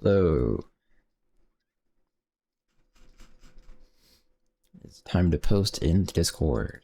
Hello. It's time to post in Discord.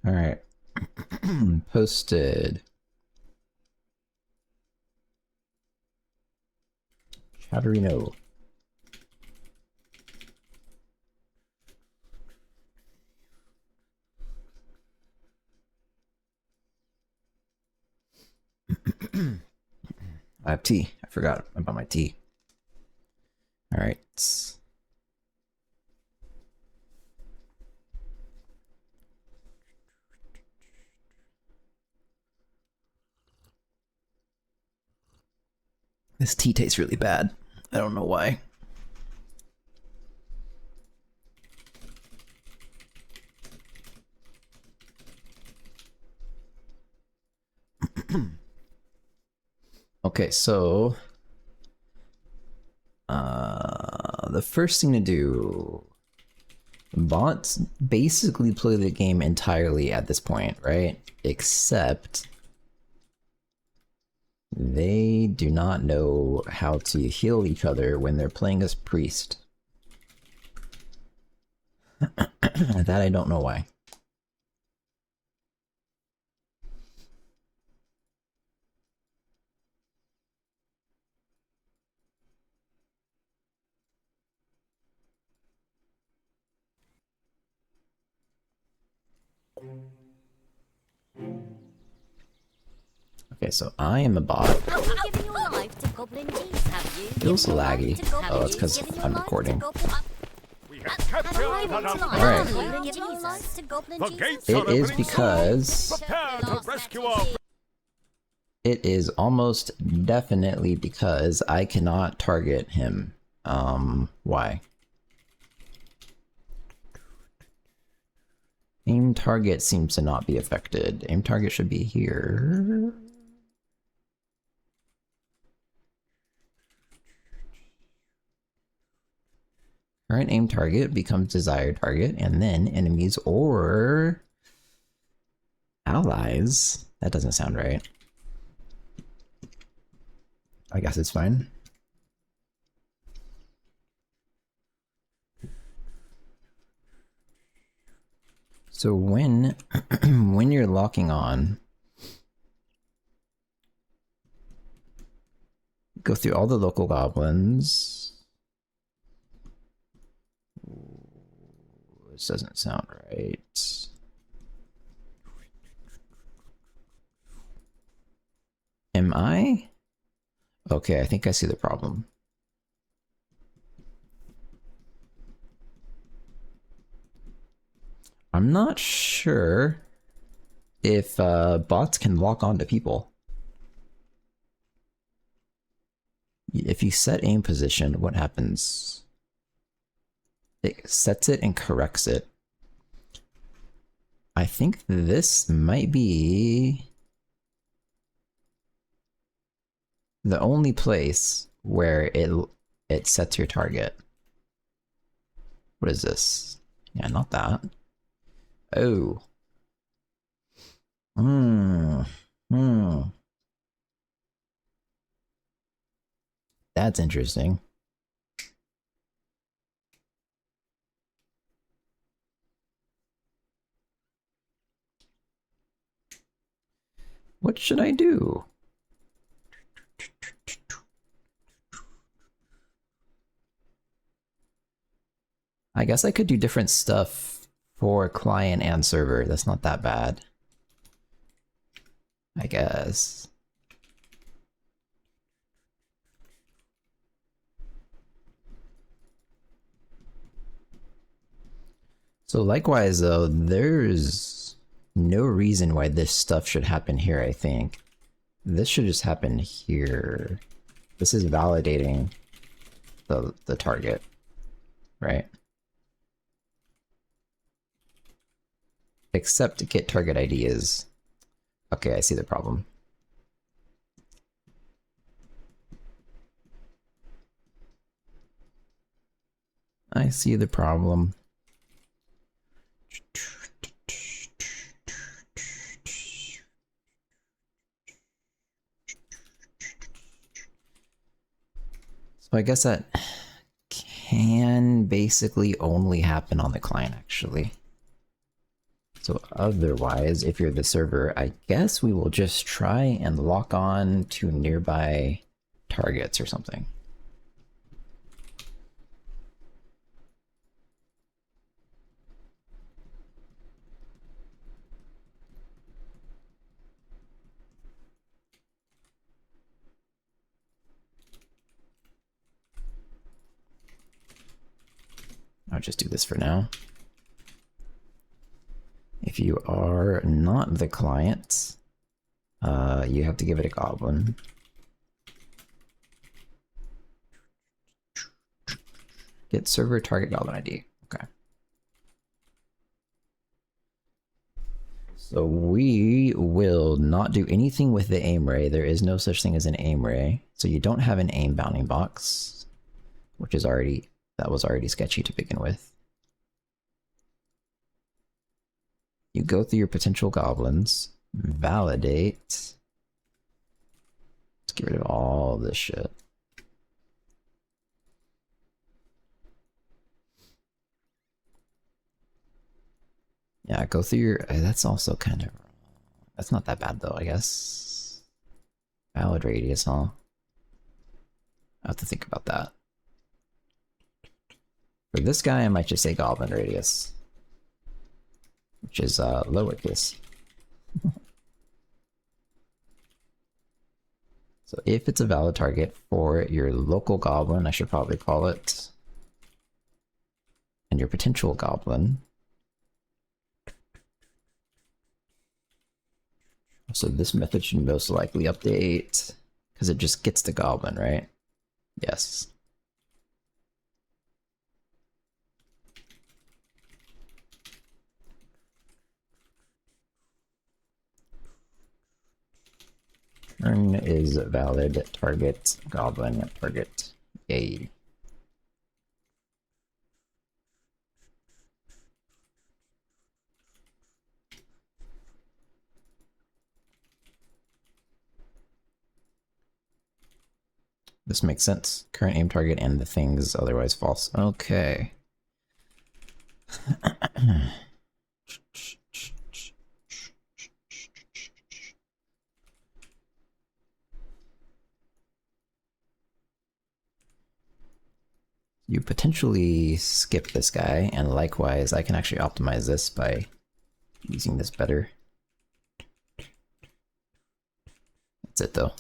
All right. Posted. Chatterino. I have tea. I forgot about my tea. All right. This tea tastes really bad. I don't know why. Okay, so the first thing to do, bots basically play the game entirely at this point, right? Except they do not know how to heal each other when they're playing as priest. That I don't know why. Okay, so I am a bot. Feels laggy. Oh, it's because I'm recording. Alright. It is because... It is almost definitely because I cannot target him. Why? Aim target seems to not be affected. Aim target should be here. Current aim target becomes desired target, and then enemies or allies. That doesn't sound right. I guess it's fine. So when you're locking on, go through all the local goblins. This doesn't sound right. Am I? Okay, I think I see the problem. I'm not sure if bots can lock on to people. If you set aim position, what happens? It sets it and corrects it. I think this might be the only place where it sets your target. What is this? Yeah, not that. Oh. That's interesting. What should I do? I guess I could do different stuff for client and server. That's not that bad. I guess. So likewise though, there's no reason why this stuff should happen here, I think. This should just happen here. This is validating the target, right? Except get target ID is... Okay, I see the problem. I see the problem. So I guess that can basically only happen on the client, actually. So otherwise, if you're the server, I guess we will just try and lock on to nearby targets or something. I'll just do this for now. If you are not the client, you have to give it a goblin. Get server target goblin ID. Okay. So we will not do anything with the aim ray. There is no such thing as an aim ray. So you don't have an aim bounding box, which is already, that was already sketchy to begin with. You go through your potential goblins, validate. Let's get rid of all this shit. Yeah, go through your... that's also kind of... That's not that bad though, I guess. Valid radius, huh? I have to think about that. For this guy, I might just say goblin radius. Which is lowercase. So if it's a valid target for your local goblin, I should probably call it, and your potential goblin. So this method should most likely update, because it just gets the goblin, right? Yes. Turn is valid target goblin target A. This makes sense. Current aim target and the things otherwise false. Okay. You potentially skip this guy, and likewise, I can actually optimize this by using this better. That's it though.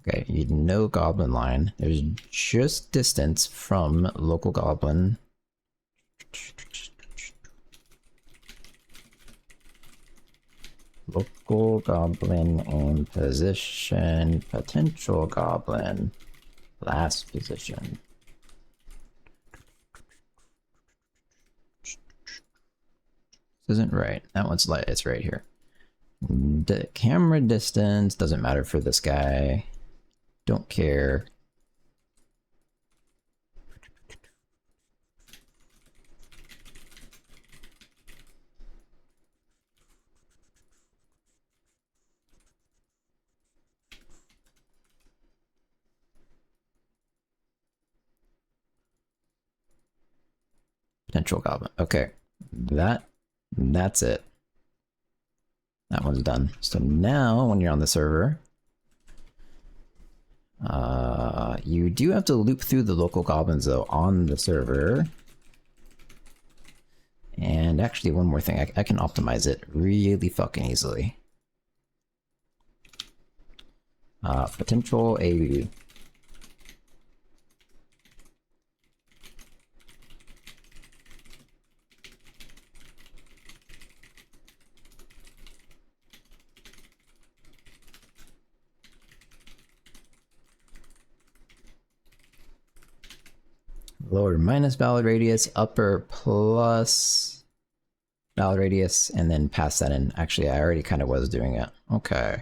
Okay, you know goblin line. There's just distance from local goblin. Local goblin aim position, potential goblin, last position. This isn't right. That one's light. It's right here. The camera distance doesn't matter for this guy. Don't care. Potential goblin. Okay, that's it. That one's done. So now when you're on the server, You do have to loop through the local goblins though on the server. And actually one more thing, I can optimize it really fucking easily. Potential ABB. Lower minus valid radius, upper plus valid radius, and then pass that in. Actually, I already kind of was doing it. Okay.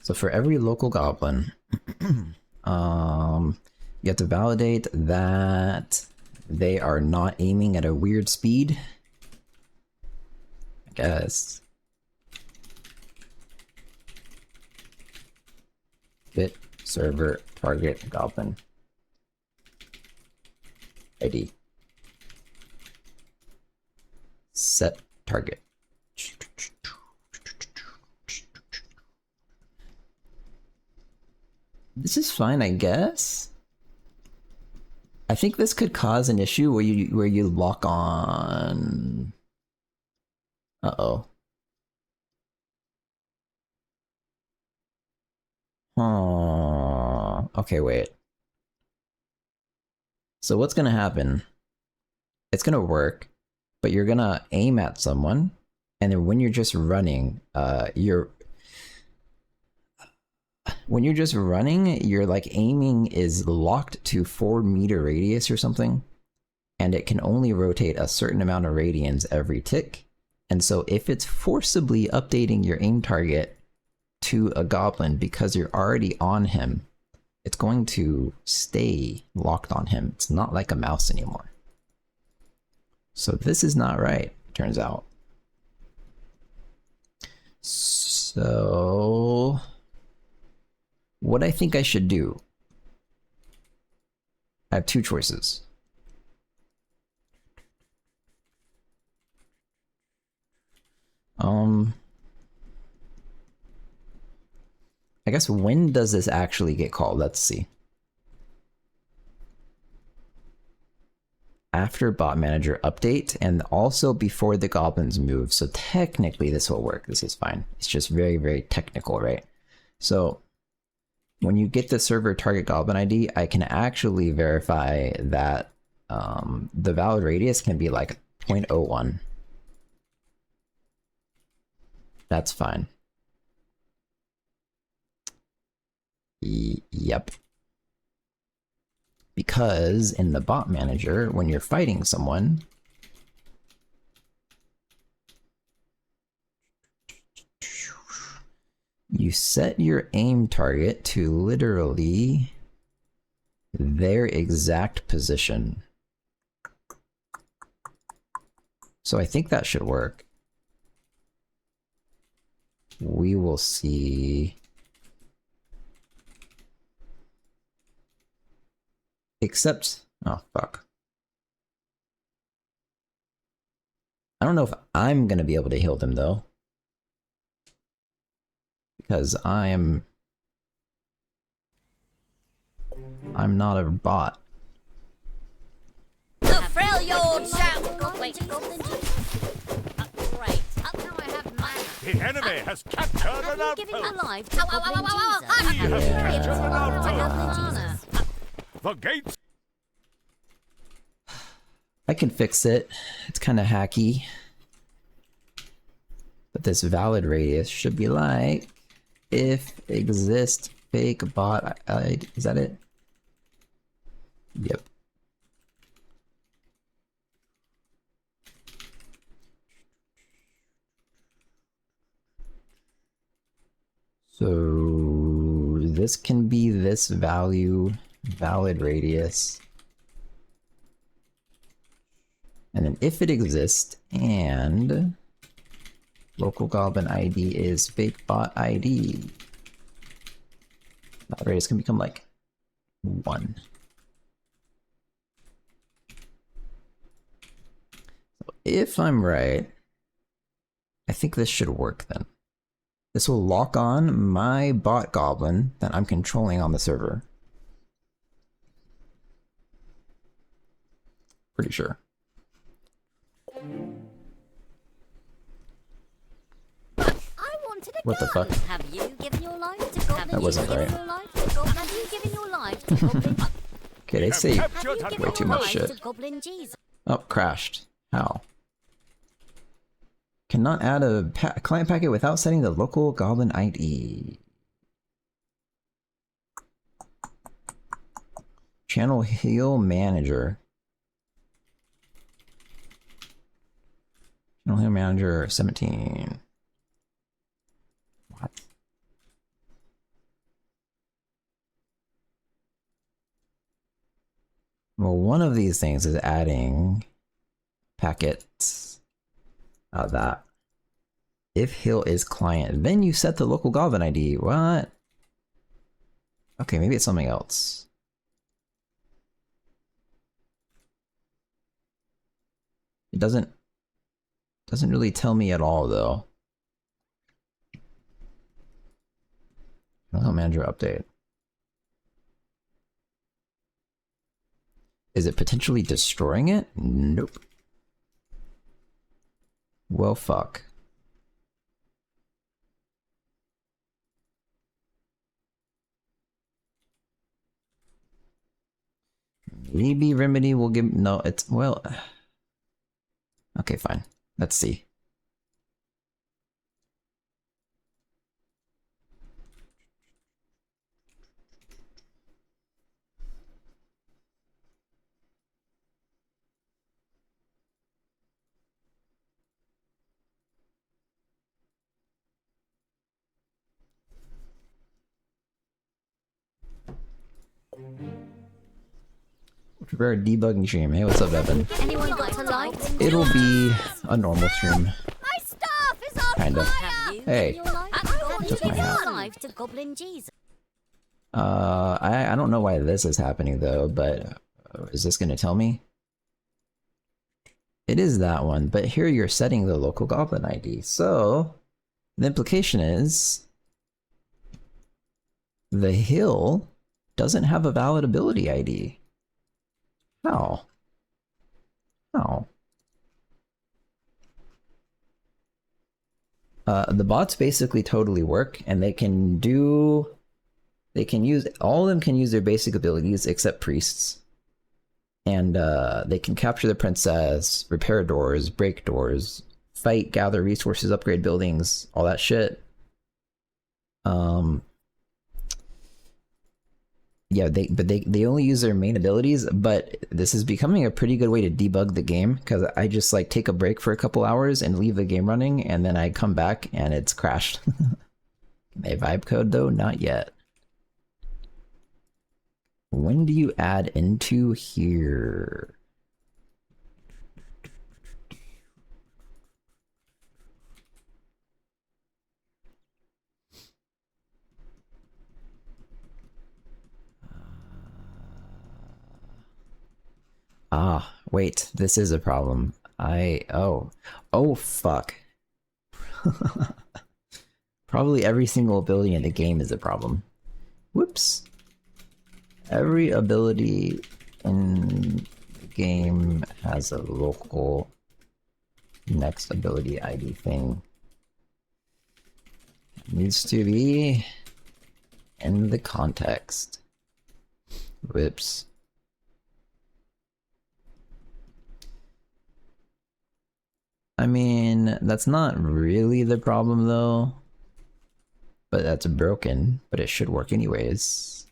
So for every local goblin, you have to validate that they are not aiming at a weird speed. I guess. Bit server target goblin ID. Set target. This is fine, I guess. I think this could cause an issue where you lock on. Uh-oh. Oh, okay, wait. So what's gonna happen? It's gonna work, but you're gonna aim at someone, and then when you're just running, your like aiming is locked to 4-meter radius or something, and it can only rotate a certain amount of radians every tick. And so if it's forcibly updating your aim target to a goblin because you're already on him, it's going to stay locked on him. It's not like a mouse anymore. So this is not right, turns out. So what I think I should do, I have two choices. I guess when does this actually get called? Let's see. After bot manager update and also before the goblins move. So technically this will work. This is fine. It's just very, very technical, right? So when you get the server target goblin ID, I can actually verify that the valid radius can be like 0.01. That's fine. Yep. Because in the bot manager, when you're fighting someone, you set your aim target to literally their exact position. So I think that should work. We will see. Except, oh fuck. I don't know if I'm gonna be able to heal them though. Because I'm not a bot. The Freljord shout! Wait, great. Now I have mana. The enemy has captured an outpost. Giving my life to Goblin He has captured an outpost. Jesus. The gates. I can fix it. It's kind of hacky. But this valid radius should be like if exist fake bot ID. Is that it? Yep. So this can be this value, valid radius. And then if it exists and local goblin ID is fake bot ID, valid radius can become like 1. if I'm right, I think this should work then. This will lock on my bot goblin that I'm controlling on the server. Pretty sure. What the fuck? Have you given your life to goblins? That wasn't right. Have you given your life to goblins? Okay, they say way too much shit. Goblin Jesus? Oh, crashed. How? Cannot add a client packet without setting the local goblin ID. Channel heal manager. Channel heal manager 17. What? Well, one of these things is adding packets. That. If heal is client, then you set the local goblin ID. What? Okay, maybe it's something else. It doesn't really tell me at all though. Channel manager update. Is it potentially destroying it? Nope. Well, fuck. Maybe Remedy will give... No, it's... Well... Okay, fine. Let's see. Prepare a debugging stream. Hey, what's up, Evan? Anyone got a light? It'll be a normal stream. My staff is on Kind of. fire! Hey, took my hat. Life to Goblin Jesus. I don't know why this is happening though, but is this gonna tell me? It is that one, but here you're setting the local goblin ID. So the implication is the hill doesn't have a valid ability ID. How? How? The bots basically totally work, and they can use, all of them can use their basic abilities except priests. And they can capture the princess, repair doors, break doors, fight, gather resources, upgrade buildings, all that shit. Yeah, they only use their main abilities, but this is becoming a pretty good way to debug the game, because I just like take a break for a couple hours and leave the game running, and then I come back and it's crashed. They vibe code though? Not yet. When do you add into here? Ah, wait, this is a problem. Oh fuck. Probably every single ability in the game is a problem. Whoops. Every ability in the game has a local next ability ID thing. It needs to be in the context. Whoops. I mean, that's not really the problem though. But that's broken, but it should work anyways.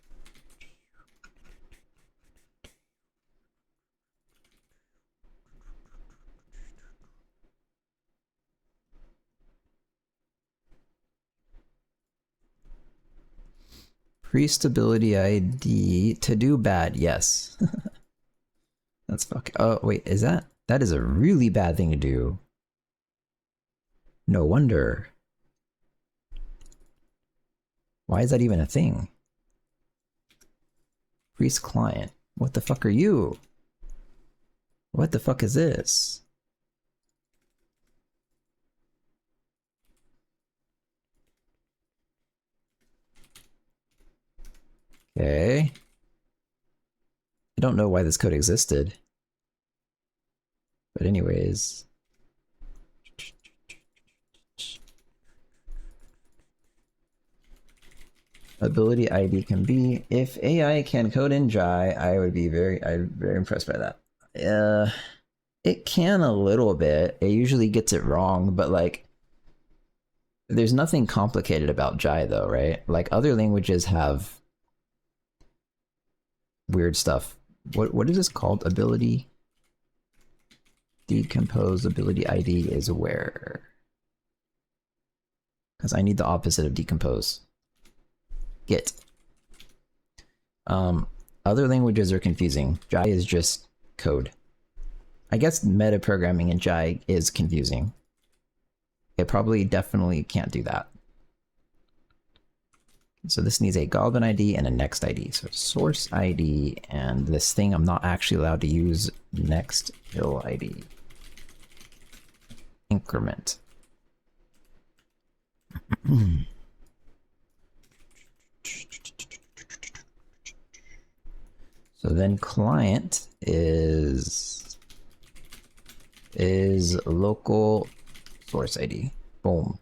Priest ability ID to do bad, yes. That's fucking... Oh, wait, is that... That is a really bad thing to do. No wonder. Why is that even a thing? Priest client. What the fuck are you? What the fuck is this? Okay. I don't know why this code existed. But anyways. Ability ID can be, if AI can code in Jai, I'm very impressed by that. It can a little bit. It usually gets it wrong, but like, there's nothing complicated about Jai though, right? Like other languages have weird stuff. What is this called? Ability decompose ability ID is where? Because I need the opposite of decompose. Git. Other languages are confusing. Jai is just code. I guess metaprogramming in Jai is confusing. It probably definitely can't do that. So this needs a Goblin ID and a next ID. So source ID and this thing I'm not actually allowed to use, next hill ID. Increment. So then client is local source ID. Boom.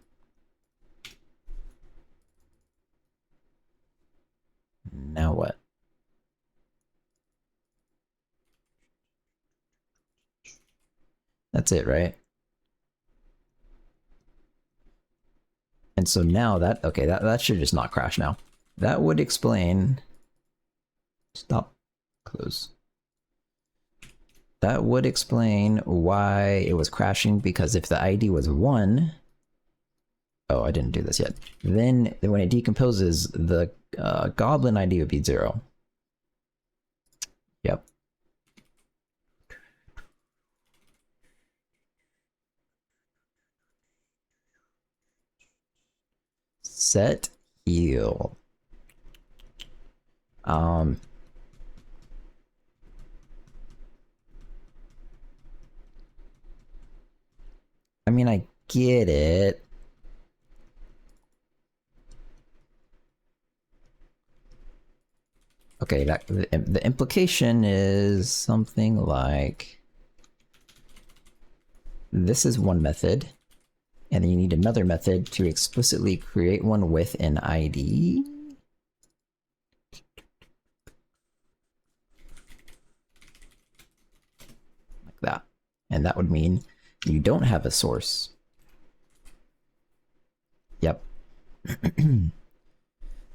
Now what? That's it, right? And so now that, okay, that should just not crash now. That would explain, stop, close. That would explain why it was crashing, because if the ID was 1, oh, I didn't do this yet. Then when it decomposes, the goblin ID would be 0. Yep. Set heal. I mean, I get it. Okay, the implication is something like this is one method, and then you need another method to explicitly create one with an ID. Like that. And that would mean you don't have a source. Yep.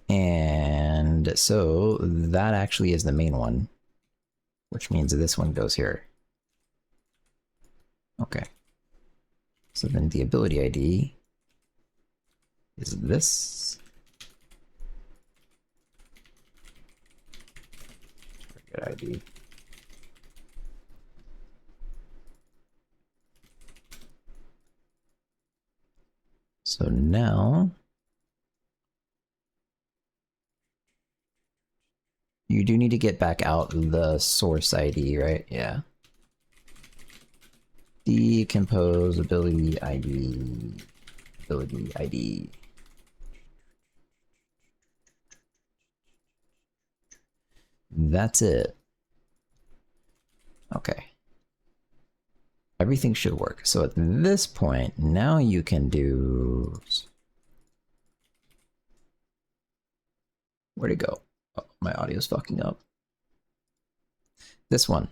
And so that actually is the main one, which means this one goes here. Okay. So then the ability ID is this. Good ID. So now you do need to get back out the source ID, right? Yeah. Decompose ability ID. Ability ID. That's it. Okay. Everything should work. So at this point, now you can do... Where'd it go? Oh, my audio's fucking up. This one.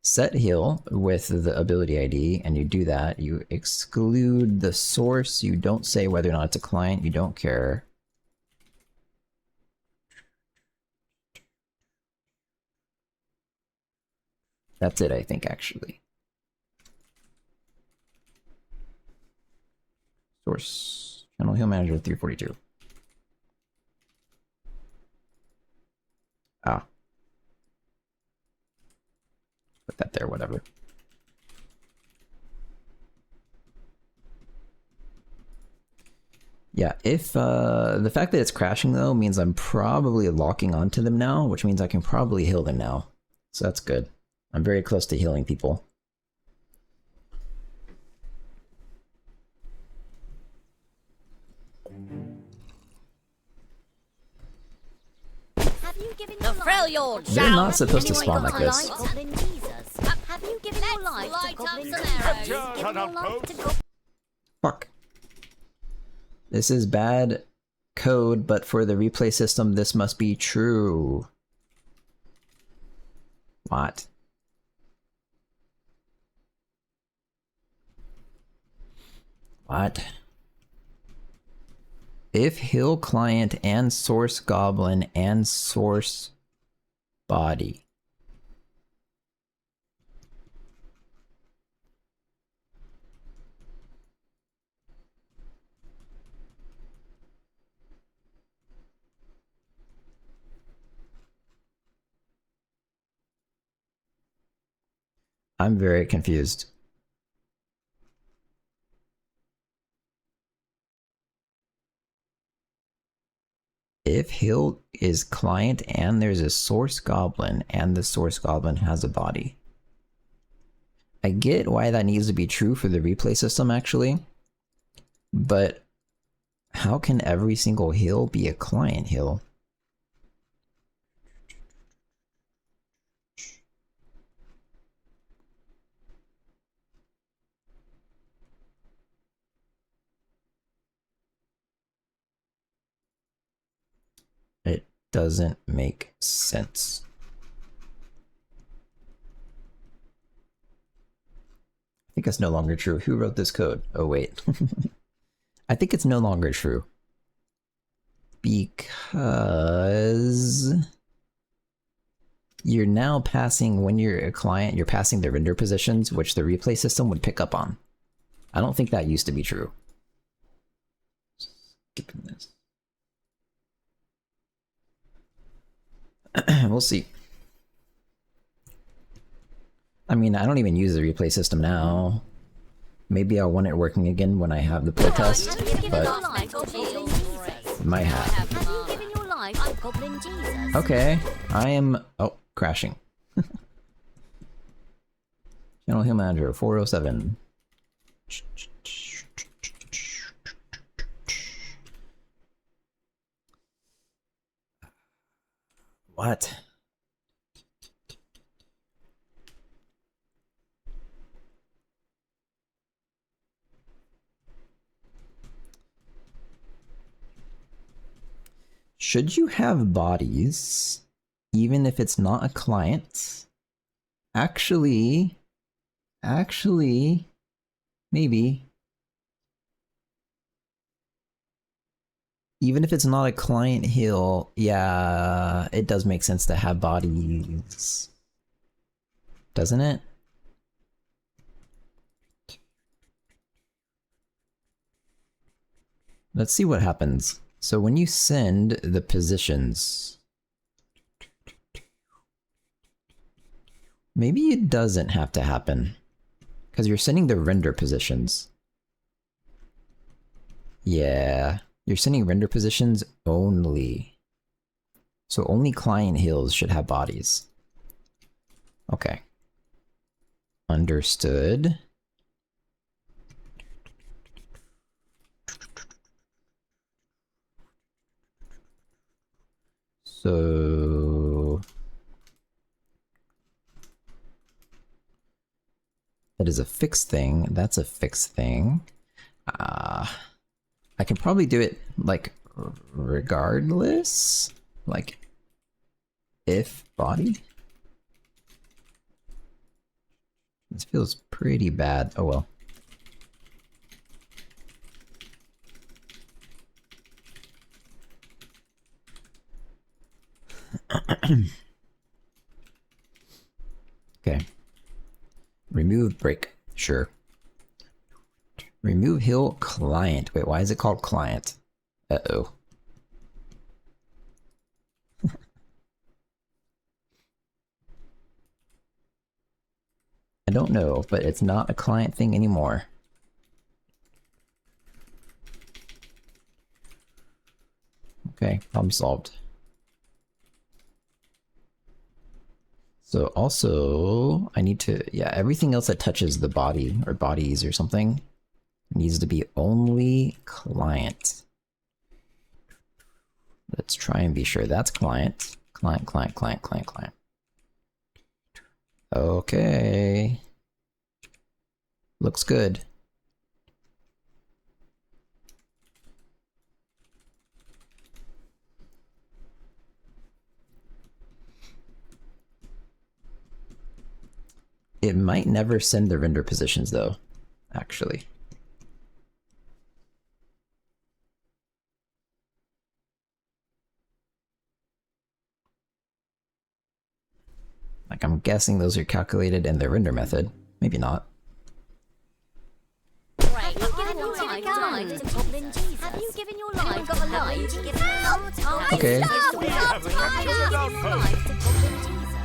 Set heal with the ability ID, and you do that. You exclude the source. You don't say whether or not it's a client. You don't care. That's it, I think, actually. Source. Channel heal manager 342. Ah. Put that there, whatever. Yeah, if the fact that it's crashing though means I'm probably locking onto them now, which means I can probably heal them now. So that's good. I'm very close to healing people. Have you your They're not supposed to spawn like Anyone this. got a light? Goblin Jesus. Have you given your life to Goblin Jesus? Capture Given an your life outpost. to Goblin Fuck. This is bad code, but for the replay system, this must be true. What? What? If hill client and source goblin and source body. I'm very confused. If hill is client and there's a source goblin and the source goblin has a body. I get why that needs to be true for the replay system actually, but how can every single hill be a client hill? It doesn't make sense. I think it's no longer true. Who wrote this code? Oh wait. I think it's no longer true. Because you're now passing, when you're a client, you're passing the render positions, which the replay system would pick up on. I don't think that used to be true. Skipping this. We'll see. I mean, I don't even use the replay system now. Maybe I'll want it working again when I have the playtest, but it might have. Have you given your life to Goblin Jesus? Okay, I am... Oh, crashing. Channel Hill Manager 407. What? Should you have bodies, even if it's not a client? Actually, maybe. Even if it's not a client hill, yeah, it does make sense to have bodies. Doesn't it? Let's see what happens. So when you send the positions, maybe it doesn't have to happen because you're sending the render positions. Yeah, you're sending render positions only. So only client hills should have bodies. Okay. Understood. So that is a fixed thing. That's a fixed thing. I can probably do it like regardless, like if body. This feels pretty bad. Oh well. Okay. Remove break. Sure. Remove hill client. Wait, why is it called client? Uh-oh. I don't know, but it's not a client thing anymore. Okay, problem solved. So also, I need to, yeah, everything else that touches the body or bodies or something needs to be only client. Let's try and be sure that's client. Client, client, client, client, client. Okay. Looks good. It might never send the render positions though, actually. Like, I'm guessing those are calculated in the render method. Maybe not. Have you given your life to Goblin Jesus? Have you given your life to Goblin Jesus? Okay. We have captured an outpost.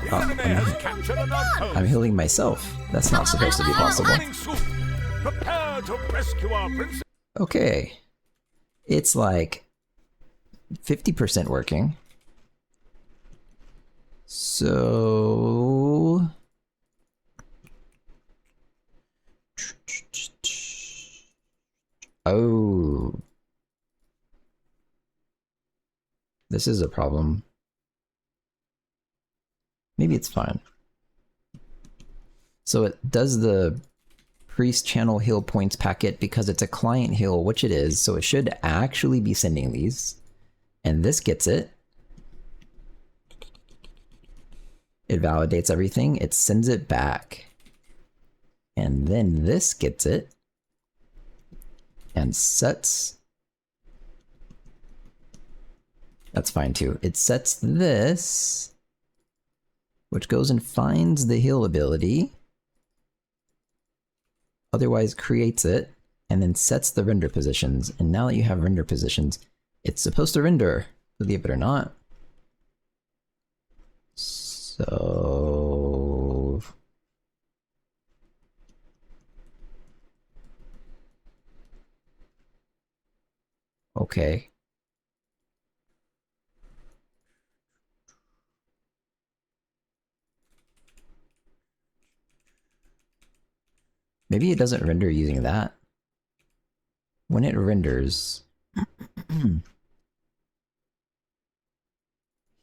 The enemy has captured an outpost. I'm healing myself. That's not supposed to be possible. Morning soup. Prepare to rescue our princess. Okay. It's like 50% working. So... Oh. This is a problem. Maybe it's fine. So it does the priest channel heal points packet because it's a client heal, which it is, so it should actually be sending these. And this gets it. It validates everything, it sends it back. And then this gets it. And sets... That's fine too. It sets this, which goes and finds the heal ability, otherwise creates it, and then sets the render positions. And now that you have render positions, it's supposed to render, believe it or not. So... Okay. Maybe it doesn't render using that. When it renders...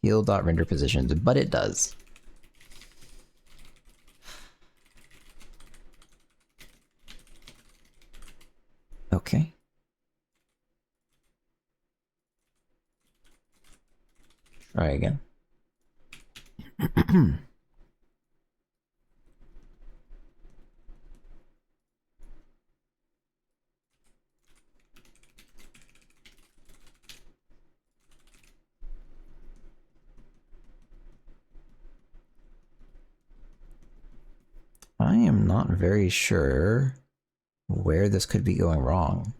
heal.render positions, but it does. Okay. Try again. I am not very sure where this could be going wrong.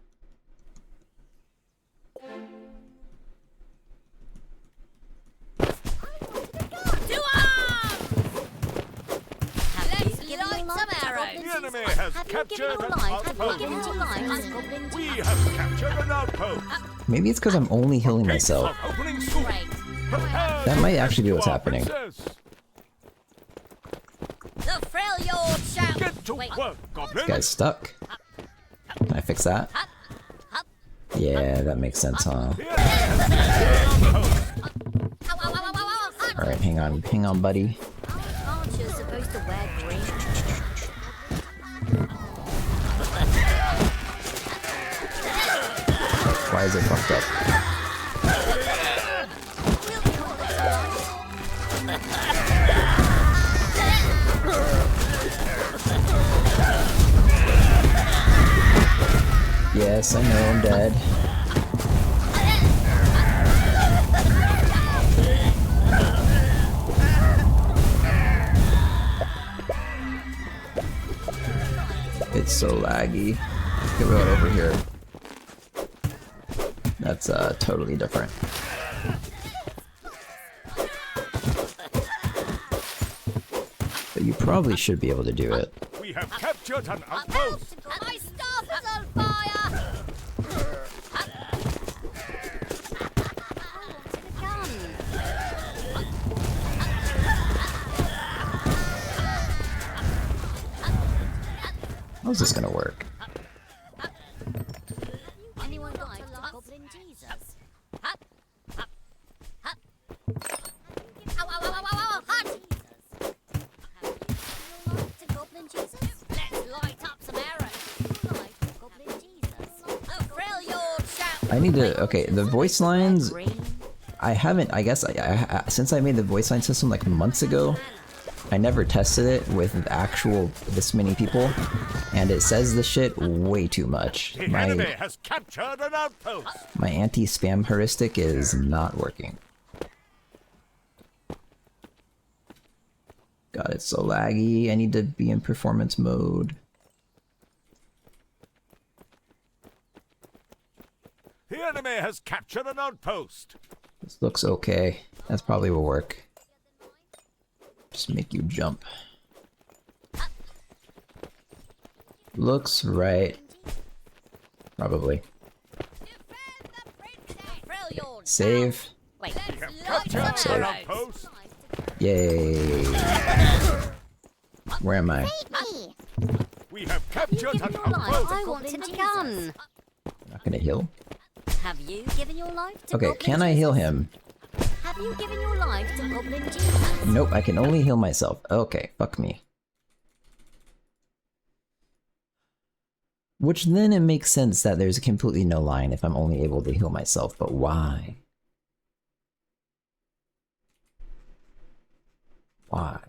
The enemy has captured an outpost. We have captured an outpost. Maybe it's because I'm only healing myself. Opening soup. Prepare That might to actually be what's rescue our happening. princess. The Freljord shout. Get to work, Goblin. This guy's stuck. Can I fix that? Yeah, that makes sense, huh? The enemy has captured an outpost. Alright, hang on, buddy. Aren't you supposed to wear green? Why is it fucked up? Yes, I know I'm dead. It's so laggy. Okay, we're over here. That's totally different. But you probably should be able to do it. We have captured an outpost. My staff is on fire! How's this gonna work? Anyone got a Goblin Jesus? I need to. Okay, the voice lines. I haven't. I guess since I made the voice line system like months ago, I never tested it with actual this many people, and it says the shit way too much. The enemy has captured an outpost. My anti-spam heuristic is not working. God, it's so laggy. I need to be in performance mode. The enemy has captured an outpost. This looks okay. That's probably will work. Just make you jump. Looks right. Probably. Save. Wait, We have captured Save. an outpost. Yay. Where am I? We have captured an your life outpost. to Goblin gun. Not gonna heal? Have you given your life to Okay, Goblin can I heal Jesus? him? Have you given your life to Goblin Jesus? Nope, I can only heal myself. Okay, fuck me. Which then it makes sense that there's completely no line if I'm only able to heal myself, but why? Why?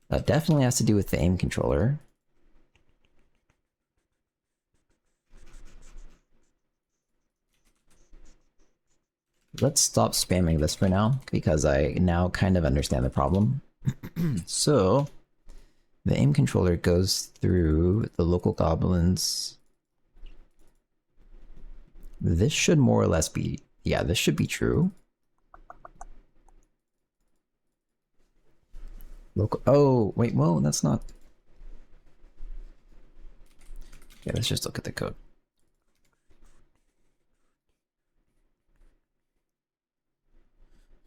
That definitely has to do with the aim controller. Let's stop spamming this for now, because I now kind of understand the problem. So, the aim controller goes through the local goblins. This should more or less be... yeah, this should be true. Local... oh, wait, well, that's not... okay, let's just look at the code.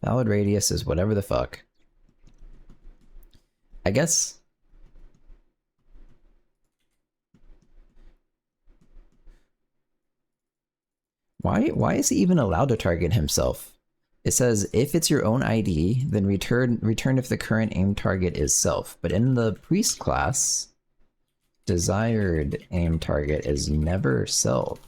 Valid radius is whatever the fuck. I guess... Why is he even allowed to target himself? It says, if it's your own ID, then return if the current aim target is self. But in the priest class, desired aim target is never self.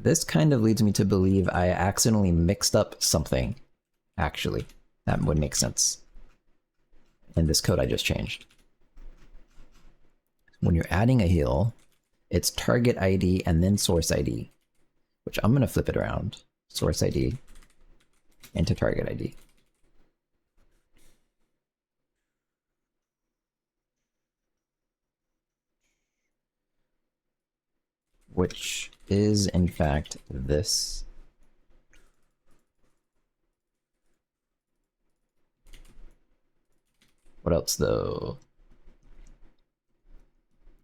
This kind of leads me to believe I accidentally mixed up something, actually. That would make sense. In this code I just changed. When you're adding a heal, it's target ID and then source ID, which I'm going to flip it around. Source ID into target ID. Which is, in fact, this. What else, though?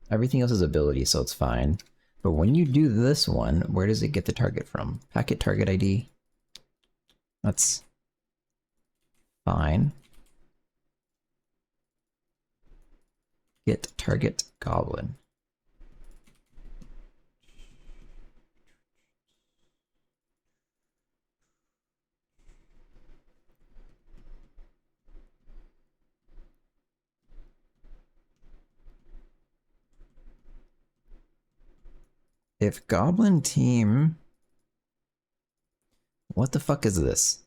Everything else is ability, so it's fine. But when you do this one, where does it get the target from? Packet target ID? That's fine. Get target goblin. If goblin team... what the fuck is this?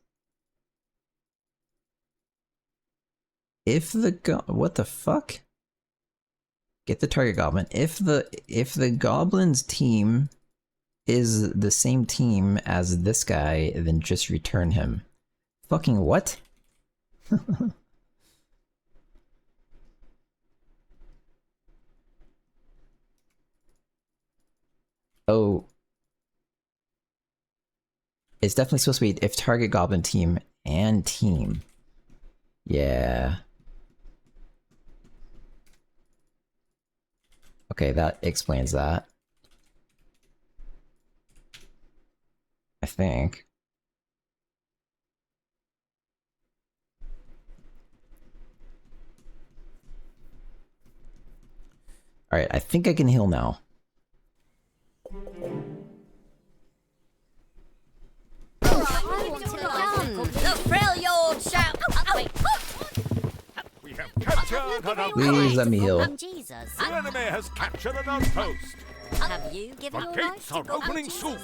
If the what the fuck? Get the target goblin. If the goblin's team is the same team as this guy, then just return him. Fucking what? Oh. It's definitely supposed to be if target goblin team and team. Yeah. Okay, that explains that. I think. Alright, I think I can heal now. The Freljord shout. Please let me heal. Jesus. The enemy has captured an outpost. Have you given The your gates life are to Goblin opening Jesus? soon.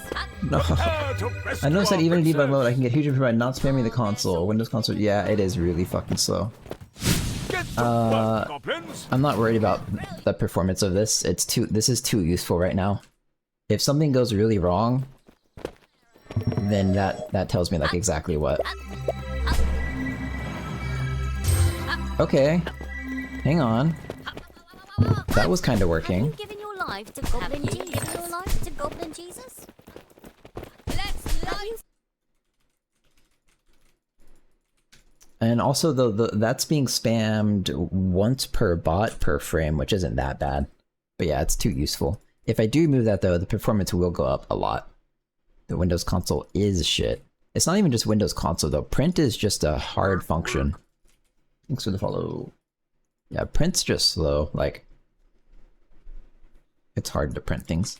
No. Prepare to rescue I noticed that our even in debug princess. mode, I can get huge improvement by not spamming the console. Windows console, yeah, it is really fucking slow. Get to work, goblins. I'm not worried about the performance of this. This is too useful right now. If something goes really wrong, then that tells me like exactly what. Okay, hang on. That was kind of working. Have you given your life to Goblin Jesus? Given your life to Goblin Jesus? Let's light. And also, that's being spammed once per bot per frame, which isn't that bad. But yeah, it's too useful. If I do remove that though, the performance will go up a lot. The Windows console is shit. It's not even just Windows console though. Print is just a hard function. Thanks for the follow. Yeah, print's just slow. Like, it's hard to print things.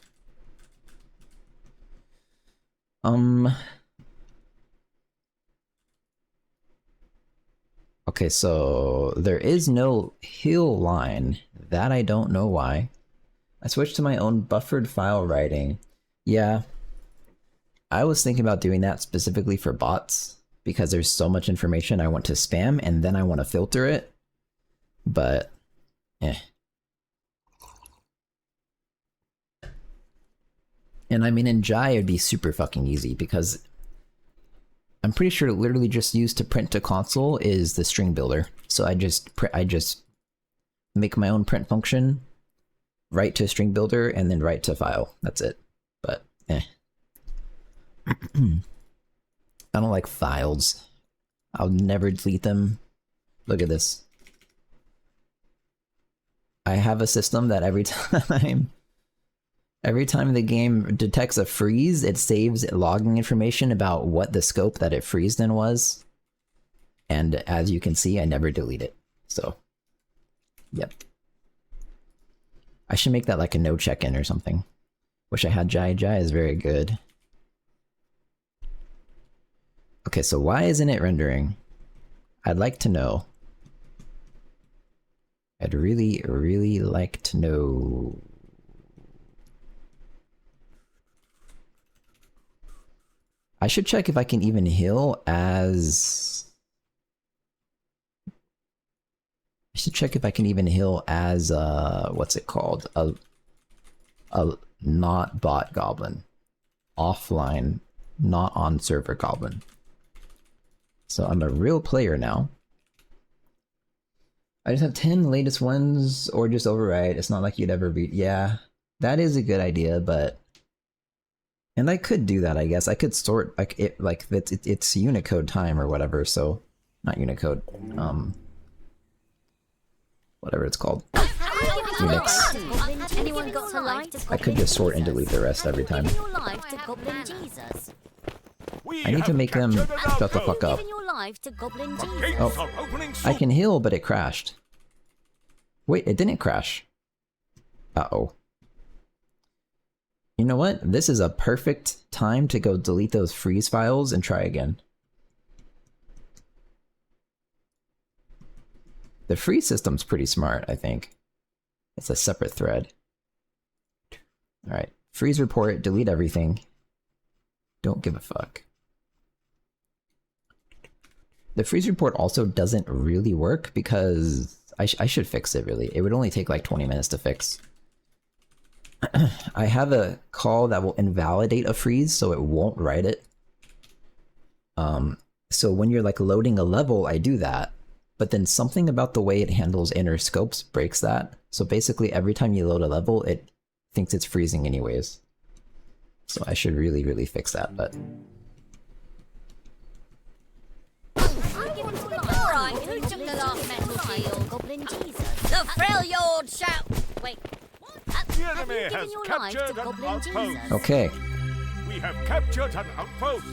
Okay, so there is no hill line. That I don't know why. I switched to my own buffered file writing. Yeah. I was thinking about doing that specifically for bots, because there's so much information I want to spam, and then I want to filter it. But, eh. And I mean, in Jai, it'd be super fucking easy, because I'm pretty sure it literally just used to print to console is the string builder. So I just make my own print function, write to string builder, and then write to file. That's it. But, eh. I don't like files. I'll never delete them. Look at this. I have a system that every time the game detects a freeze, it saves logging information about what the scope that it freezed in was. And as you can see, I never delete it. So, yep. I should make that like a no check-in or something. Wish I had Jai. Jai is very good. Okay, so why isn't it rendering? I'd like to know. I'd really, really like to know. I should check if I can even heal as... I should check if I can even heal as, what's it called? A not bot goblin. Offline, not on server goblin. So I'm a real player now. I just have 10 latest ones, or just overwrite. It's not like you'd ever beat. Yeah, that is a good idea, but... And I could do that, I guess. I could sort, like, it's Unicode time or whatever, so... Not Unicode, whatever it's called. Unix. Anyone got a life to I could just sort and delete the rest every time. Giving your life to Goblin Jesus. We I need to have make them captured an shut the outpost. fuck up. Giving your life to Goblin The Jesus. gates Oh. are opening I soon. can heal, but it crashed. Wait, it didn't crash. Uh-oh. You know what? This is a perfect time to go delete those freeze files and try again. The freeze system's pretty smart, I think. It's a separate thread. Alright. Freeze report, delete everything. Don't give a fuck. The freeze report also doesn't really work because I should fix it, really. It would only take like 20 minutes to fix. I have a call that will invalidate a freeze, so it won't write it. So when you're like loading a level, I do that. But then something about the way it handles inner scopes breaks that. So basically every time you load a level, it thinks it's freezing anyways. So I should really, really fix that, but... Alright, who took the last metal shield? Goblin Jesus. The Freljord shout! Wait. The enemy Have you has given your life captured to an Goblin outpost. Jesus? Okay, We have captured an outpost.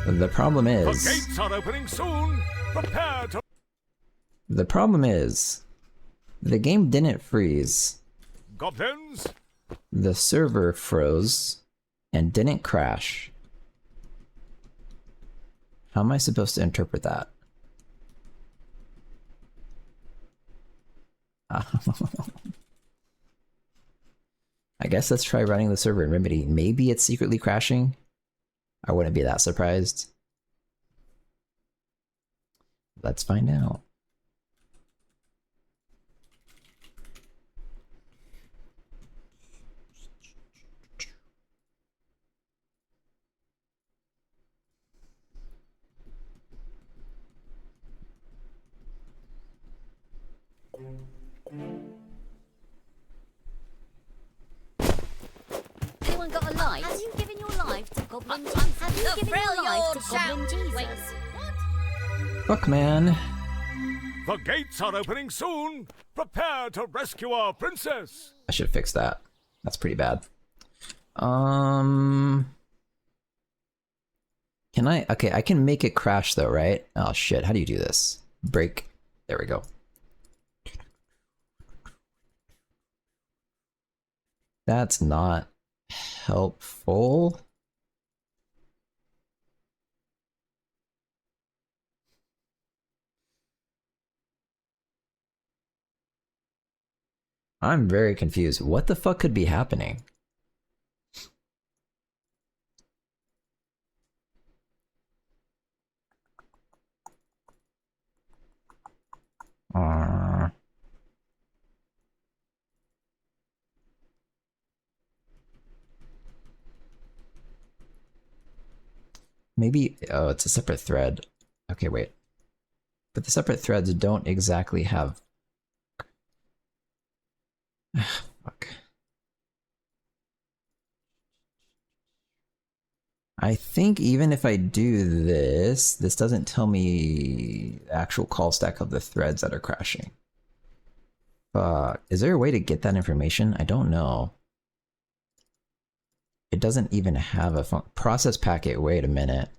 the problem The is... gates are opening soon. Prepare to... The problem is... The game didn't freeze. Goblins, The server froze and didn't crash. How am I supposed to interpret that? I guess let's try running the server in Remedy. Maybe it's secretly crashing. I wouldn't be that surprised. Let's find out. Anyone got a light? Have you given your life to Goblin Jesus? Have you given your life to Goblin Jesus? Fuck, man. The gates are opening soon. Prepare to rescue our princess. I should fix that. That's pretty bad. Can I? Okay, I can make it crash though, right? Oh shit, how do you do this? Break. There we go. That's not helpful. I'm very confused. What the fuck could be happening? Maybe, oh, it's a separate thread. Okay, wait. But the separate threads don't exactly have... Fuck. I think even if I do this, this doesn't tell me the actual call stack of the threads that are crashing. Fuck. Is there a way to get that information? I don't know. It doesn't even have a process packet. Wait a minute.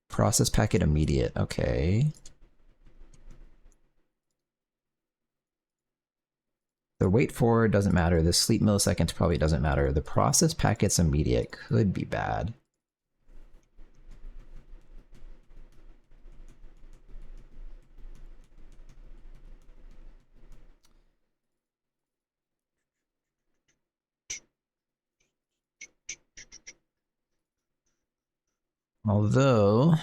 Process packet immediate. Okay. The wait for doesn't matter. The sleep milliseconds probably doesn't matter. The process packets immediate could be bad. Although,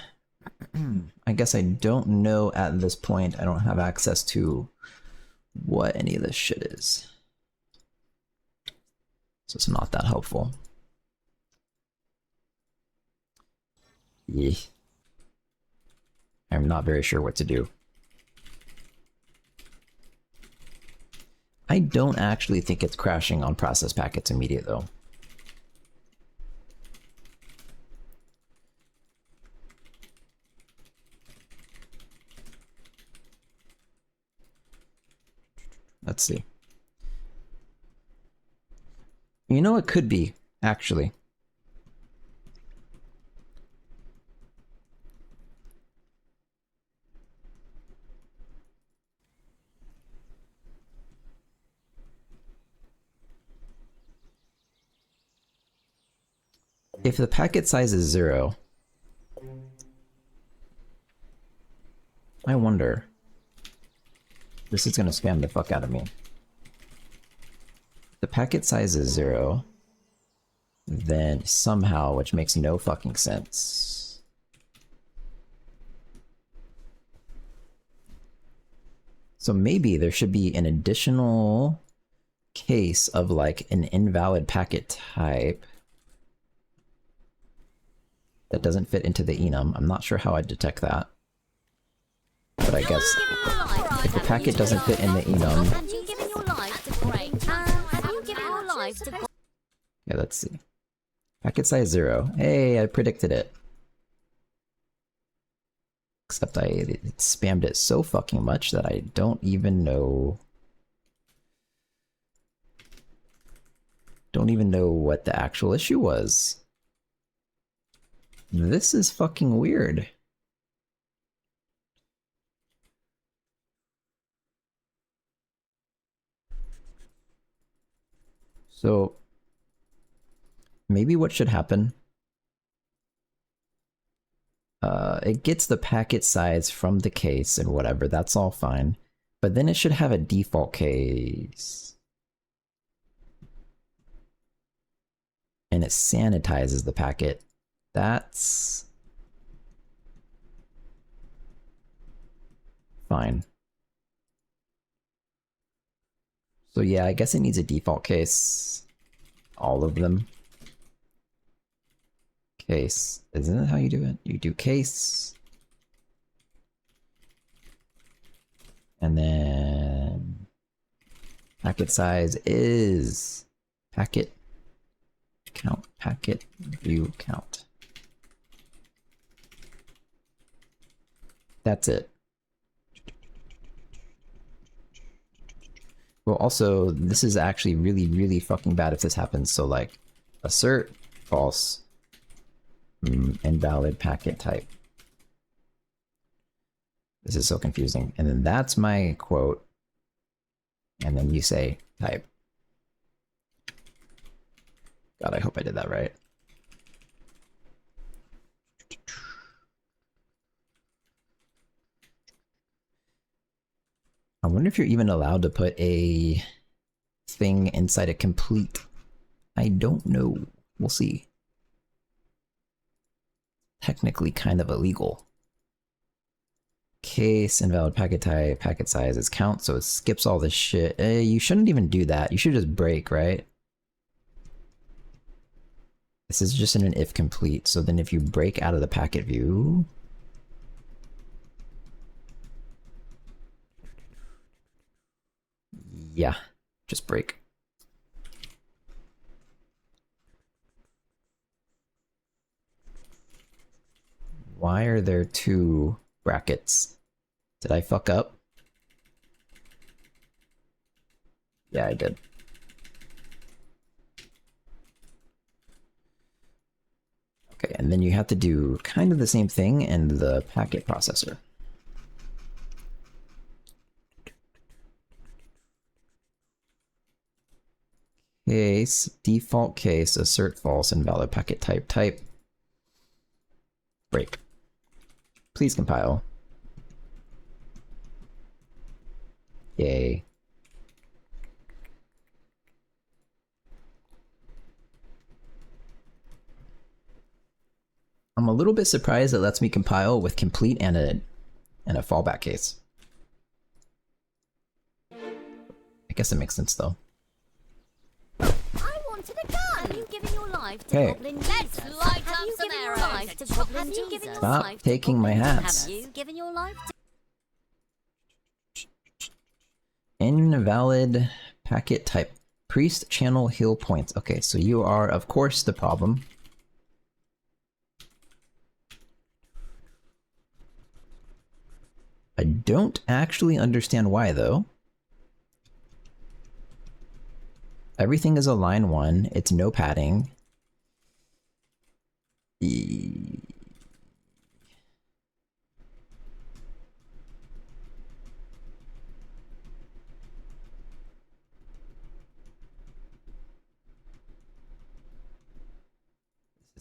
I guess I don't know at this point. I don't have access to what any of this shit is. So it's not that helpful. Yeah. I'm not very sure what to do. I don't actually think it's crashing on process packets immediate though. Let's see. You know, it could be, actually. If the packet size is 0, I wonder. This is gonna scam the fuck out of me. The packet size is 0, then somehow, which makes no fucking sense. So maybe there should be an additional case of like an invalid packet type that doesn't fit into the enum. I'm not sure how I'd detect that. But I guess if the packet doesn't fit in the enum... Yeah, let's see. Packet size 0. Hey, I predicted it. Except I spammed it so fucking much that I don't even know... Don't even know what the actual issue was. This is fucking weird. So, maybe what should happen, it gets the packet size from the case and whatever, that's all fine. But then it should have a default case. And it sanitizes the packet. That's fine. So yeah, I guess it needs a default case. All of them. Case. Isn't that how you do it? You do case. And then packet size is packet count, packet view count. That's it. Well, also, this is actually really, really fucking bad if this happens. So like, assert false, invalid packet type. This is so confusing. And then that's my quote. And then you say type. God, I hope I did that right. I wonder if you're even allowed to put a thing inside a complete. I don't know. We'll see. Technically kind of illegal. Case, invalid packet type, packet size is count, so it skips all this shit. You shouldn't even do that. You should just break, right? This is just in an if complete, so then if you break out of the packet view... Yeah, just break. Why are there two brackets? Did I fuck up? Yeah, I did. Okay, and then you have to do kind of the same thing in the packet processor. Case, default case, assert false, invalid packet type, type, break. Please compile. Yay. I'm a little bit surprised it lets me compile with complete and a fallback case. I guess it makes sense though. I wanted a gun. Have you given your life to Goblin Jesus? Let's light up some arrows to Goblin Jesus. Stop taking my hats. Have you given your life to... Invalid packet type. Priest channel heal points. Okay, so you are, of course, the problem. I don't actually understand why, though. Everything is a line 1. It's no padding. This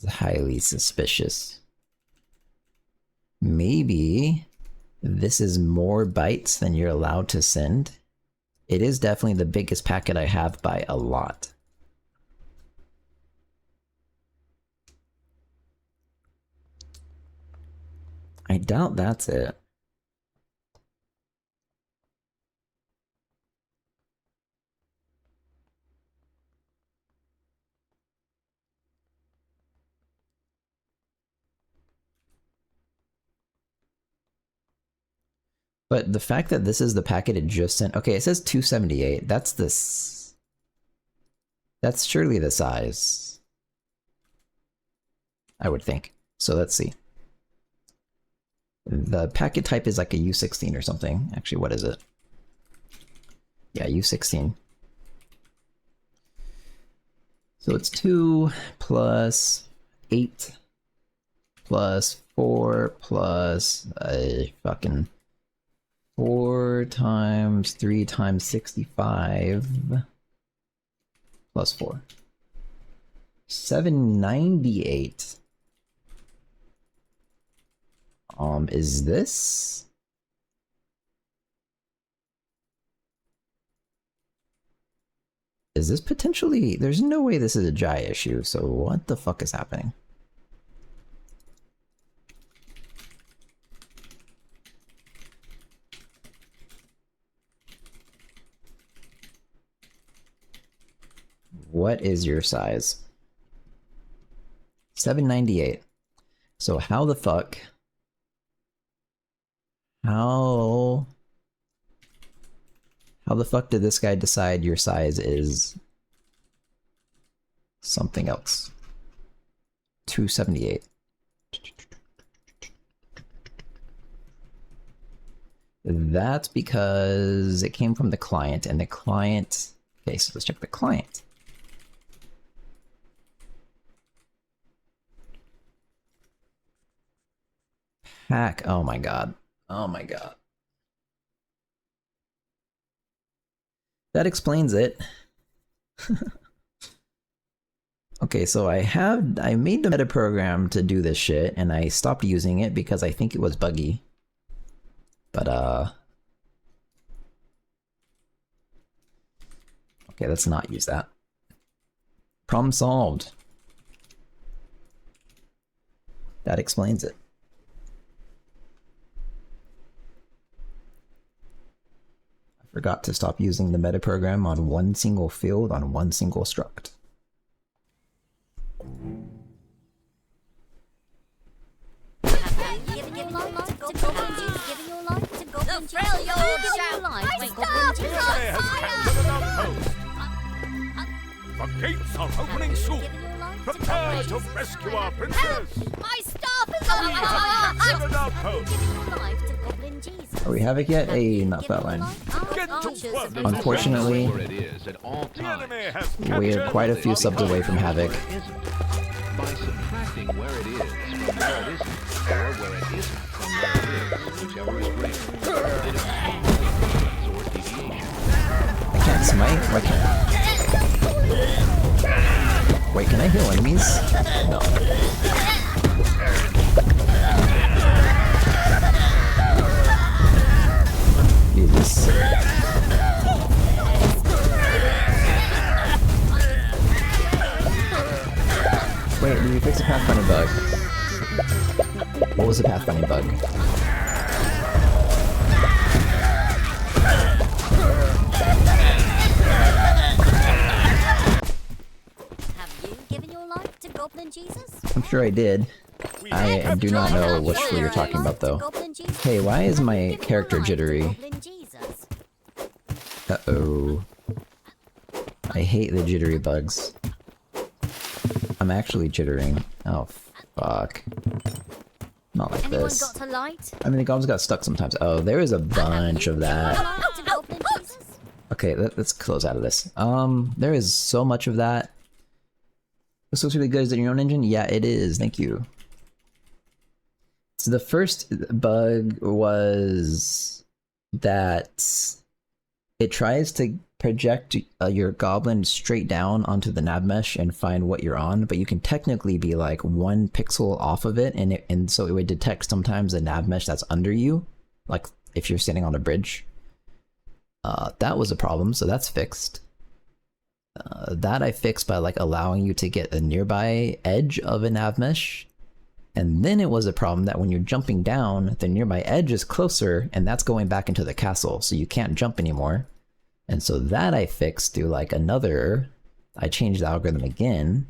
is highly suspicious. Maybe this is more bytes than you're allowed to send. It is definitely the biggest packet I have by a lot. I doubt that's it. But the fact that this is the packet it just sent... Okay, it says 278. That's this... That's surely the size. I would think. So let's see. The packet type is like a U16 or something. Actually, what is it? Yeah, U16. So it's 2 plus 8 plus 4 plus fucking 4 times 3 times 65 plus 4. 798. Is this? Is this potentially... There's no way this is a Jai issue, so what the fuck is happening? What is your size? 798. So how the fuck... How the fuck did this guy decide your size is something else? 278. That's because it came from the client, and the client... Okay, so let's check the client. Pack. Oh my god. Oh my god. That explains it. Okay, so I made the meta program to do this shit, and I stopped using it because I think it was buggy. But okay, let's not use that. Problem solved. That explains it. Forgot to stop using the meta program on one single field on one single struct. The gates are opening soon. Prepare to rescue our princess. My staff is We have captured an outpost. Are we Havoc yet? Hey, not that line. Get to work. Unfortunately, Where it is at all The times. enemy has we're captured quite a few subs away from Havoc. Where it isn't. By subtracting where it is from where it isn't, or where it isn't from where it is, whichever is greater. It is or deviation. I can't smite? Why can't Wait, can I heal enemies? No. Jesus. Wait, did you fix the pathfinding bug? What was the pathfinding bug? Have you given your life to Goblin Jesus? I'm sure I did. I do not know which one you're talking about though. Hey, why is my character jittery? Uh-oh. I hate the jittery bugs. I'm actually jittering. Oh, fuck. Not like Anyone this. got to light? I mean, the goblins got stuck sometimes. Oh, there is a bunch of that. Okay, let's close out of this. There is so much of that. This looks really good. Is it your own engine? Yeah, it is. Thank you. So the first bug was that it tries to project your goblin straight down onto the nav mesh and find what you're on, but you can technically be like 1 pixel off of it, and so it would detect sometimes the nav mesh that's under you, like if you're standing on a bridge. That was a problem, so that's fixed. That I fixed by like allowing you to get a nearby edge of a nav mesh. And then it was a problem that when you're jumping down, the nearby edge is closer, and that's going back into the castle, so you can't jump anymore. And so that I fixed through like I changed the algorithm again.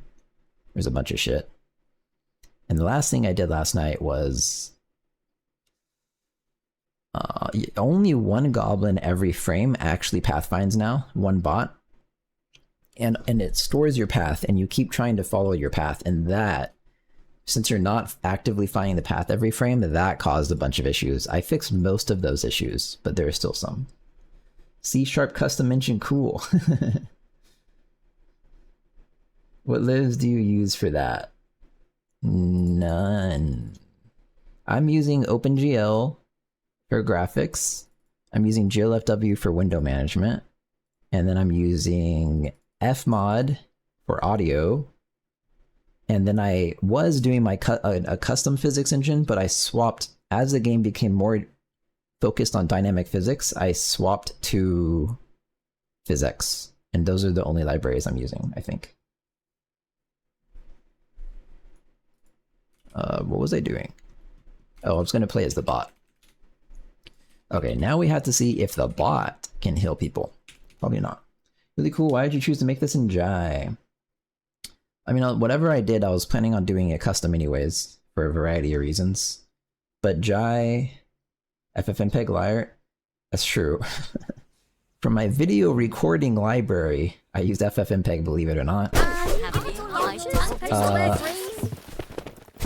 There's a bunch of shit. And the last thing I did last night was only 1 goblin every frame actually pathfinds now, 1 bot. And it stores your path, and you keep trying to follow your path, and that, since you're not actively finding the path every frame, that caused a bunch of issues. I fixed most of those issues, but there are still some. C# custom engine, cool. What lives do you use for that? None. I'm using OpenGL for graphics. I'm using GLFW for window management. And then I'm using Fmod for audio. And then I was doing my a custom physics engine, but I swapped as the game became more focused on dynamic physics. I swapped to PhysX And those are the only libraries I'm using, I think. What was I doing? Oh, I was going to play as the bot. Okay, now we have to see if the bot can heal people. Probably not. Really cool. Why did you choose to make this in Jai? I mean, whatever I did, I was planning on doing it custom anyways, for a variety of reasons. But Jai, ffmpeg liar, that's true. From my video recording library, I used ffmpeg, believe it or not.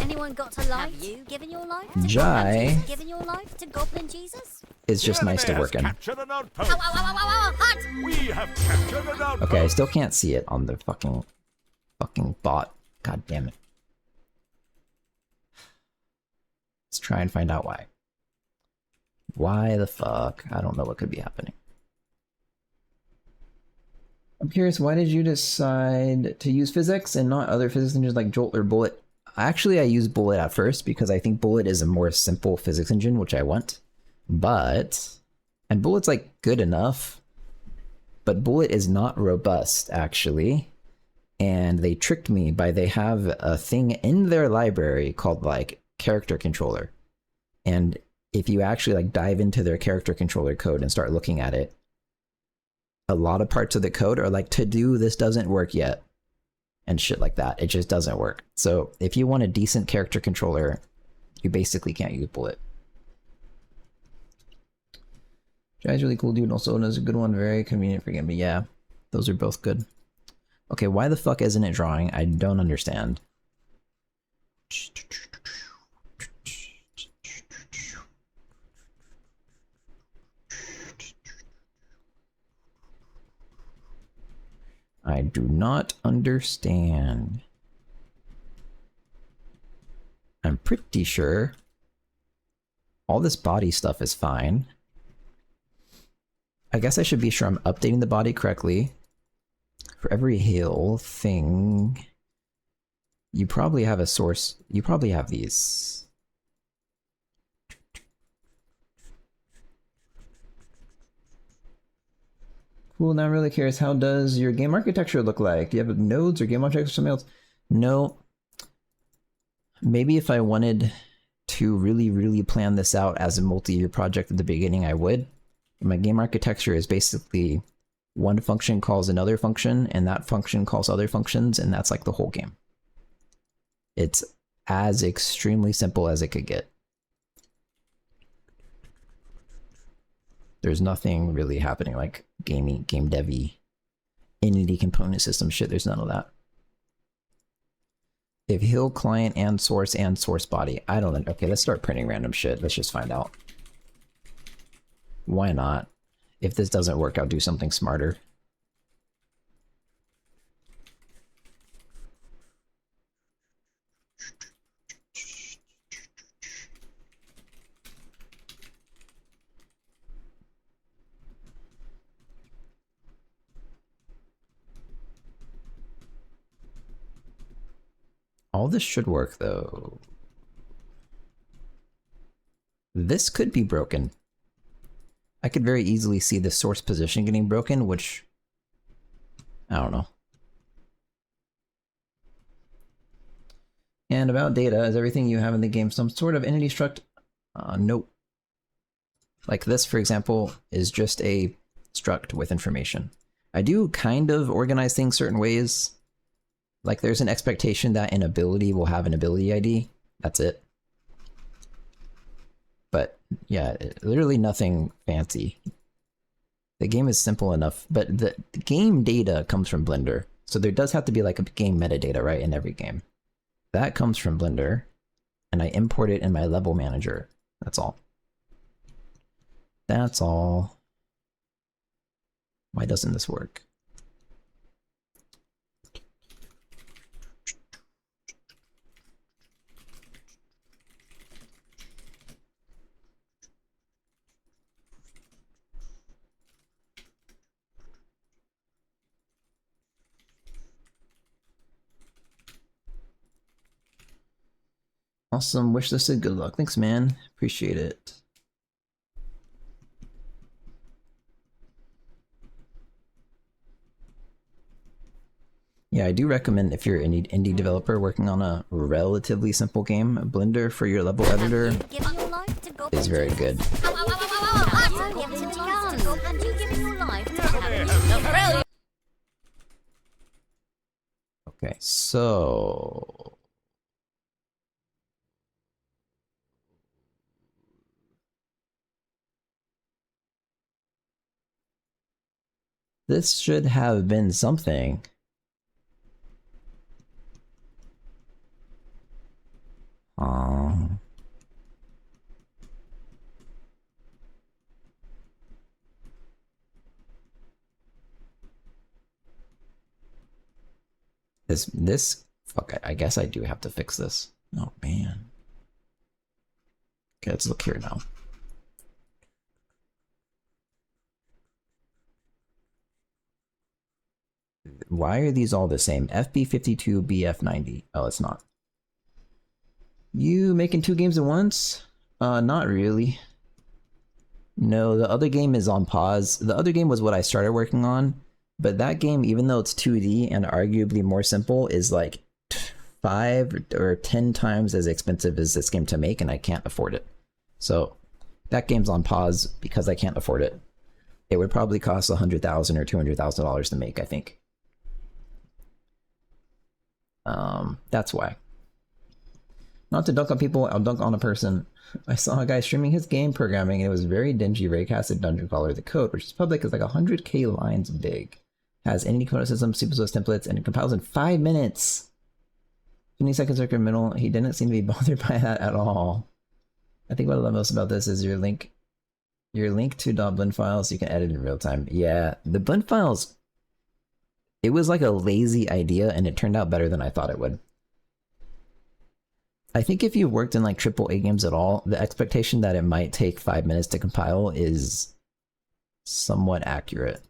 Anyone got a life? Have you given your life? Jai given your life to Goblin Jesus? is just nice to work in. We have captured an outpost. Okay, I still can't see it on the fucking bot. God damn it. Let's try and find out why. Why the fuck? I don't know what could be happening. I'm curious, why did you decide to use physics and not other physics engines like Jolt or Bullet? Actually, I used Bullet at first because I think Bullet is a more simple physics engine, which I want. And Bullet's like good enough, but Bullet is not robust actually. And they tricked me by they have a thing in their library called like character controller. And if you actually like dive into their character controller code and start looking at it, a lot of parts of the code are like, to do this doesn't work yet. And shit like that. It just doesn't work. So if you want a decent character controller, you basically can't use Bullet. Jai's really cool, dude. Also, is a good one. Very convenient for gaming. Yeah, those are both good. Okay, why the fuck isn't it drawing? I don't understand. I do not understand. I'm pretty sure all this body stuff is fine. I guess I should be sure I'm updating the body correctly. For every heal thing, you probably have a source. You probably have these. Cool, now I'm really curious, how does your game architecture look like? Do you have nodes or game objects or something else? No. Maybe if I wanted to really plan this out as a multi-year project at the beginning, I would. My game architecture is basically one function calls another function, and that function calls other functions, and that's like the whole game. It's as extremely simple as it could get. There's nothing really happening like game devy, entity component system shit. There's none of that. If heal client and source body, I don't know. Okay, let's start printing random shit. Let's just find out. Why not? If this doesn't work, I'll do something smarter. All this should work, though. This could be broken. I could very easily see the source position getting broken, which... I don't know. And about data, is everything you have in the game some sort of entity struct? Nope. Like this, for example, is just a struct with information. I do kind of organize things certain ways. Like there's an expectation that an ability will have an ability ID. That's it. But yeah, literally nothing fancy. The game is simple enough, but the game data comes from Blender. So there does have to be like a game metadata, right, in every game. That comes from Blender, and I import it in my level manager. That's all. That's all. Why doesn't this work? Awesome, wishlisted, good luck. Thanks, man. Appreciate it. Yeah, I do recommend if you're an indie developer working on a relatively simple game, Blender for your level editor Giving your life to goblin is very good. Okay, so this should have been something. Fuck, I guess I do have to fix this. Oh man. Okay, let's look here now. Why are these all the same? FB52, BF90. Oh, it's not. You making 2 games at once? Not really. No, the other game is on pause. The other game was what I started working on, but that game, even though it's 2D and arguably more simple, is like 5 or 10 times as expensive as this game to make, and I can't afford it. So that game's on pause because I can't afford it. It would probably cost $100,000 or $200,000 to make, I think. That's why. Not to dunk on people, I'll dunk on a person. I saw a guy streaming his game programming, and it was very dingy, raycasted dungeon crawler. The code, which is public, is like 100k lines big. Has any code system, super templates, and it compiles in 5 minutes. 20 seconds incremental. He didn't seem to be bothered by that at all. I think what I love most about this is your link to .blend files so you can edit in real time. Yeah, the blend files, it was like a lazy idea, and it turned out better than I thought it would. I think if you've worked in like AAA games at all, the expectation that it might take 5 minutes to compile is somewhat accurate.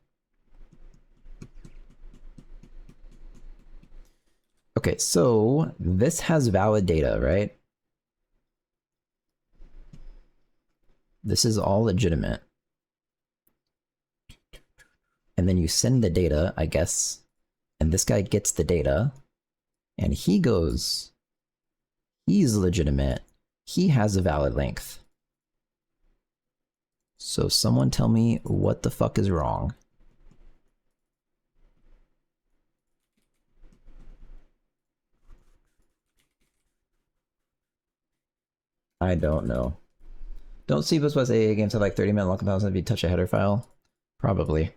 Okay, so this has valid data, right? This is all legitimate. And then you send the data, I guess, and this guy gets the data, and he goes, he's legitimate. He has a valid length. So someone tell me what the fuck is wrong. I don't know. Don't C++ AA games have like 30-minute long compiles if you touch a header file? Probably.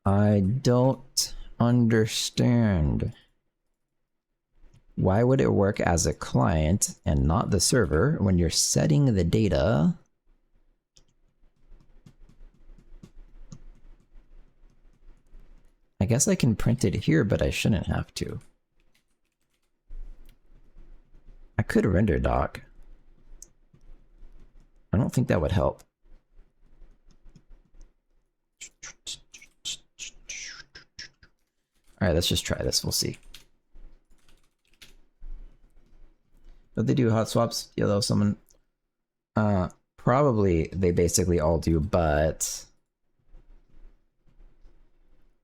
I don't understand. Why would it work as a client and not the server when you're setting the data? I guess I can print it here, but I shouldn't have to. I could render doc. I don't think that would help. Alright, let's just try this, we'll see. But they do hot swaps, yellow summon. Probably they basically all do, but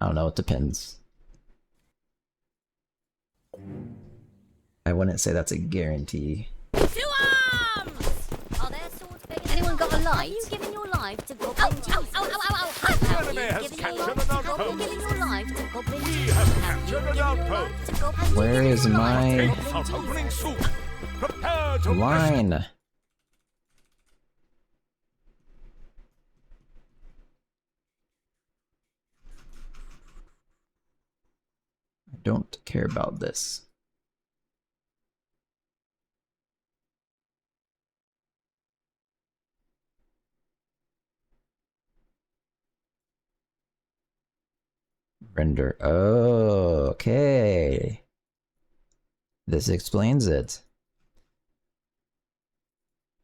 I don't know, it depends. I wouldn't say that's a guarantee. To arms! Are there swords big enough? Anyone got a light? Are you giving your life to goblin Jesus? The enemy has captured an outpost. Giving your life to goblin We Jesus? have captured an outpost. Where is my Of opening soup. Prepare to line? I don't care about this. Render. Oh, okay. This explains it.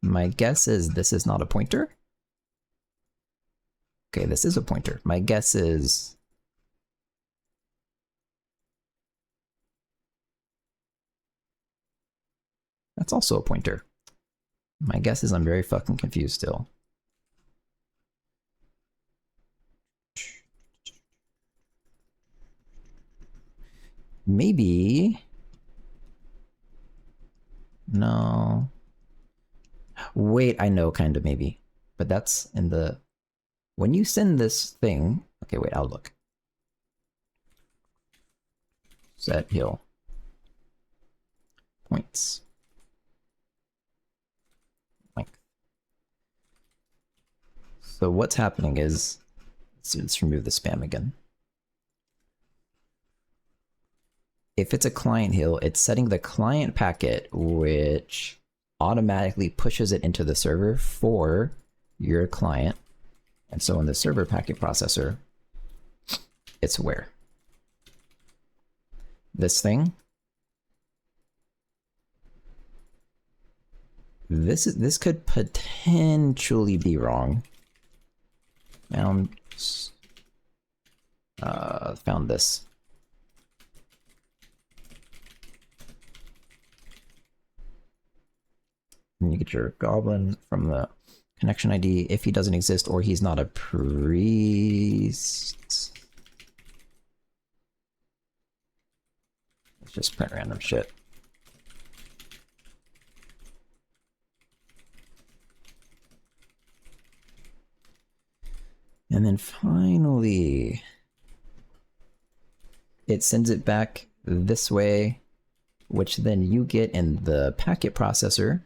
My guess is this is not a pointer. Okay, this is a pointer. My guess is that's also a pointer. My guess is I'm very fucking confused still. maybe... No. Wait, I know, kind of, maybe. But that's in the... When you send this thing... Okay, wait, I'll look. Set hill. Points. Length. So what's happening is... Let's remove the spam again. If it's a client hill, it's setting the client packet, which automatically pushes it into the server for your client. And so in the server packet processor, it's where? This thing. This could potentially be wrong. Found this. And you get your goblin from the connection ID if he doesn't exist or he's not a priest. Let's just print random shit. And then finally, it sends it back this way, which then you get in the packet processor.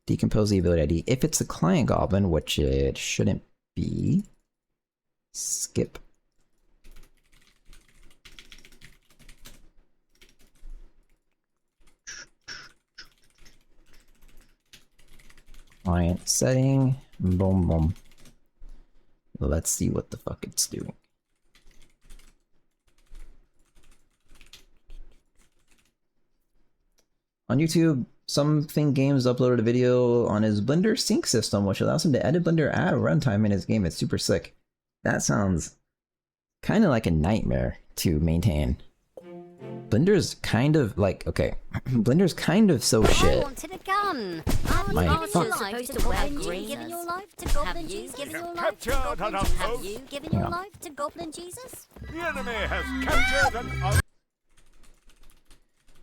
Decompose the ability ID. If it's the client goblin, which it shouldn't be, skip. Client setting, boom, boom. Let's see what the fuck it's doing. On YouTube, Something Games uploaded a video on his Blender sync system, which allows him to edit Blender at runtime in his game. It's super sick. That sounds kind of like a nightmare to maintain. Blender's kind of like, okay, Blender's kind of so shit. I wanted a gun. My fuck. Supposed to wear green. Giving your life to Goblin Jesus. Giving your life to Goblin Jesus. Have you given your life to Goblin Jesus? The enemy has captured an...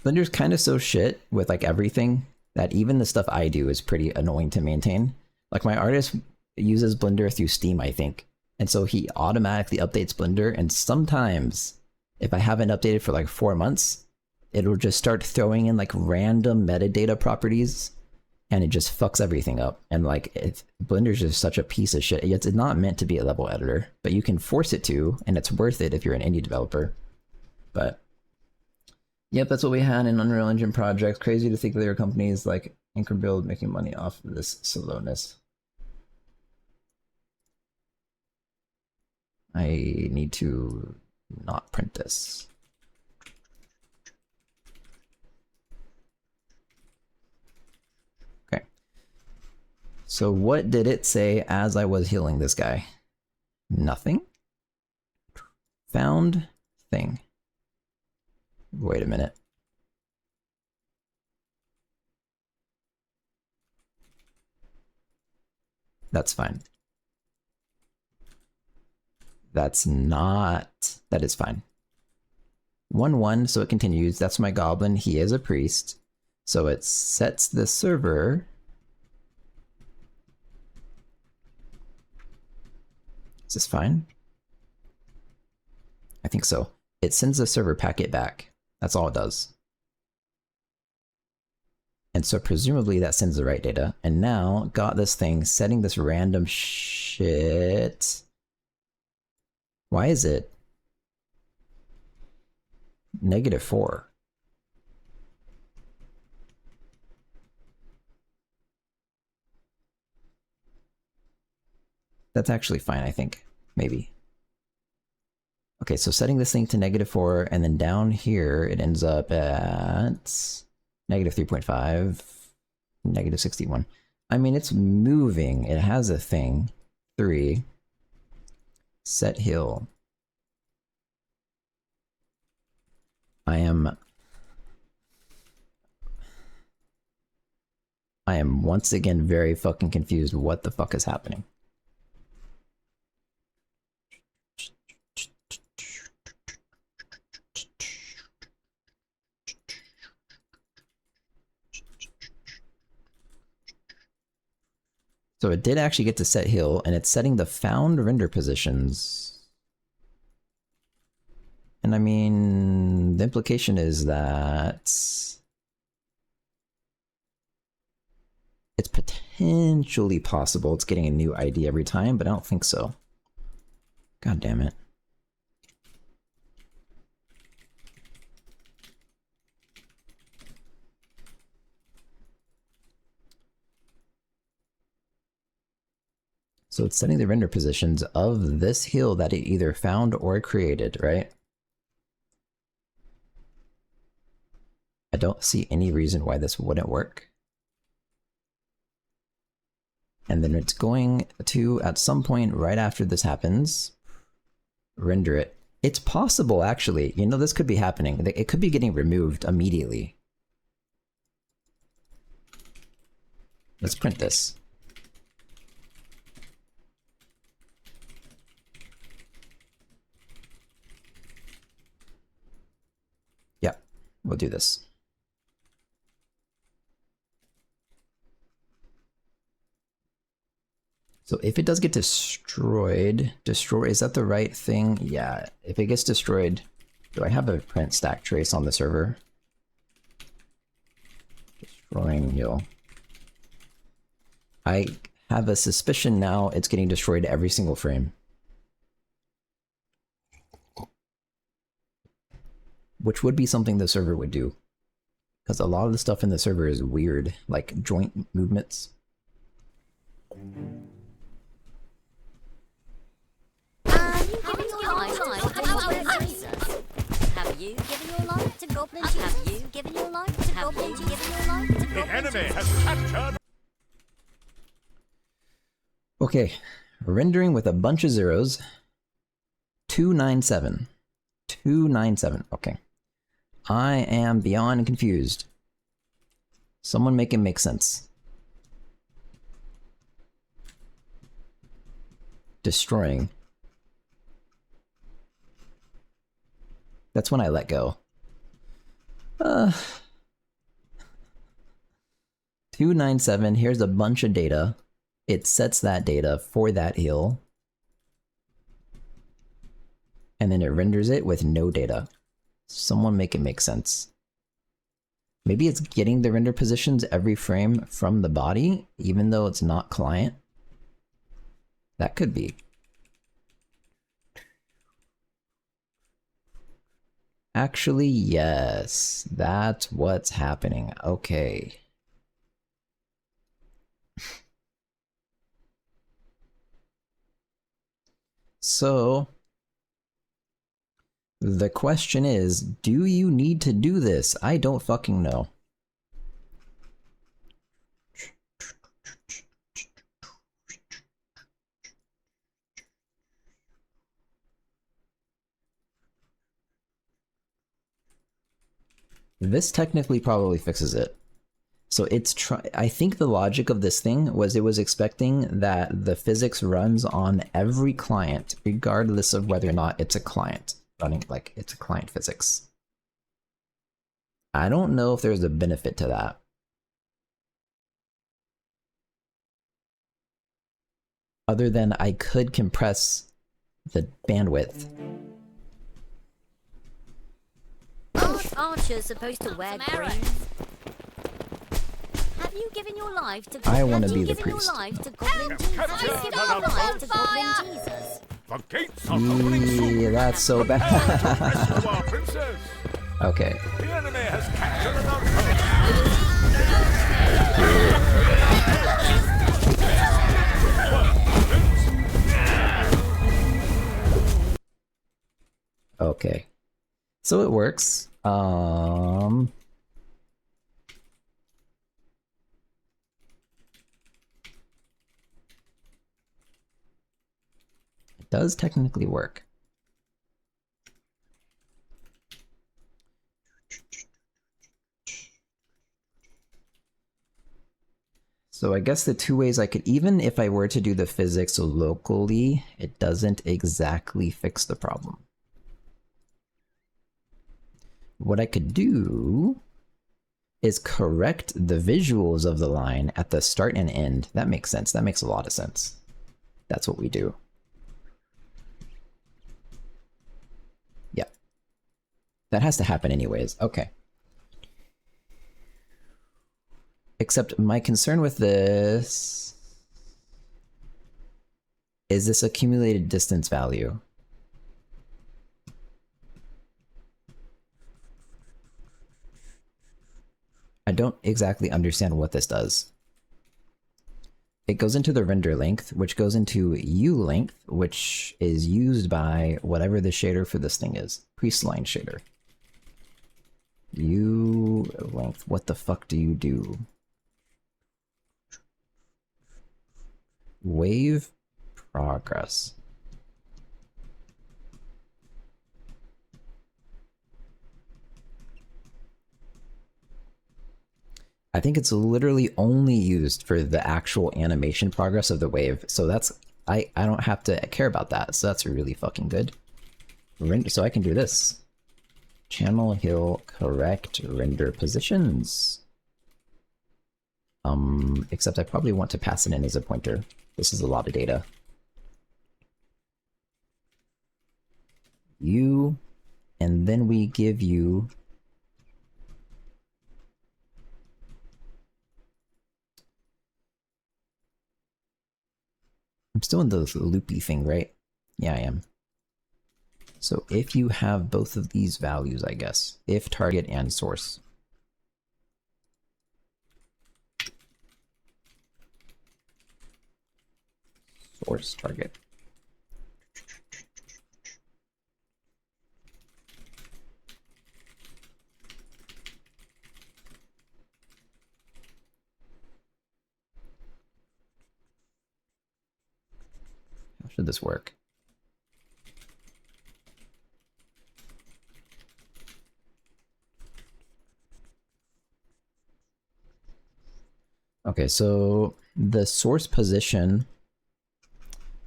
Blender's kind of so shit with like everything that even the stuff I do is pretty annoying to maintain. Like my artist uses Blender through Steam, I think. And so he automatically updates Blender, and sometimes if I haven't updated for like 4 months, it'll just start throwing in like random metadata properties and it just fucks everything up. And like Blender's just such a piece of shit. It's not meant to be a level editor, but you can force it to, and it's worth it if you're an indie developer. But yep, that's what we had in Unreal Engine projects. Crazy to think that there are companies like Anchorbuild making money off of this slowness. I need to not print this. Okay. So what did it say as I was healing this guy? Nothing. Found thing. Wait a minute. That's fine. That's not... That is fine. 1-1, so it continues. That's my goblin. He is a priest. So it sets the server... Is this fine? I think so. It sends the server packet back. That's all it does. And so presumably that sends the right data. And now got this thing setting this random shit. Why is it -4? That's actually fine, I think. Maybe. Okay, so setting this thing to -4, and then down here it ends up at -3.5, -61. I mean, it's moving. It has a thing. 3. Set hill. I am once again very fucking confused. What the fuck is happening? So it did actually get to set hill, and it's setting the found render positions. And I mean, the implication is that it's potentially possible it's getting a new ID every time, but I don't think so. God damn it. So it's setting the render positions of this hill that it either found or created, right? I don't see any reason why this wouldn't work. And then it's going to, at some point right after this happens, render it. It's possible, actually. You know, this could be happening. It could be getting removed immediately. Let's print this. Yeah, we'll do this. So if it does get destroyed, is that the right thing? Yeah, if it gets destroyed, do I have a print stack trace on the server? Destroying hill. I have a suspicion now it's getting destroyed every single frame. Which would be something the server would do. Because a lot of the stuff in the server is weird, like joint movements. Have you given your life to Goblin Jesus? Have you given your life to Goblin Jesus? The enemy has captured. Okay, rendering with a bunch of zeros. 297. 297. Okay. I am beyond confused. Someone make it make sense. Destroying. That's when I let go. 297, here's a bunch of data. It sets that data for that hill. And then it renders it with no data. Someone make it make sense. Maybe it's getting the render positions every frame from the body, even though it's not client. That could be. Actually, yes, that's what's happening. Okay. So, the question is, do you need to do this? I don't fucking know. This technically probably fixes it. So it's I think the logic of this thing was it was expecting that the physics runs on every client, regardless of whether or not it's a client running, like it's a client physics. I don't know if there's a benefit to that. Other than I could compress the bandwidth. Archer's supposed to wear green. Have you given your life to I want to be the priest. The gates are opening. Yeah, that's so bad. Rescue our princess. Okay. The enemy has captured an outpost. Okay. So it works. It does technically work. So I guess the two ways I could, even if I were to do the physics locally, it doesn't exactly fix the problem. What I could do is correct the visuals of the line at the start and end. That makes sense. That makes a lot of sense. That's what we do. Yeah. That has to happen anyways. Okay. Except my concern with this is this accumulated distance value. I don't exactly understand what this does. It goes into the render length, which goes into U length, which is used by whatever the shader for this thing is. Priestline shader. U length, what the fuck do you do? Wave progress. I think it's literally only used for the actual animation progress of the wave. So that's, I don't have to care about that. So that's really fucking good. So I can do this. Channel hill correct render positions. Except I probably want to pass it in as a pointer. This is a lot of data. U, and then we give you I'm still in the loopy thing, right? Yeah, I am. So if you have both of these values, I guess, if target and source. Source target. How should this work? Okay, so the source position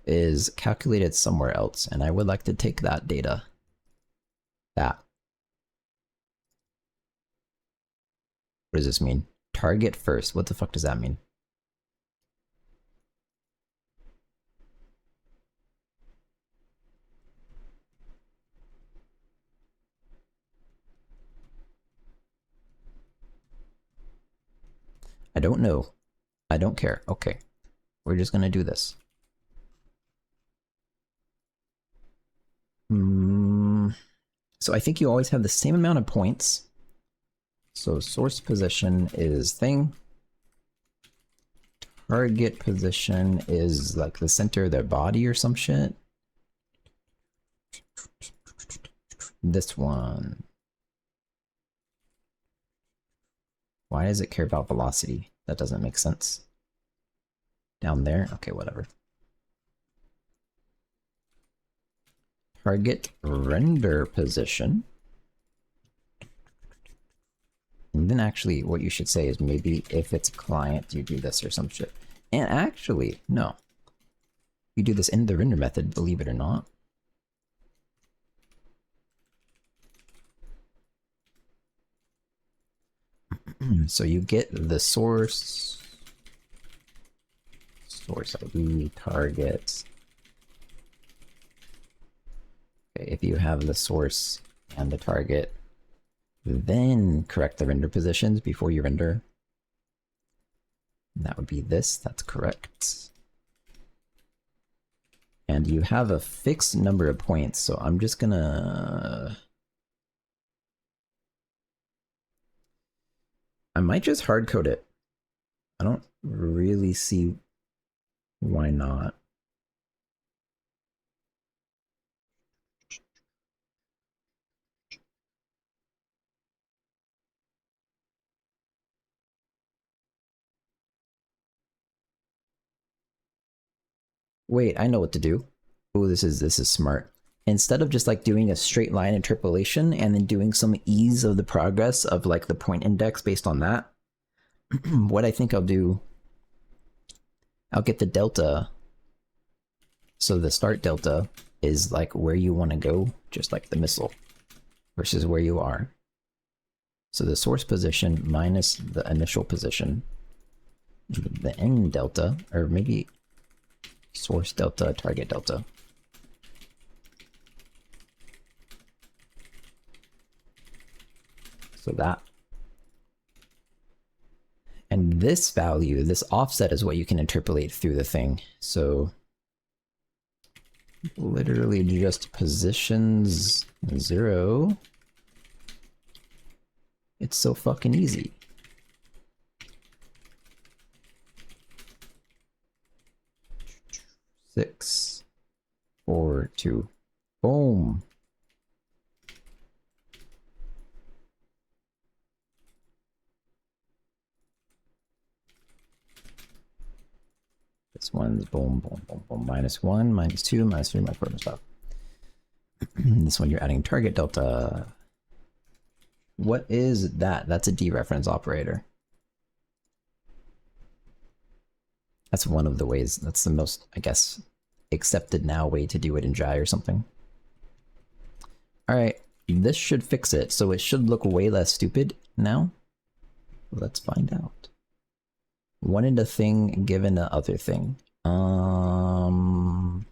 is calculated somewhere else, and I would like to take that data. What does this mean? Target first. What the fuck does that mean? I don't know. I don't care. Okay. We're just gonna do this. So I think you always have the same amount of points. So source position is thing. Target position is like the center of their body or some shit. This one. Why does it care about velocity? That doesn't make sense. Down there? Okay, whatever. Target render position. And then actually what you should say is maybe if it's a client, you do this or some shit. And actually, no. You do this in the render method, believe it or not. So you get the source ID, target. Okay, if you have the source and the target, then correct the render positions before you render. And that would be this, that's correct. And you have a fixed number of points, so I'm just gonna... I might just hard code it. I don't really see why not. Wait, I know what to do. Oh, this is smart. Instead of just like doing a straight line interpolation and then doing some ease of the progress of like the point index based on that, what I think I'll do, I'll get the delta. So the start delta is like where you want to go, just like the missile, versus where you are. So the source position minus the initial position, the end delta, or maybe source delta, target delta. So that. And this value, this offset, is what you can interpolate through the thing. So literally just positions 0. It's so fucking easy. Six, 4, 2. Boom. This one's boom, boom, boom, boom. -1, -2, -3, -4, stop. This one you're adding target delta. What is that? That's a dereference operator. That's one of the ways. That's the most, I guess, accepted now way to do it in Jai or something. Alright, this should fix it. So it should look way less stupid now. Let's find out. Wanted a thing given a other thing. Alright,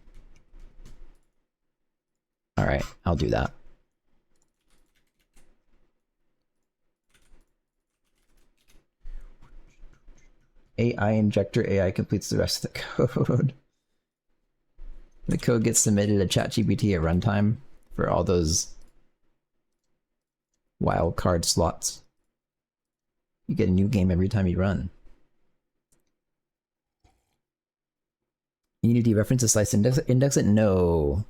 I'll do that. AI injector, AI completes the rest of the code. The code gets submitted to ChatGPT at runtime for all those wildcard slots. You get a new game every time you run. You need to dereference a slice index it? No.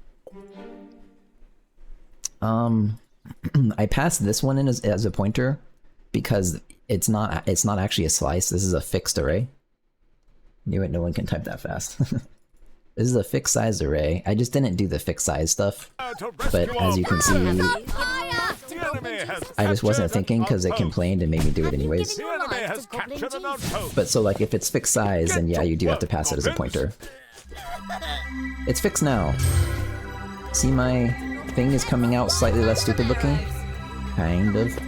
I passed this one in as a pointer because it's not actually a slice. This is a fixed array. Knew it, no one can type that fast. This is a fixed size array. I just didn't do the fixed size stuff, but as you can see, I just wasn't thinking because it complained and made me do it anyways. But so like if it's fixed size, then yeah, you do have to pass it as a pointer. It's fixed now. See, my thing is coming out slightly less stupid looking? Kind of.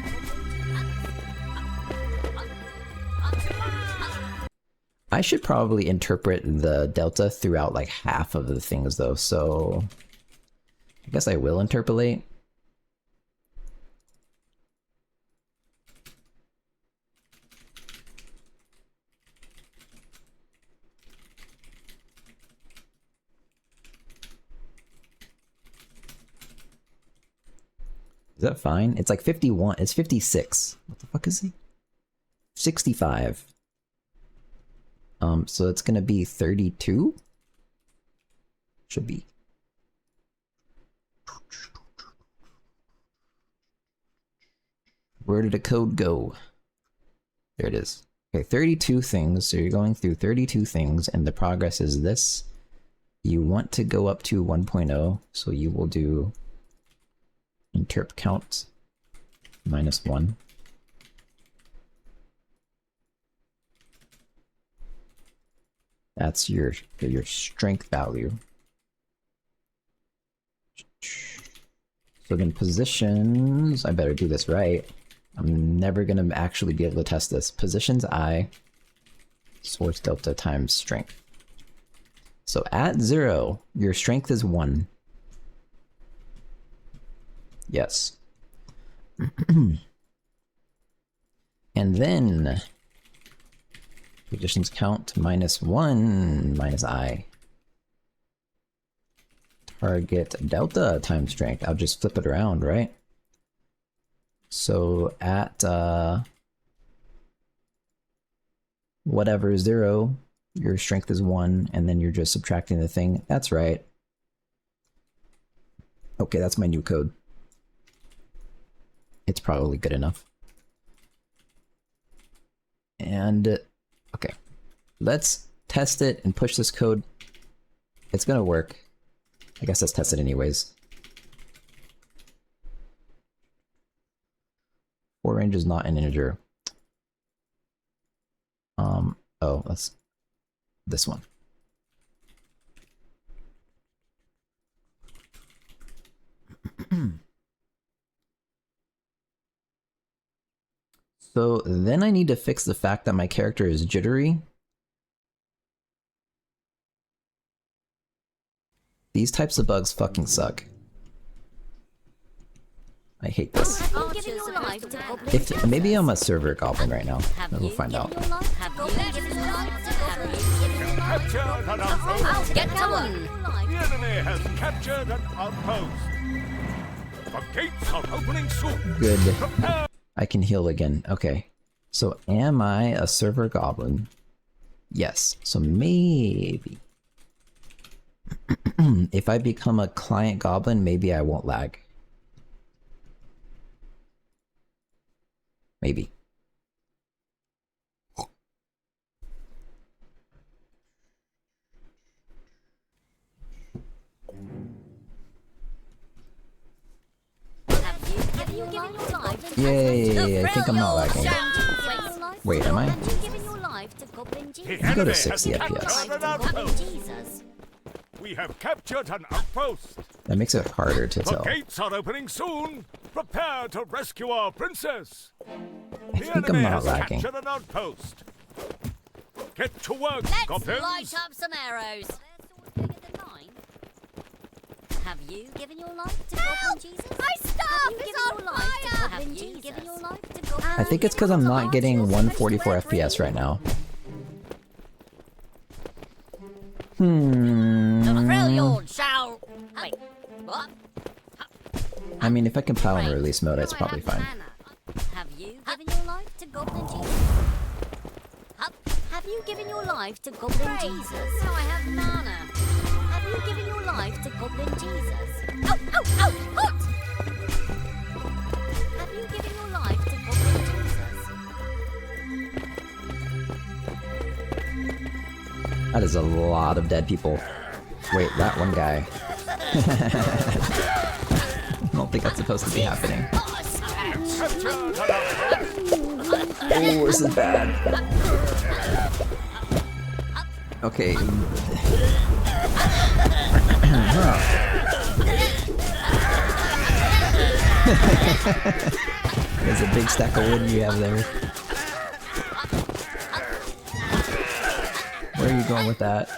I should probably interpret the delta throughout like half of the things though, so I guess I will interpolate. Is that fine? It's like 51. It's 56. What the fuck is he? 65. So it's gonna be 32? Should be. Where did the code go? There it is. Okay, 32 things. So you're going through 32 things, and the progress is this. You want to go up to 1.0, so you will do interp count -1. That's your strength value. So then positions, I better do this right. I'm never gonna actually be able to test this. Positions I, source delta times strength. So at 0, your strength is 1. Yes. And then positions count -1 minus I. Target delta times strength. I'll just flip it around, right? So at whatever 0, your strength is 1, and then you're just subtracting the thing. That's right. Okay, that's my new code. It's probably good enough. And okay, let's test it and push this code. It's gonna work. I guess let's test it anyways. For range is not an integer. Oh, that's this one. So then I need to fix the fact that my character is jittery. These types of bugs fucking suck. I hate this. If maybe I'm a server goblin right now. We'll find out. Get to one. The enemy has captured an outpost. The gates are opening soon. Good. I can heal again. Okay. So am I a server goblin? Yes. So maybe. If I become a client goblin, maybe I won't lag. Maybe. Yay, I think I'm not lagging. Wait, am I? Let's go to 60 FPS. We have captured an outpost. That makes it harder to The tell. gates are opening soon. Prepare to rescue our princess. I think I'm not lagging. Captured an outpost. Get to work, goblins. Light up some arrows. Have you given your life to Goblin Jesus? My staff is on fire! Have you given your life to Goblin? I think it's because I'm not getting 144 FPS right now. Wait, what? I mean, if I can plow in release mode, it's probably fine. Have you given your life to Goblin Jesus? Have you given your life to Goblin Jesus? No, I have mana. Have you given your life to Goblin Jesus? Ow, ow, ow, hot! Have you given your life to Goblin Jesus? That is a lot of dead people. Wait, that one guy. I don't think that's supposed to be happening. Oh, this is bad. Okay. There's a big stack of wood you have there. Where are you going with that?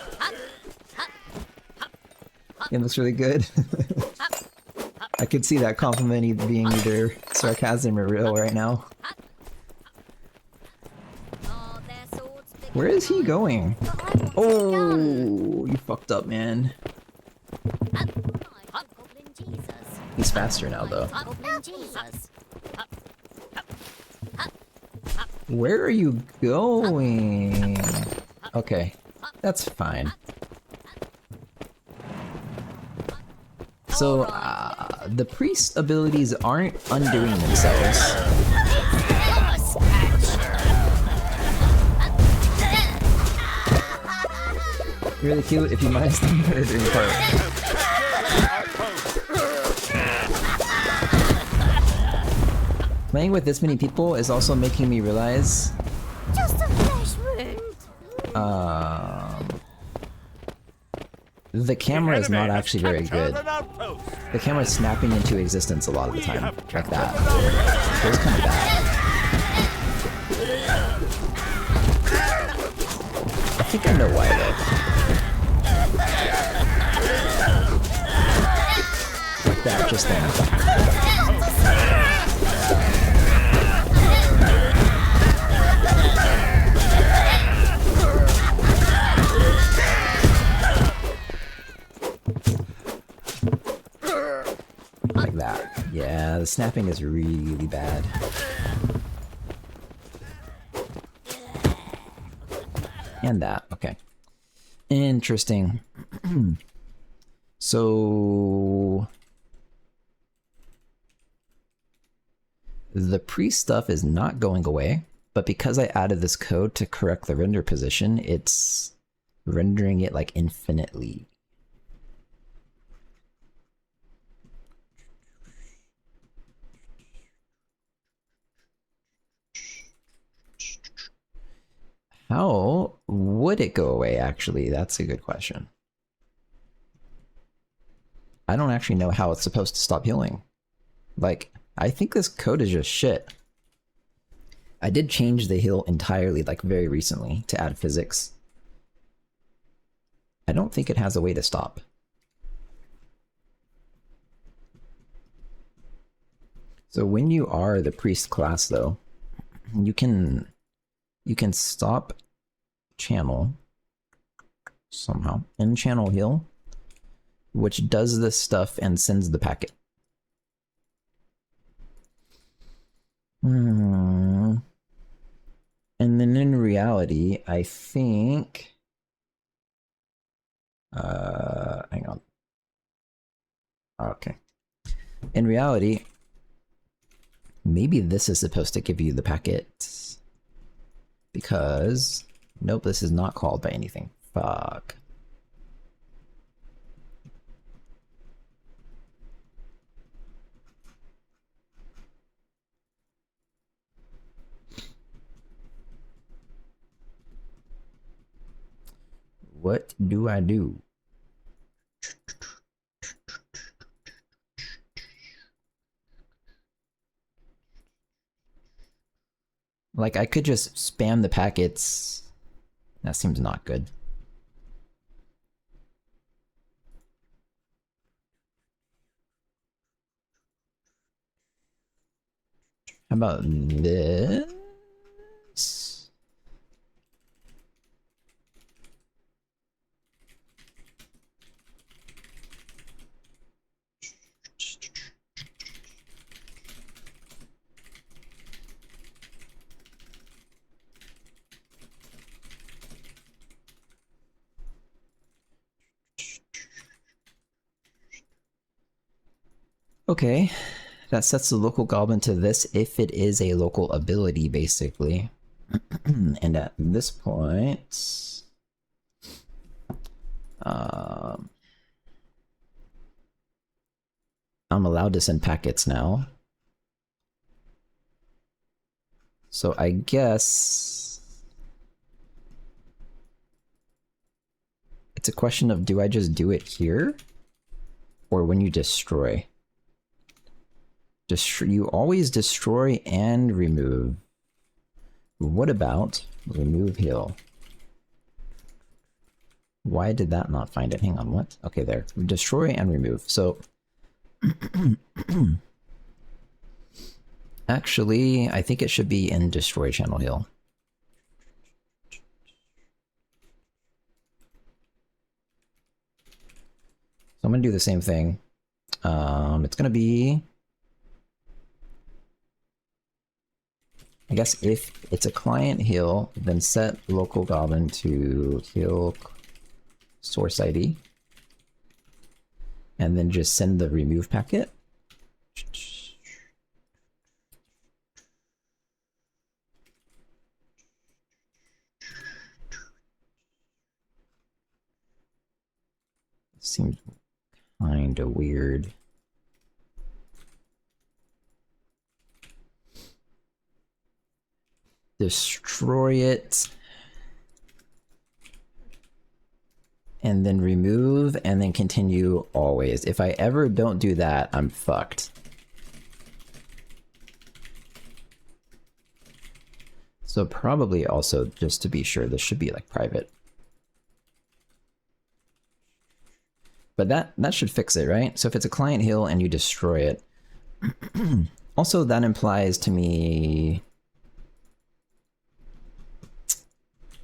It looks really good. I could see that compliment being either sarcasm or real right now. Where is he going? Oh, you fucked up, man. He's faster now, though. Where are you going? Okay, that's fine. So, the priest abilities aren't undoing themselves. Really cute if you minus the murdering part. Playing with this many people is also making me realize... Just a flesh wound. The camera is not actually very good. The camera is snapping into existence a lot of the time, like that. It was kind of bad. I think I know why though. Like that, just then. Like that. Yeah, the snapping is really bad. And that, okay. Interesting. So... the priest stuff is not going away, but because I added this code to correct the render position, it's rendering it like infinitely. How would it go away, actually? That's a good question. I don't actually know how it's supposed to stop healing. Like, I think this code is just shit. I did change the heal entirely, like very recently, to add physics. I don't think it has a way to stop. So when you are the priest class though, you can stop channel somehow in channel heal, which does this stuff and sends the packet. And then in reality, I think hang on. Okay. In reality, maybe this is supposed to give you the packet. Because nope, this is not called by anything. Fuck. What do I do? Like, I could just spam the packets. That seems not good. How about this? Okay, that sets the local goblin to this if it is a local ability, basically. And at this point, I'm allowed to send packets now. So I guess it's a question of, do I just do it here? Or when you destroy? You always destroy and remove. What about remove heal? Why did that not find it? Hang on, what? Okay, there. Destroy and remove. So actually, I think it should be in destroy channel heal. So I'm gonna do the same thing. It's gonna be, I guess if it's a client heal, then set local goblin to heal source ID. And then just send the remove packet. Seems kinda weird. Destroy it. And then remove, and then continue always. If I ever don't do that, I'm fucked. So probably also, just to be sure, this should be like private. But that should fix it, right? So if it's a client heal and you destroy it, also that implies to me,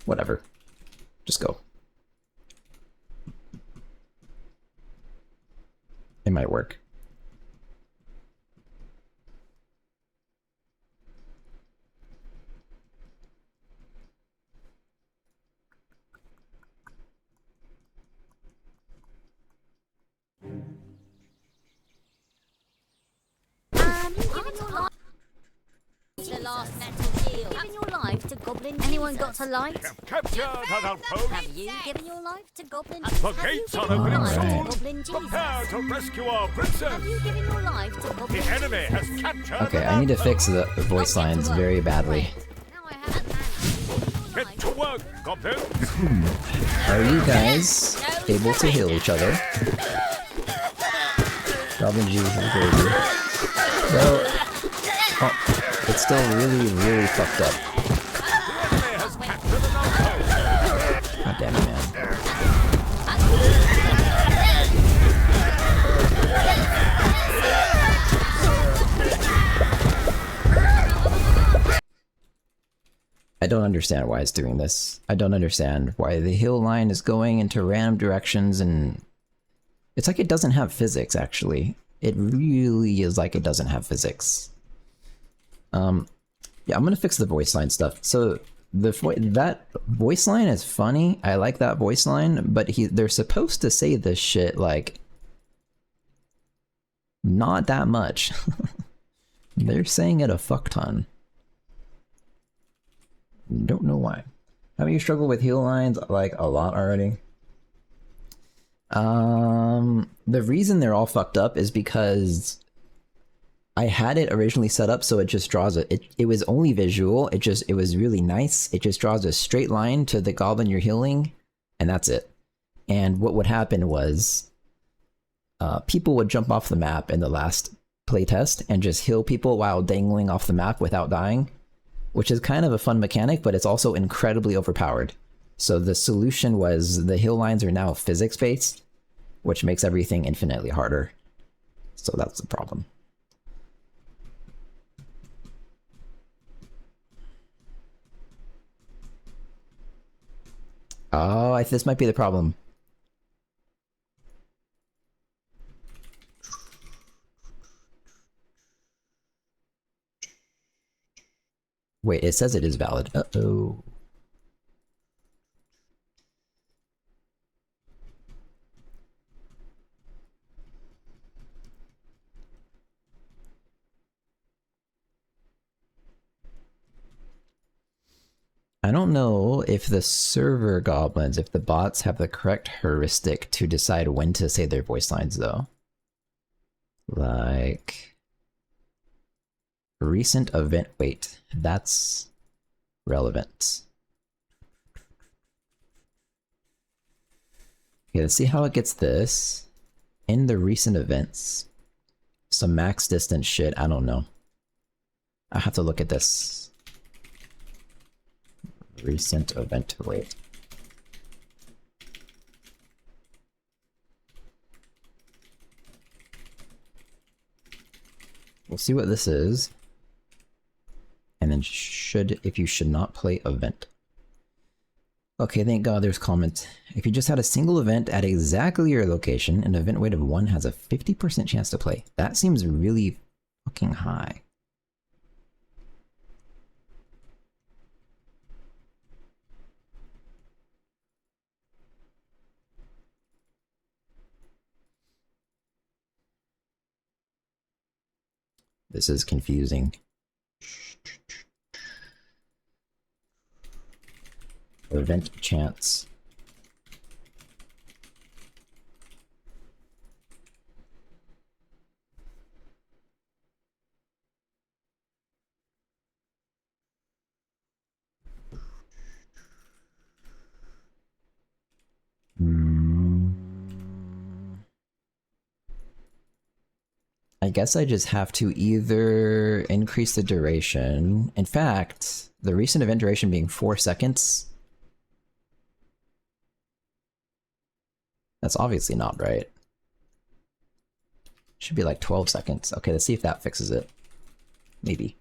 whatever, just go. It might work. Giving your life to Goblin. Anyone got a light? Captured an outpost. Have you given your life to Goblin? The gates are opening soon. Goblin Prepare to rescue our princess. Have you given your life to Goblin? The enemy has captured. Okay, I need to fix the voice lines very badly. Get to work, Goblin. Are you guys able to heal each other? Goblin G, well, it's still really, really fucked up. God damn it, man. I don't understand why it's doing this. I don't understand why the hill line is going into random directions, and it's like it doesn't have physics, actually. It really is like it doesn't have physics. Yeah, I'm gonna fix the voice line stuff. So that voice line is funny. I like that voice line, but they're supposed to say this shit like not that much. They're saying it a fuck ton. Don't know why. Haven't you struggled with heel lines like a lot already? The reason they're all fucked up is because I had it originally set up so it just draws it was only visual. It was really nice. It just draws a straight line to the goblin you're healing, and that's it. And what would happen was people would jump off the map in the last playtest and just heal people while dangling off the map without dying, which is kind of a fun mechanic, but it's also incredibly overpowered. So the solution was the heal lines are now physics-based, which makes everything infinitely harder. So that's the problem. Oh, this might be the problem. Wait, it says it is valid. Uh-oh. I don't know if the server goblins, if the bots have the correct heuristic to decide when to say their voice lines, though. Like... recent event... wait, that's relevant. Okay, let's see how it gets this. In the recent events. Some max distance shit, I don't know. I have to look at this. Recent event wait. We'll see what this is. And then if you should not play event. Okay, thank God there's comments. If you just had a single event at exactly your location, an event weight of 1 has a 50% chance to play. That seems really fucking high. This is confusing. Event chance. I guess I just have to either increase the duration. In fact, the recent event duration being 4 seconds. That's obviously not right. Should be like 12 seconds. Okay, let's see if that fixes it. Maybe.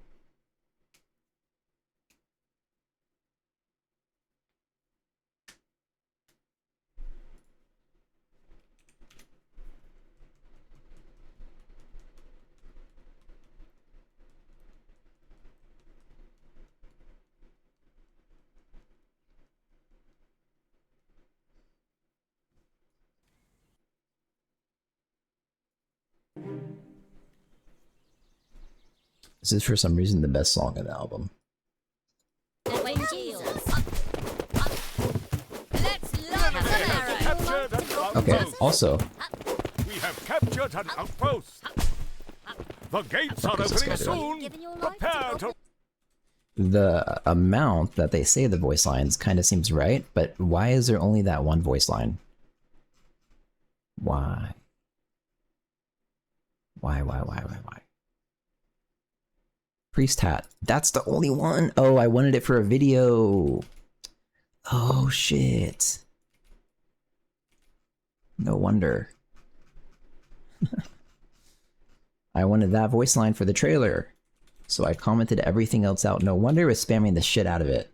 This is for some reason the best song in the album. Okay, also... we have captured an outpost. The gates are opening soon. Prepare to... The amount that they say the voice lines kind of seems right, but why is there only that one voice line? Why? Why? Priest hat. That's the only one. Oh, I wanted it for a video. Oh, shit. No wonder. I wanted that voice line for the trailer. So I commented everything else out. No wonder it was spamming the shit out of it.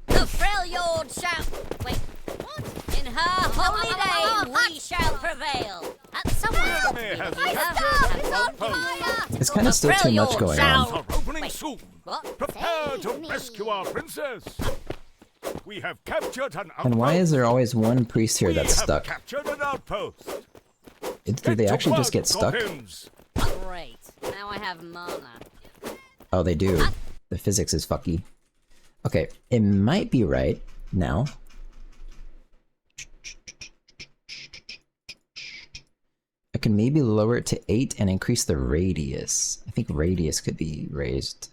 The Freljord shall... Wait, what? In her holy name we shall prevail. Someone Enemy has My captured staff is on fire! It's kind of still too much going on. Are opening soon. What? Prepare to Save me. rescue our princess. We have captured an outpost. And why is there always one priest here that's We have stuck? captured an outpost. Do they actually just get stuck? Great. Now I have mana. Oh, they do. The physics is fucky. Okay, it might be right now. I can maybe lower it to 8 and increase the radius. I think radius could be raised.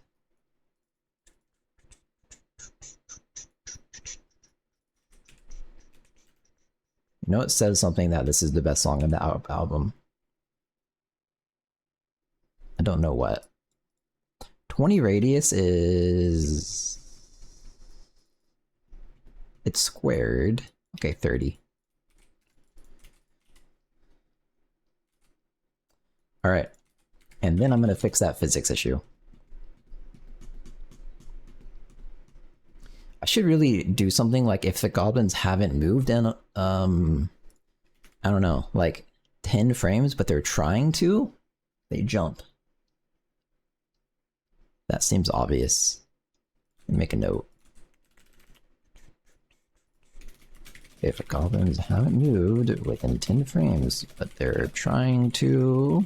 You know, it says something that this is the best song in the album. I don't know what. 20 radius is... It's squared. Okay, 30. Alright. And then I'm gonna fix that physics issue. I should really do something like if the goblins haven't moved in, I don't know, like 10 frames, but they're trying to, they jump. That seems obvious. Make a note. If the goblins haven't moved within 10 frames, but they're trying to,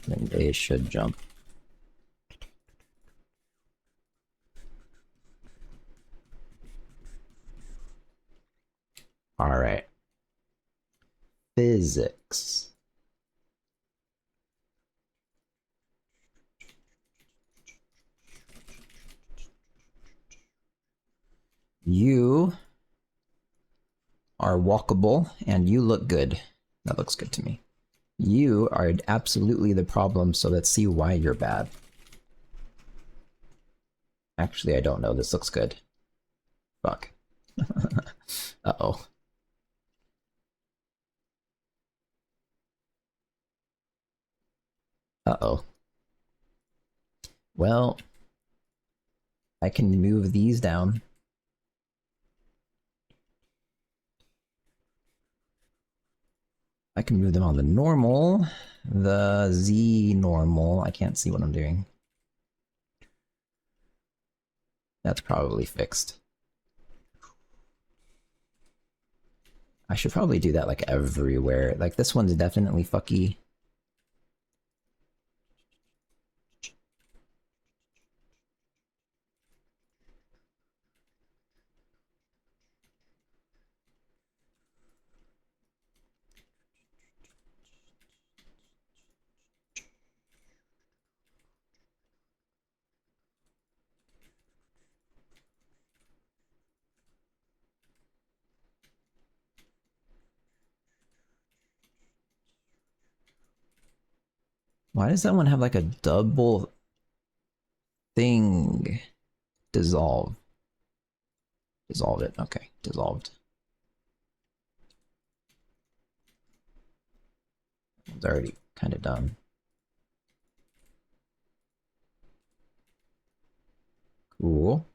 then they should jump. Alright. Physics. You are walkable and you look good. That looks good to me. You are absolutely the problem, so let's see why you're bad. Actually, I don't know. This looks good. Fuck. Uh-oh. Uh-oh. Well, I can move these down. I can move them on the normal, the Z normal. I can't see what I'm doing. That's probably fixed. I should probably do that like everywhere. Like this one's definitely fucky. Why does that one have like a double thing? Dissolve. Dissolve it. Okay, dissolved. It's already kind of done. Cool.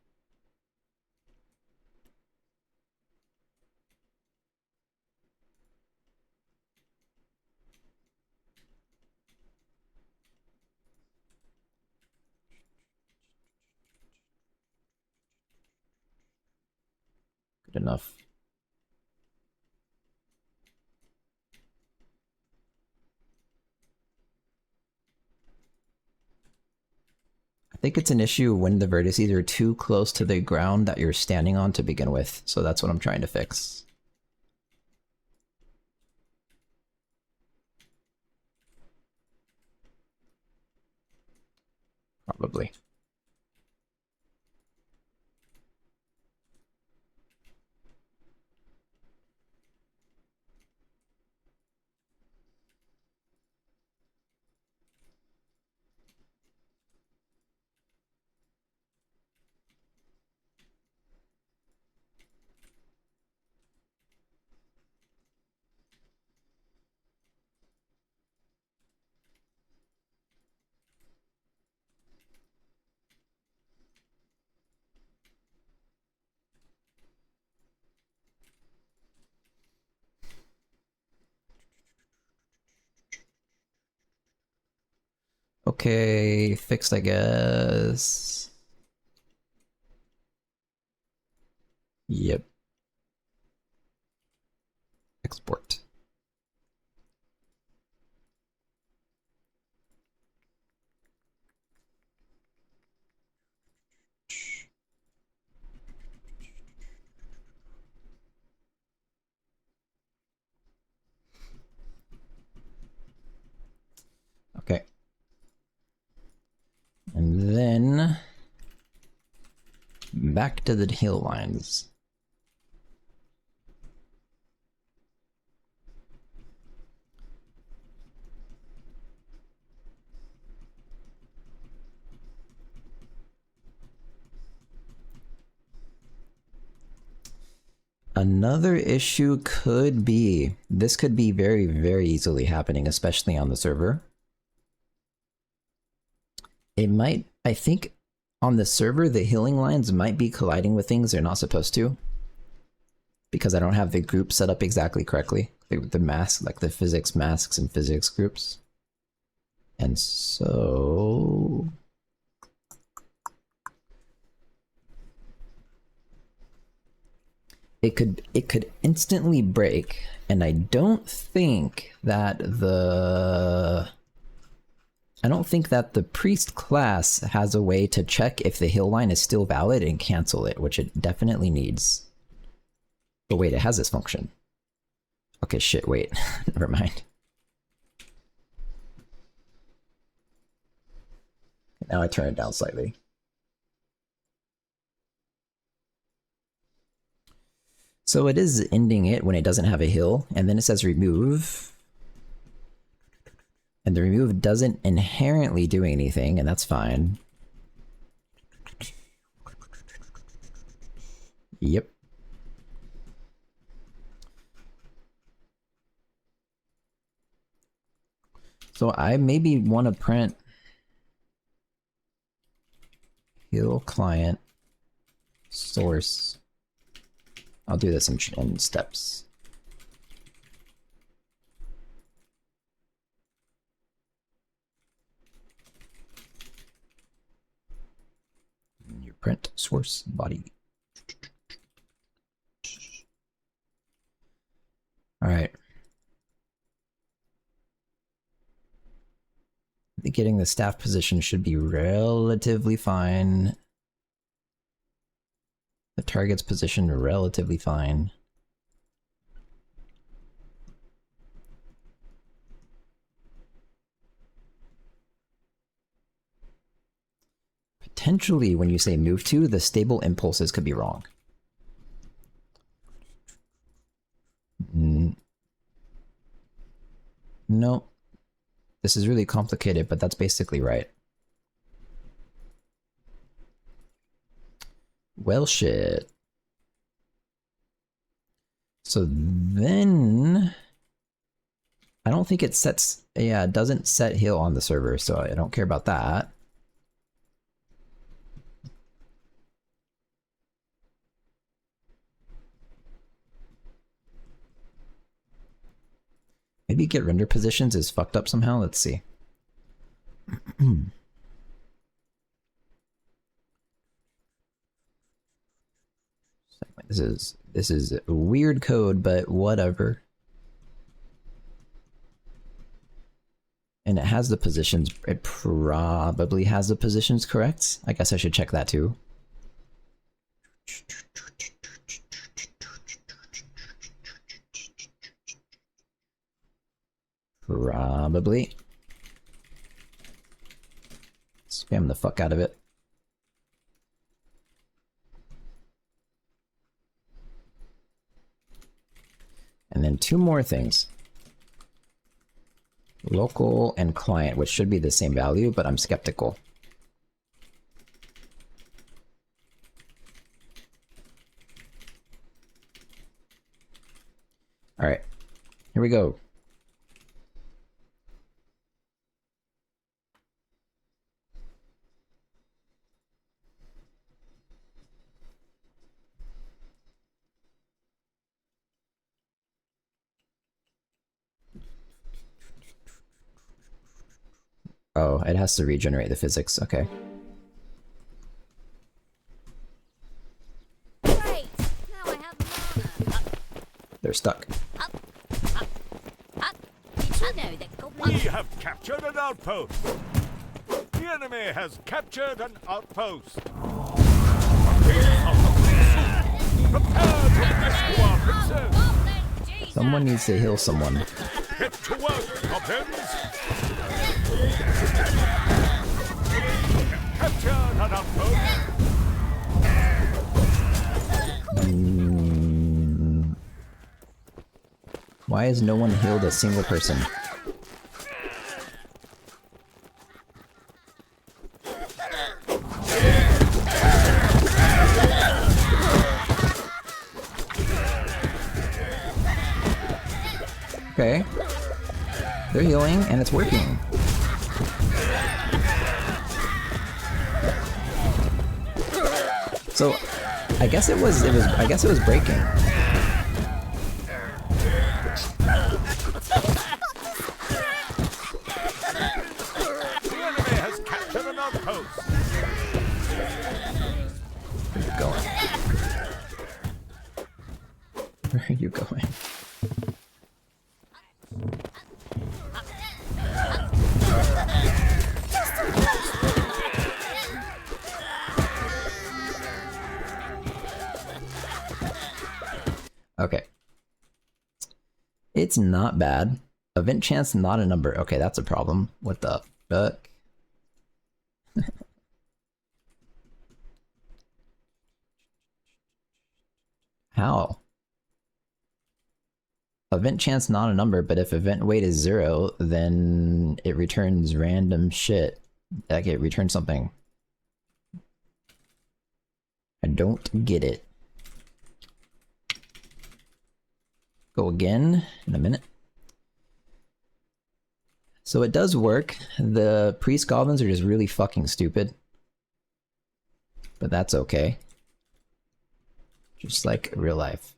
Good enough. I think it's an issue when the vertices are too close to the ground that you're standing on to begin with, so that's what I'm trying to fix. Probably. Okay, fixed, I guess. Yep. Export. Okay. And then back to the hill lines. Another issue could be, this could be very, very easily happening, especially on the server. It might, I think on the server, the healing lines might be colliding with things they're not supposed to. Because I don't have the group set up exactly correctly. The mask, like the physics masks and physics groups. And so... It could instantly break, and I don't think that the priest class has a way to check if the heal line is still valid and cancel it, which it definitely needs. But wait, it has this function. Okay, shit, wait. Never mind. Now I turn it down slightly. So it is ending it when it doesn't have a hill, and then it says remove. And the remove doesn't inherently do anything, and that's fine. Yep. So I maybe want to print heal client source. I'll do this in steps. And you print source body. All right. I think getting the staff position should be relatively fine. The target's position relatively fine. Potentially, when you say move to, the stable impulses could be wrong. No. This is really complicated, but that's basically right. Well, shit. So then... I don't think it sets... Yeah, it doesn't set heal on the server, so I don't care about that. Maybe get render positions is fucked up somehow. Let's see. This is weird code, but whatever. And it has the positions. It probably has the positions correct. I guess I should check that too. Probably. Spam the fuck out of it. And then two more things. Local and client, which should be the same value, but I'm skeptical. All right, here we go. Oh, it has to regenerate the physics. Okay. Great! Now I have mana. They're stuck. Did you know that We goblins... have captured an outpost. The enemy has captured an outpost. Prepare to rescue our princess. Goblin Jesus! Someone needs to heal someone. Get to work, goblins. Captured an outpost. Why has no one healed a single person? Okay. They're healing and it's working. So I guess it was breaking. The enemy has captured an outpost. Where are you going? Where are you going? Okay. It's not bad. Event chance not a number. Okay, that's a problem. What the fuck? How? Event chance not a number, but if event weight is 0, then it returns random shit. Like it returns something. I don't get it. Go again in a minute. So it does work. The priest goblins are just really fucking stupid. But that's okay. Just like real life.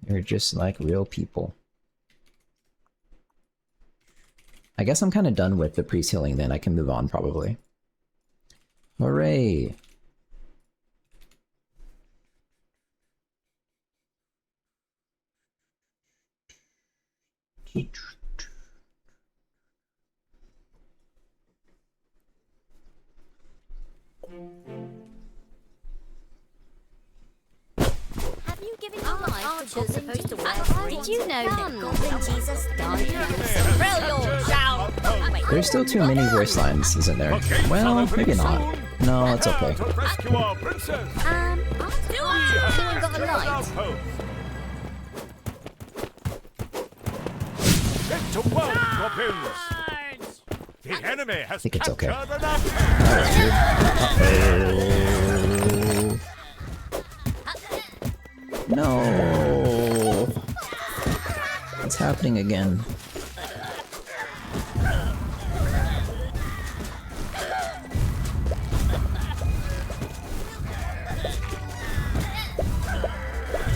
They're just like real people. I guess I'm kind of done with the priest healing then. I can move on probably. Hooray! Have you given your life to supposed to wear green? Did you know that Goblin Jesus died? Thrill your shout! Wait, There's still too many voice lines, isn't there? Well, maybe not. No, it's okay. To rescue our princess. do I? Anyone got a light? Outpost. Get to work, goblins. The enemy has think it's okay. captured an outpost. Uh-oh. No! It's happening again.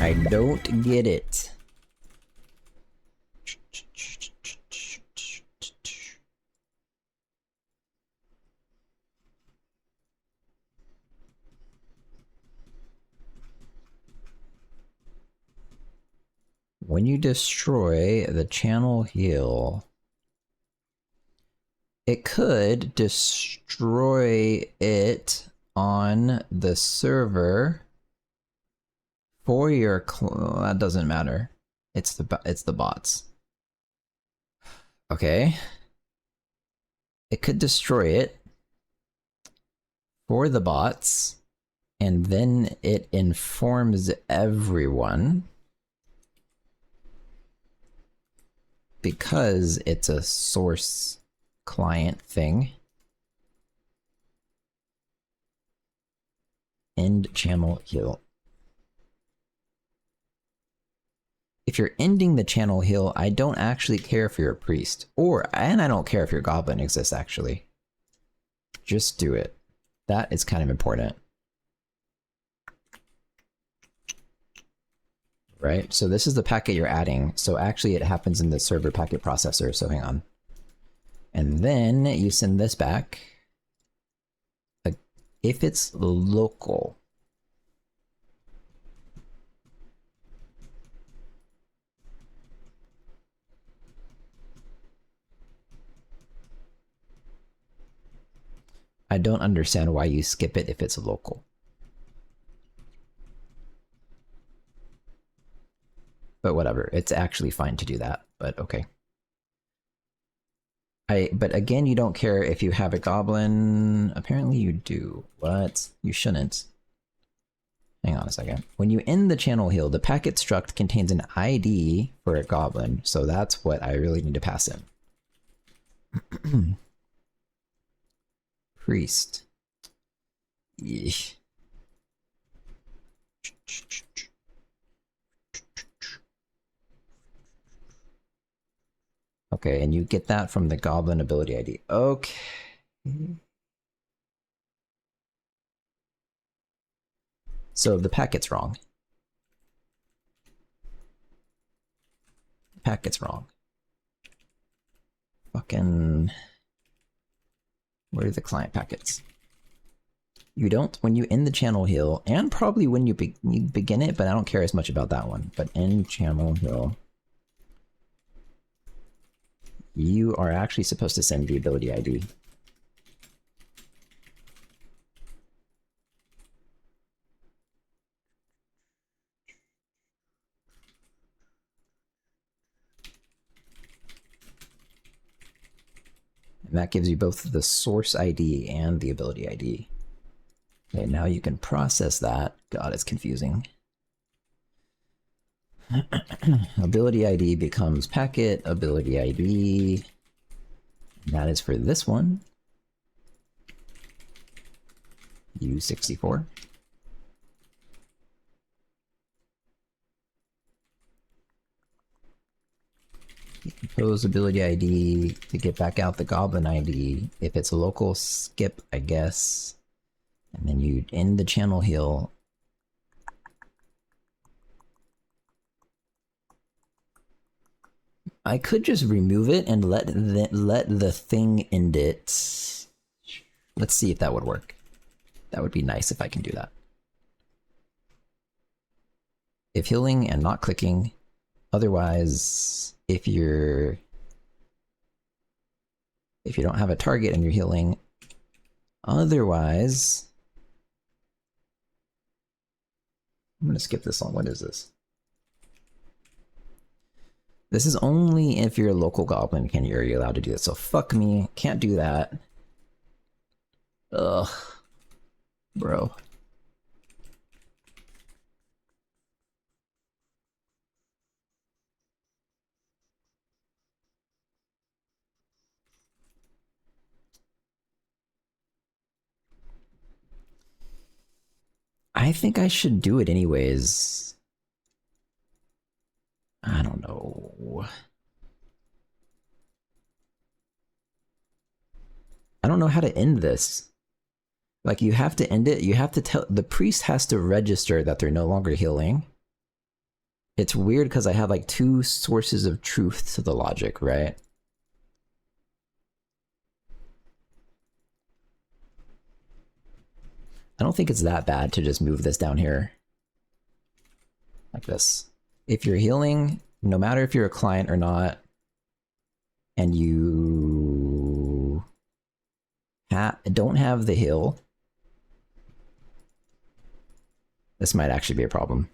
I don't get it. When you destroy the channel heal, it could destroy it on the server for your that doesn't matter. It's the bots. Okay. It could destroy it for the bots, and then it informs everyone. Because it's a source client thing. End channel heal. If you're ending the channel heal, I don't actually care if you're a priest. And I don't care if your goblin exists, actually. Just do it. That is kind of important. right? So this is the packet you're adding. So actually it happens in the server packet processor. So hang on. And then you send this back. If it's local. I don't understand why you skip it if it's local. But whatever, it's actually fine to do that, but okay. But again, you don't care if you have a goblin. Apparently you do. What? You shouldn't. Hang on a second. When you end the channel heal, the packet struct contains an ID for a goblin, so that's what I really need to pass in. Priest. Yeesh. Okay, and you get that from the goblin ability ID. Okay. So the packet's wrong. The packet's wrong. Fucking... Where are the client packets? You don't, when you end the channel heal, and probably when you begin it, but I don't care as much about that one. But end channel heal. You are actually supposed to send the ability ID. And that gives you both the source ID and the ability ID. Okay, now you can process that. God, it's confusing. Ability ID becomes packet, ability ID. And that is for this one. U64. Compose ability ID to get back out the goblin ID. If it's a local, skip, I guess. And then you end the channel heal. I could just remove it and let the thing end it. Let's see if that would work. That would be nice if I can do that. If healing and not clicking. Otherwise, if you don't have a target and you're healing. Otherwise, I'm gonna skip this one. What is this? This is only if you're a local goblin you're allowed to do this. So fuck me, can't do that. Ugh, bro. I think I should do it anyways. I don't know. I don't know how to end this. Like, you have to end it. You have to tell the priest has to register that they're no longer healing. It's weird because I have like two sources of truth to the logic, right? I don't think it's that bad to just move this down here. Like this. If you're healing, no matter if you're a client or not, and you don't have the heal, this might actually be a problem.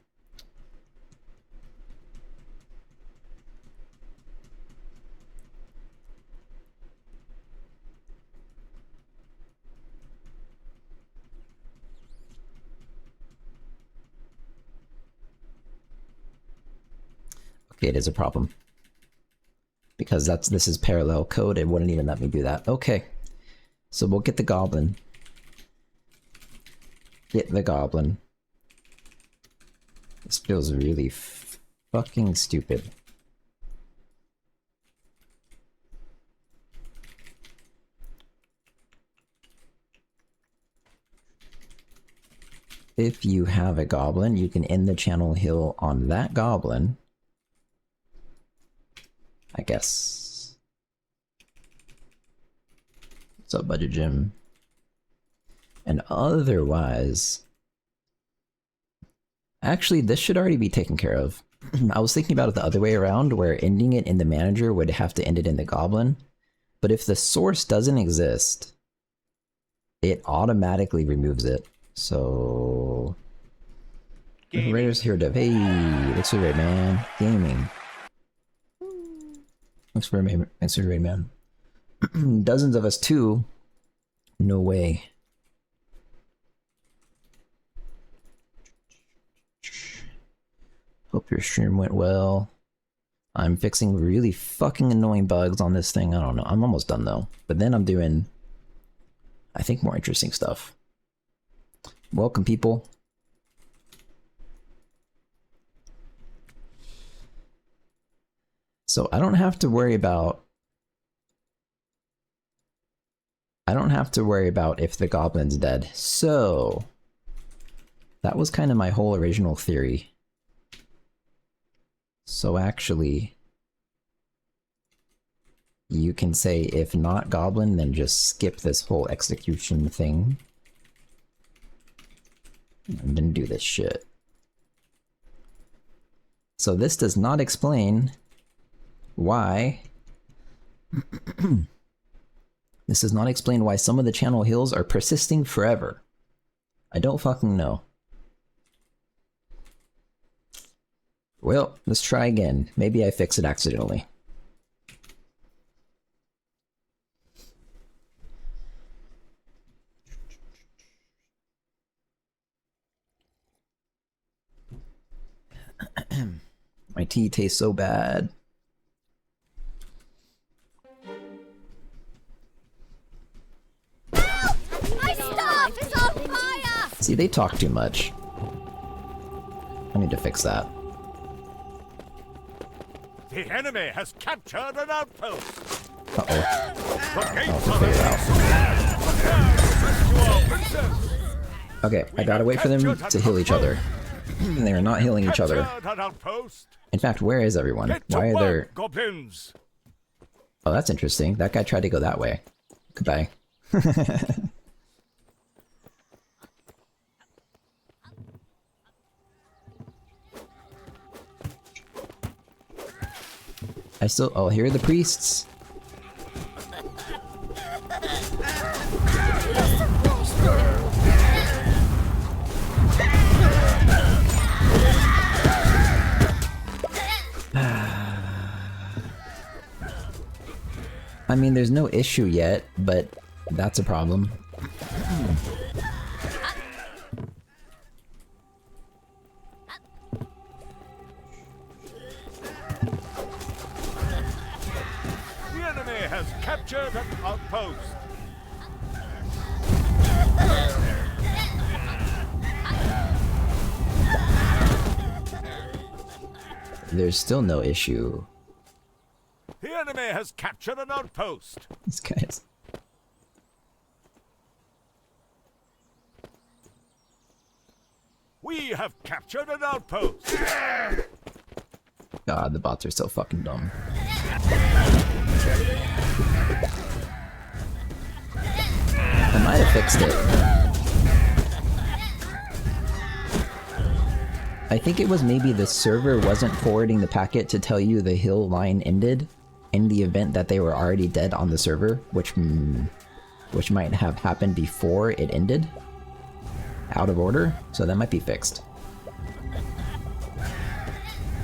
Okay, it is a problem. Because this is parallel code, it wouldn't even let me do that. Okay. So we'll get the goblin. Get the goblin. This feels really fucking stupid. if you have a goblin, you can end the channel hill on that goblin. I guess. What's up, Budget Jim? And otherwise... Actually, this should already be taken care of. I was thinking about it the other way around, where ending it in the manager would have to end it in the goblin. But if the source doesn't exist, it automatically removes it. So... Raiders here, Dev. Hey, thanks for the raid, man. Gaming. Thanks for the raid, man. Dozens of us too. No way. Hope your stream went well. I'm fixing really fucking annoying bugs on this thing. I don't know. I'm almost done though. But then I'm doing, I think, more interesting stuff. Welcome, people. So I don't have to worry about... if the goblin's dead. So... that was kind of my whole original theory. So actually... you can say if not goblin, then just skip this whole execution thing. And then do this shit. So this does not explain why... this does not explain why some of the channel hills are persisting forever. I don't fucking know. Well, let's try again. Maybe I fix it accidentally. My tea tastes so bad. My stuff is on fire! See, they talk too much. I need to fix that. The enemy has captured an outpost. Uh-oh. The gates I'll are figure it out. Okay, I gotta wait for them to heal each other. They are not healing each other. In fact, where is everyone? Why are there... goblins? Oh, that's interesting. That guy tried to go that way. Goodbye. I still... oh, here are the priests. I mean, there's no issue yet, but that's a problem. The enemy has captured an outpost. There's still no issue. The enemy has captured an outpost. These guys. We have captured an outpost. God, the bots are so fucking dumb. I might have fixed it. I think it was maybe the server wasn't forwarding the packet to tell you the hill line ended in the event that they were already dead on the server, which might have happened before it ended. Out of order, so that might be fixed.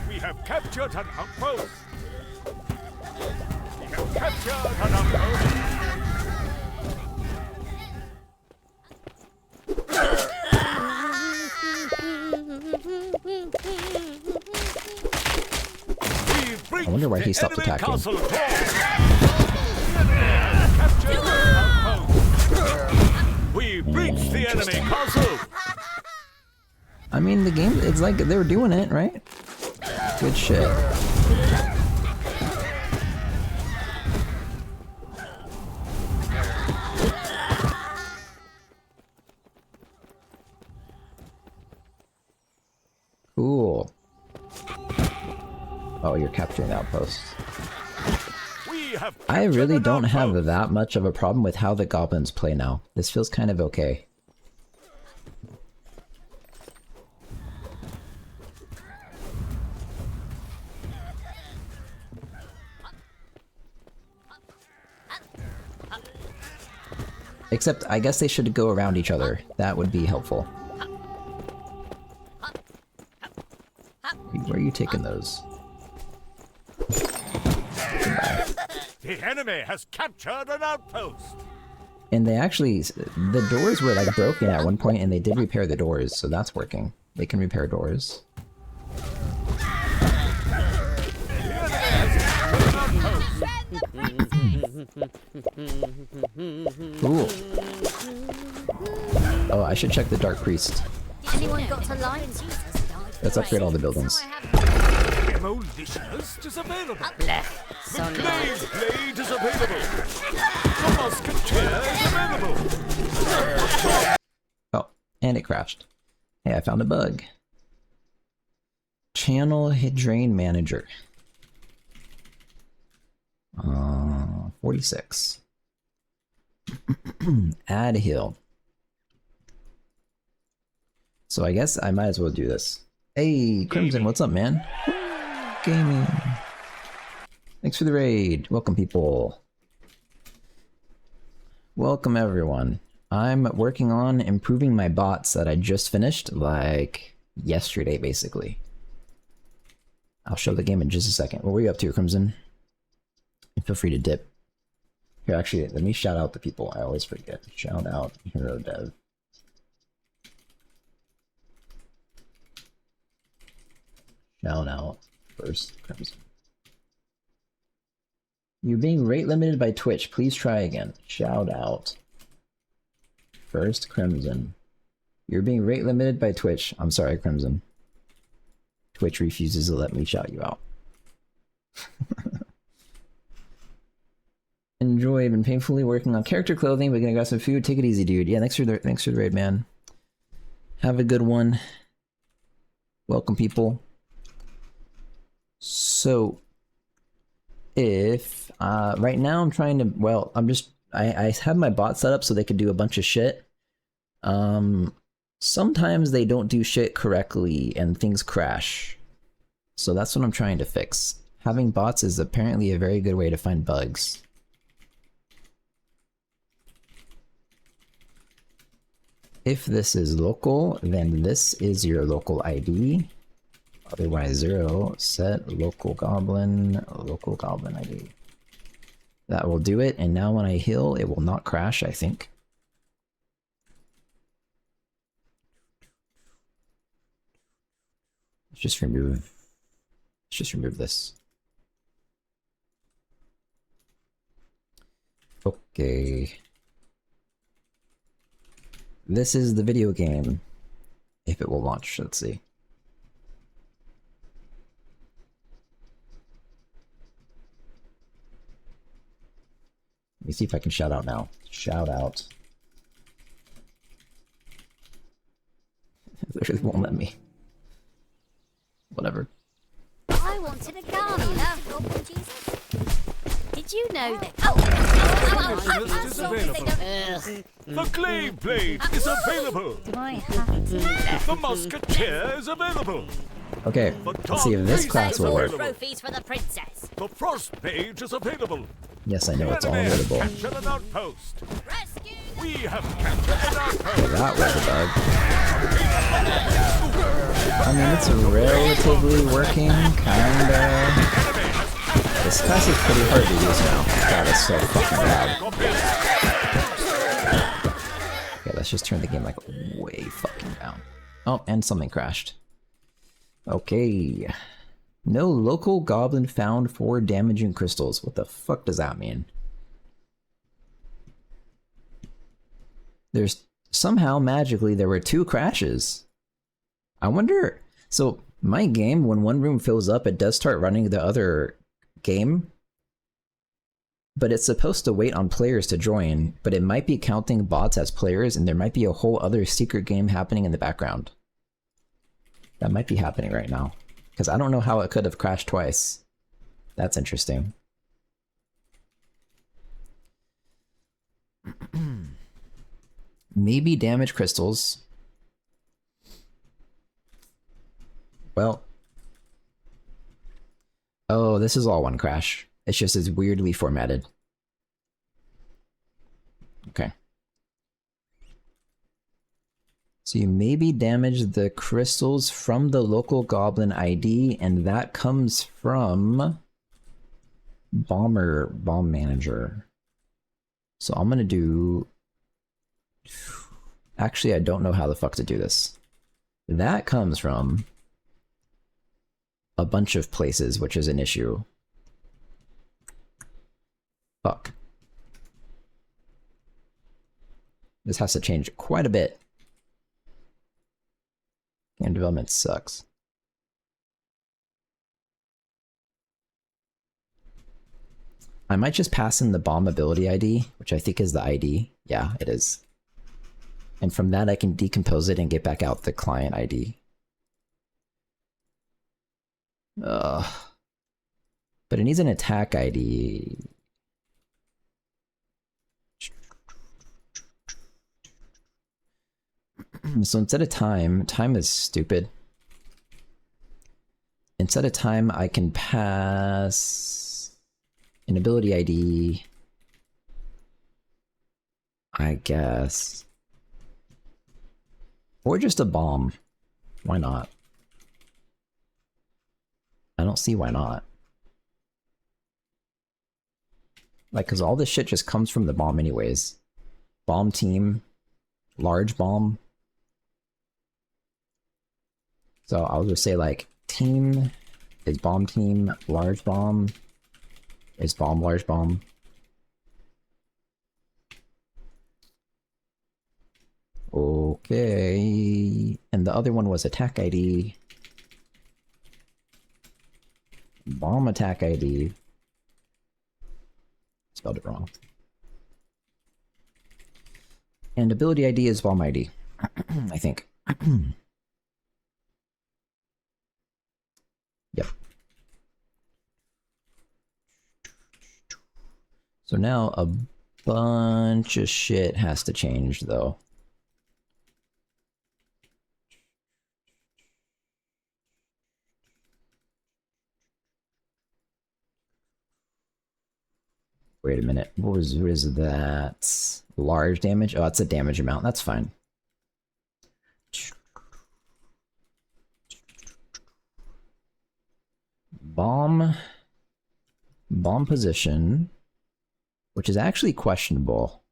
We have captured an outpost. We have captured an outpost. I wonder why he stopped attacking. We breached the enemy castle. I mean, the game, it's like they were doing it, right? Good shit. Oh, you're capturing the outpost. We have I really captured don't an have outpost. that much of a problem with how the goblins play now. This feels kind of okay. Except, I guess they should go around each other. That would be helpful. Where are you taking those? Goodbye. The enemy has captured an outpost. And they actually, the doors were like broken at one point, and they did repair the doors, so that's working. They can repair doors. Cool. Oh, I should check the Dark Priest. Anyone got a line? Let's upgrade all the buildings. Demolitionists is available. So The nice. Glaive Blade is available. The Musketeer is available. Oh, and it crashed. Hey, I found a bug. Channel Drain Manager. 46. Add hill. So I guess I might as well do this. Hey, Crimson, what's up, man? Gaming. Thanks for the raid. Welcome, people. Welcome, everyone. I'm working on improving my bots that I just finished, like yesterday, basically. I'll show the game in just a second. What were you up to, Crimson? Feel free to dip. Here, actually, let me shout out the people. I always forget. Shout out Hero Dev. Shout out First Crimson. You're being rate limited by Twitch. Please try again. Shout out First Crimson. You're being rate limited by Twitch. I'm sorry, Crimson. Twitch refuses to let me shout you out. Enjoy. Been painfully working on character clothing, but gonna grab some food. Take it easy, dude. Yeah, thanks for the raid, man. Have a good one. Welcome, people. So, if right now I'm trying to, well, I have my bot set up so they could do a bunch of shit. Sometimes they don't do shit correctly and things crash. So that's what I'm trying to fix. Having bots is apparently a very good way to find bugs. If this is local, then this is your local ID. Otherwise 0, set local goblin ID. That will do it, and now when I heal, it will not crash, I think. Let's just remove this. Okay. This is the video game. If it will launch, let's see. Let me see if I can shout out now. Shout out. It literally won't let me. Whatever. I wanted a gun, you know. Jesus. Did you know that? Wishlist is available. The Glaive Blade is available. Do I have to? The Musketeer is available. Okay, let's see if this class will work. Trophies for the princess. The Frost Page is available. Yes, I know it's all The enemy has available. captured an outpost. Rescue We have captured an outpost. That was a bug. I mean, it's relatively working, kinda. This class is pretty hard to use now. God, it's so fucking loud. Okay, let's just turn the game like way fucking down. Oh, and something crashed. Okay. No local goblin found for damaging crystals. What the fuck does that mean? There's somehow magically there were 2 crashes. I wonder, so my game, when one room fills up, it does start running the other game, but it's supposed to wait on players to join, but it might be counting bots as players, and there might be a whole other secret game happening in the background. That might be happening right now. Because I don't know how it could have crashed twice. That's interesting. Maybe damage crystals. Well. Oh, this is all one crash. It's just as weirdly formatted. Okay. So you maybe damage the crystals from the local goblin ID, and that comes from Bomb Manager. So I'm gonna do... Actually, I don't know how the fuck to do this. That comes from a bunch of places, which is an issue. Fuck. This has to change quite a bit. Game development sucks. I might just pass in the bomb ability ID, which I think is the ID. Yeah, it is. And from that I can decompose it and get back out the client ID. Ugh. But it needs an attack ID. So instead of time is stupid. Instead of time, I can pass an ability ID, I guess. Or just a bomb. Why not? I don't see why not. Like, because all this shit just comes from the bomb anyways. Bomb team, large bomb. So I'll just say, like, team is bomb team, large bomb is bomb, large bomb. Okay. And the other one was attack ID. Bomb attack ID. Spelled it wrong. And ability ID is bomb ID, I think. Yep. So now a bunch of shit has to change, though. Wait a minute. What is that? Large damage? Oh, that's a damage amount. That's fine. Bomb position, which is actually questionable.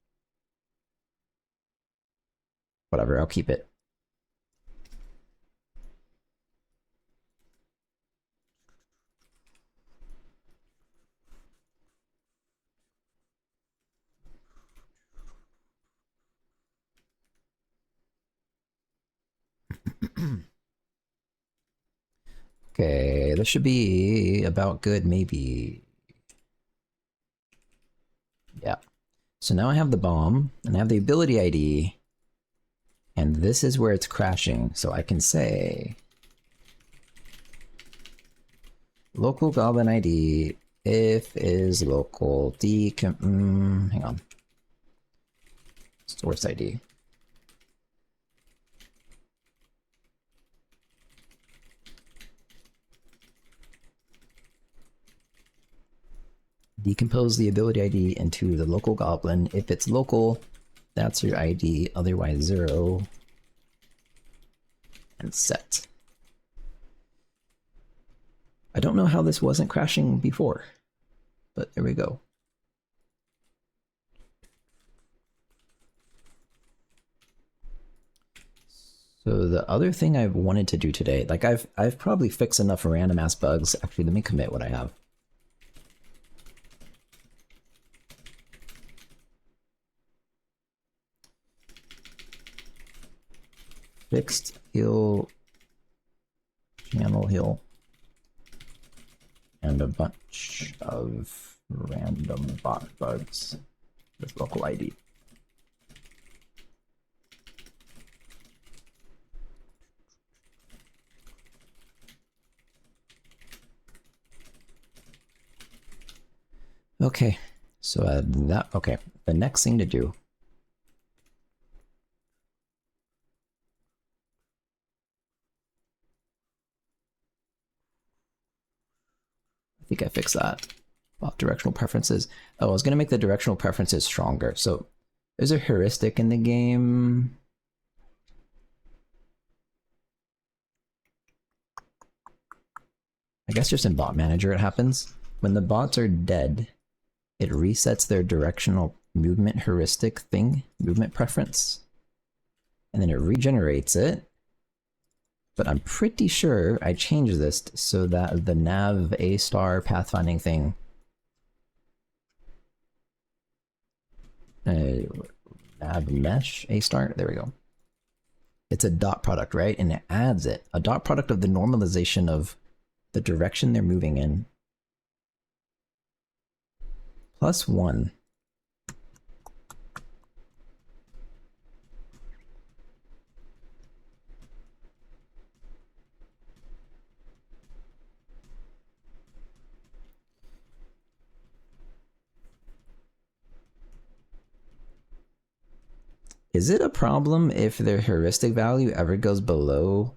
Whatever, I'll keep it. Okay, this should be about good, maybe. Yeah. So now I have the bomb, and I have the ability ID, and this is where it's crashing. So I can say local goblin ID if is local hang on. Source ID. Decompose the ability ID into the local goblin. If it's local, that's your ID, otherwise 0. And set. I don't know how this wasn't crashing before, but there we go. So the other thing I wanted to do today, like I've probably fixed enough random ass bugs. Actually, let me commit what I have. Fixed heal, channel heal, and a bunch of random bot bugs with local ID. Okay, so okay, the next thing to do. I think I fixed that. Well, directional preferences. Oh, I was gonna make the directional preferences stronger. So there's a heuristic in the game. I guess just in bot manager it happens. When the bots are dead, it resets their directional movement heuristic thing, movement preference. And then it regenerates it. But I'm pretty sure I changed this so that the nav A-star pathfinding thing nav mesh A-star, there we go. It's a dot product, right? And it adds it. A dot product of the normalization of the direction they're moving in. +1. Is it a problem if their heuristic value ever goes below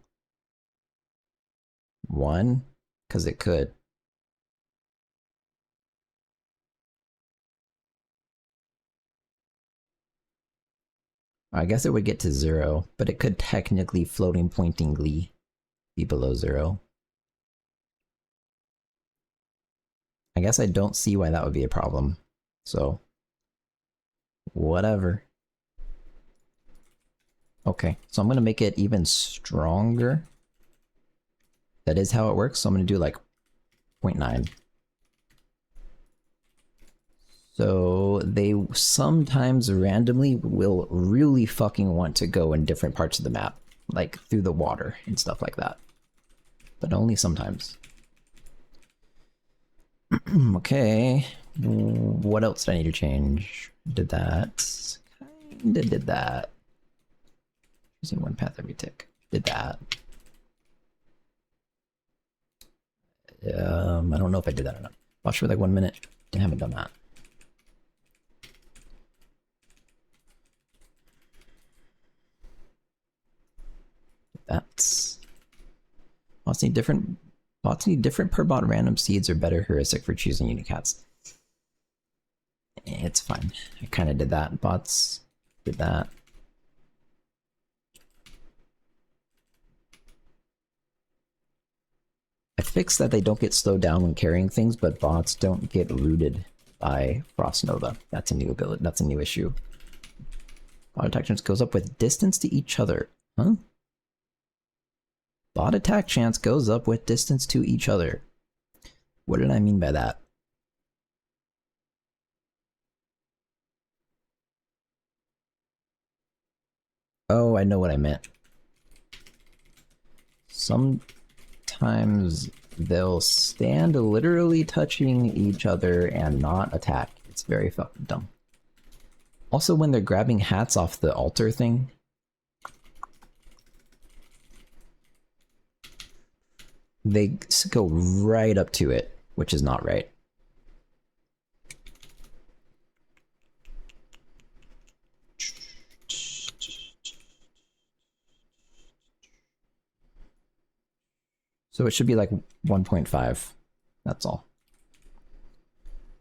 1? Because it could. I guess it would get to 0, but it could technically floating pointingly be below 0. I guess I don't see why that would be a problem. So, whatever. Okay, so I'm going to make it even stronger. That is how it works, so I'm going to do like 0.9. So they sometimes randomly will really fucking want to go in different parts of the map, like through the water and stuff like that. But only sometimes. Okay, what else did I need to change? Did that. Kinda did that. Using one path every tick. Did that. I don't know if I did that or not. Watch for like 1 minute. I haven't done that. That's bots need different per bot random seeds or better heuristic for choosing unicats. It's fine. I kind of did that. Bots did that. I fixed that they don't get slowed down when carrying things, but bots don't get rooted by Frost Nova. That's a new ability. That's a new issue. Bot attack chance goes up with distance to each other. Huh? Bot attack chance goes up with distance to each other. What did I mean by that? Oh, I know what I meant. Sometimes they'll stand literally touching each other and not attack. It's very fucking dumb. Also, when they're grabbing hats off the altar thing, they go right up to it, which is not right. So it should be like 1.5. That's all.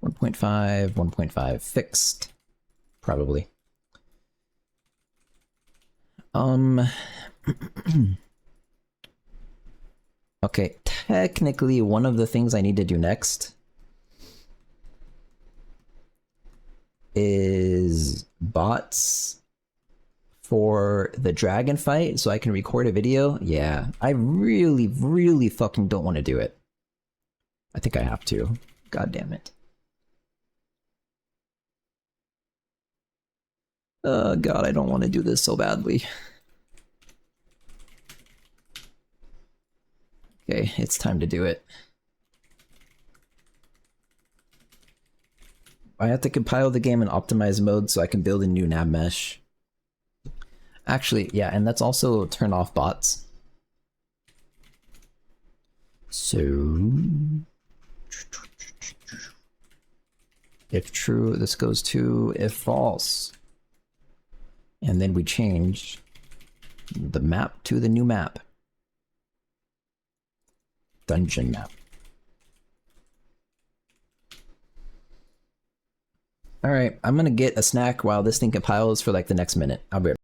1.5, 1.5 fixed. Probably. Okay, technically one of the things I need to do next is bots for the dragon fight so I can record a video. Yeah, I really, really fucking don't want to do it. I think I have to. God damn it. God, I don't want to do this so badly. Okay, it's time to do it. I have to compile the game in optimized mode so I can build a new nav mesh. Actually, yeah, and let's also turn off bots. So If true, this goes to if false. And then we change the map to the new map. Dungeon map. Alright, I'm gonna get a snack while this thing compiles for like the next minute. I'll be right back.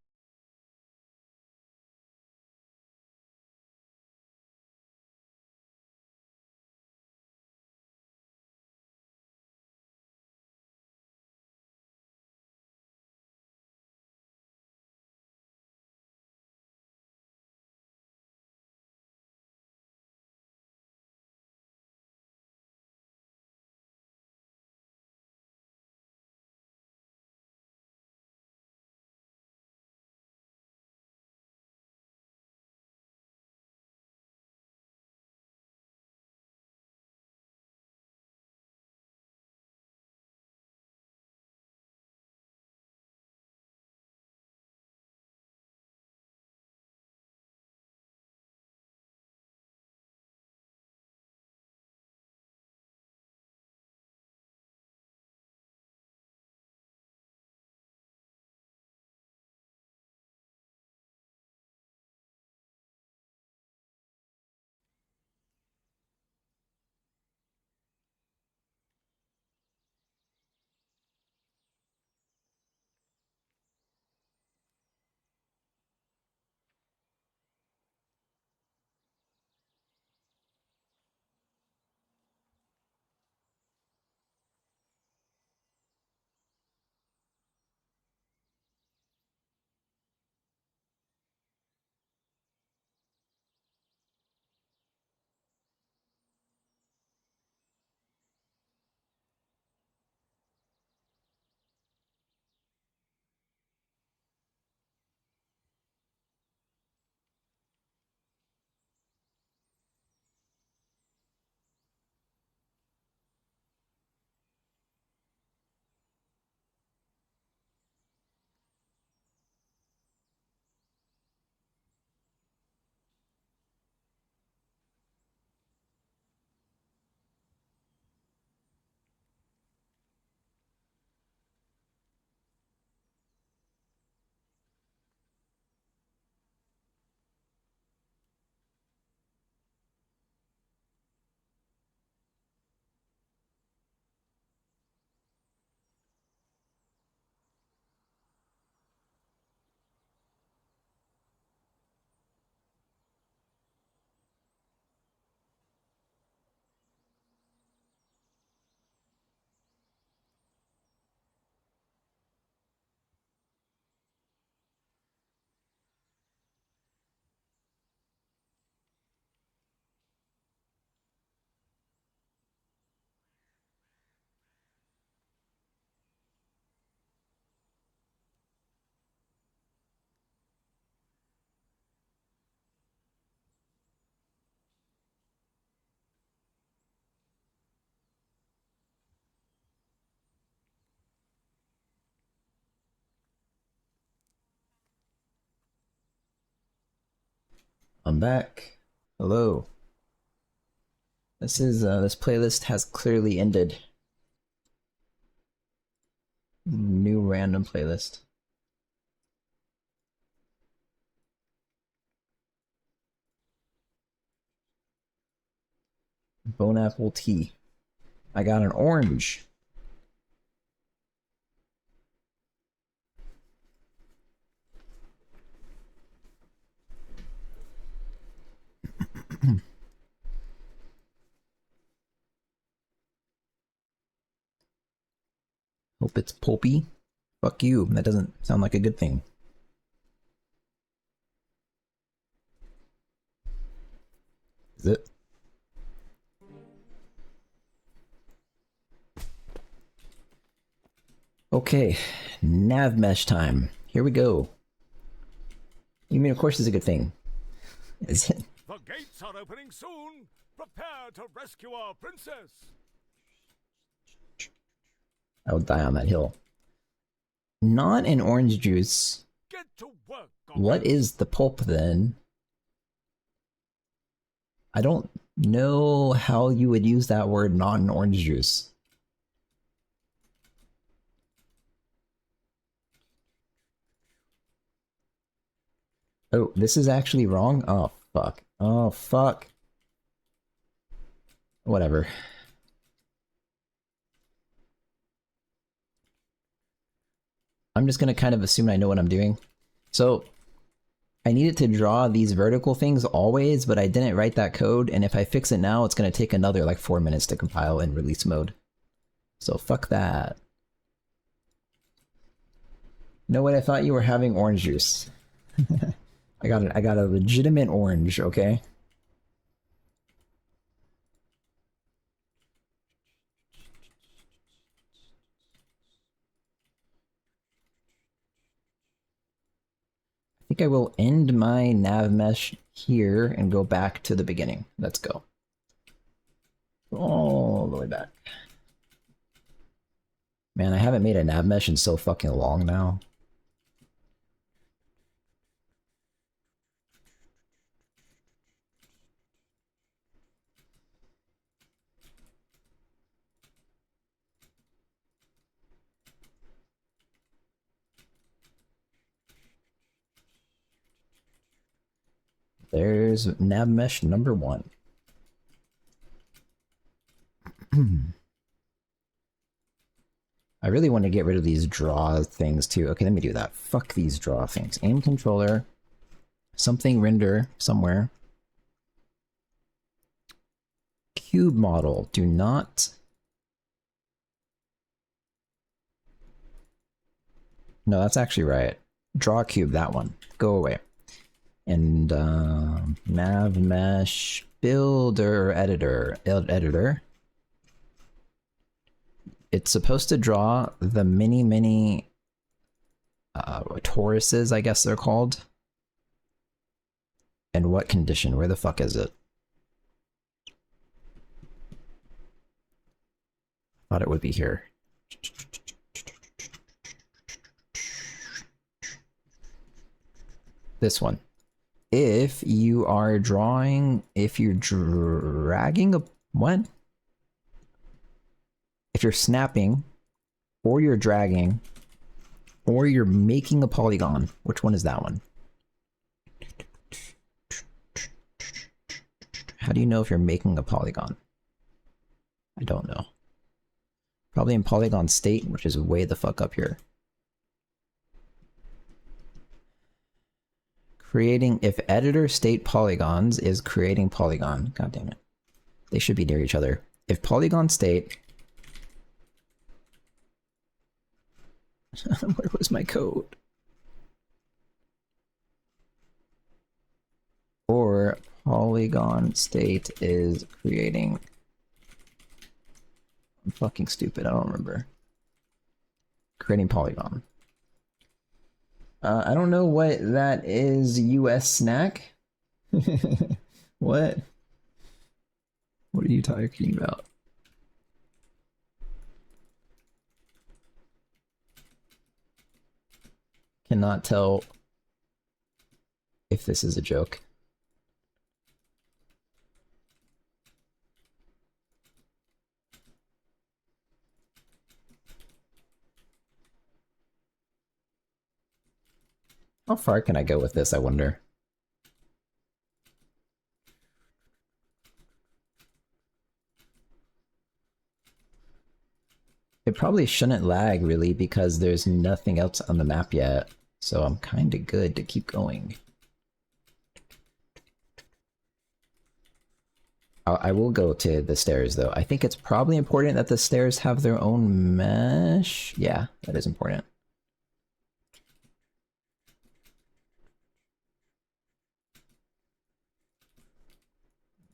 I'm back. Hello. This playlist has clearly ended. New random playlist. Bone apple tea. I got an orange. Hope it's pulpy. Fuck you. That doesn't sound like a good thing. Is it? Okay, nav mesh time. Here we go. You mean, of course, it's a good thing. Is it? The gates are opening soon. Prepare to rescue our princess. I would die on that hill. Not an orange juice. Get to work, Goblin. What is the pulp then? I don't know how you would use that word, not an orange juice. Oh, this is actually wrong? Oh, fuck. Oh, fuck. Whatever. I'm just gonna kind of assume I know what I'm doing. So, I needed to draw these vertical things always, but I didn't write that code, and if I fix it now, it's gonna take another like 4 minutes to compile in release mode. So fuck that. No way, I thought you were having orange juice. I got a legitimate orange, okay? I think I will end my nav mesh here and go back to the beginning. Let's go. All the way back. Man, I haven't made a nav mesh in so fucking long now. There's nav mesh number 1. I really want to get rid of these draw things too. Okay, let me do that. Fuck these draw things. Aim controller. Something render somewhere. Cube model. Do not... No, that's actually right. Draw cube, that one. Go away. And nav mesh builder editor. Editor. It's supposed to draw the mini toruses, I guess they're called. And what condition? Where the fuck is it? Thought it would be here. This one. If you are drawing, if you're dragging a, what? If you're snapping, or you're dragging, or you're making a polygon, which one is that one? How do you know if you're making a polygon? I don't know. Probably in polygon state, which is way the fuck up here. Creating, if editor state polygons is creating polygon. God damn it. They should be near each other. If polygon state... Where was my code? Or polygon state is creating... I'm fucking stupid, I don't remember. Creating polygon. I don't know what that is, US snack? What? What are you talking about? Cannot tell if this is a joke. How far can I go with this, I wonder? It probably shouldn't lag, really, because there's nothing else on the map yet. So I'm kinda good to keep going. I will go to the stairs, though. I think it's probably important that the stairs have their own mesh. Yeah, that is important.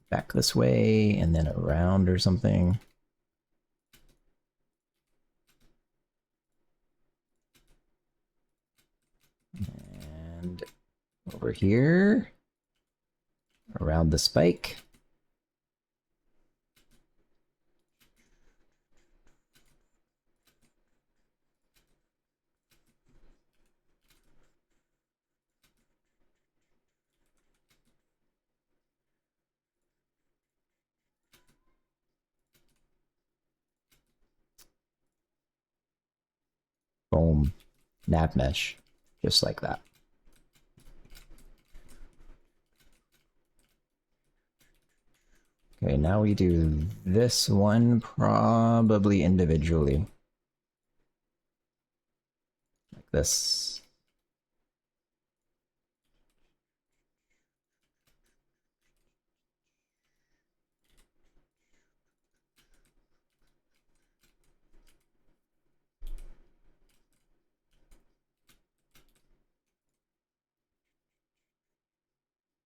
Back this way, and then around or something. And over here. Around the spike. Boom. Nav mesh. Just like that. Okay, now we do this one probably individually. Like this.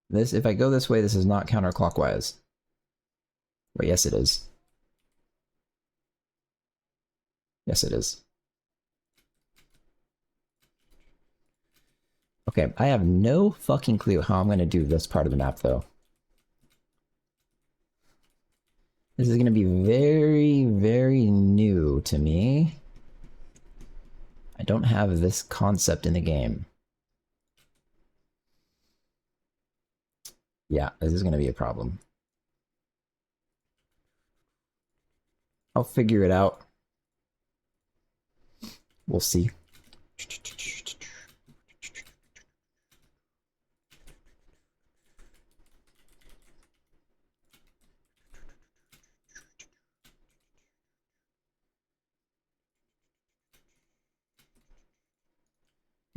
This, if I go this way, this is not counterclockwise. But yes, it is. Yes, it is. Okay, I have no fucking clue how I'm going to do this part of the map, though. This is going to be very, very new to me. I don't have this concept in the game. Yeah, this is going to be a problem. I'll figure it out. We'll see.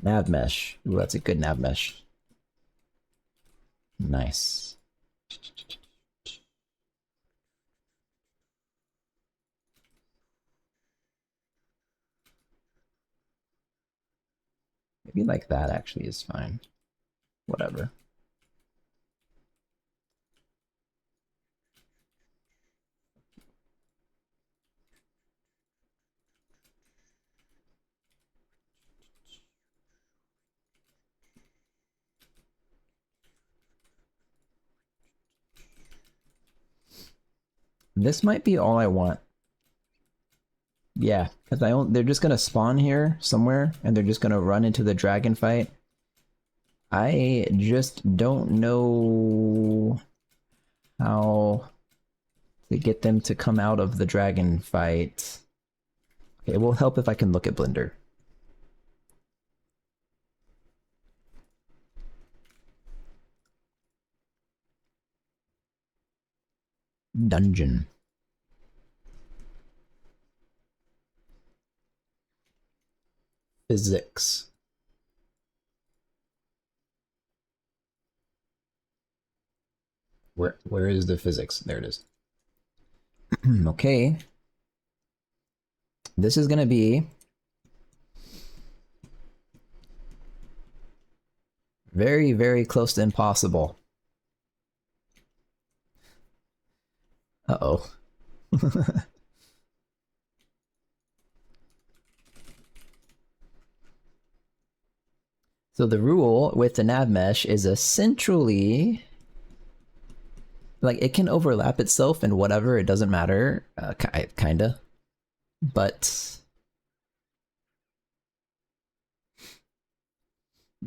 Nav mesh. Ooh, that's a good nav mesh. Nice. Maybe like that actually is fine. Whatever. This might be all I want. Yeah, because they're just gonna spawn here somewhere, and they're just gonna run into the dragon fight. I just don't know how to get them to come out of the dragon fight. Okay, it will help if I can look at Blender. Dungeon. Physics. Where is the physics? There it is. Okay. This is gonna be very, very close to impossible. Uh-oh. So the rule with the nav mesh is essentially like it can overlap itself and whatever, it doesn't matter, kinda. But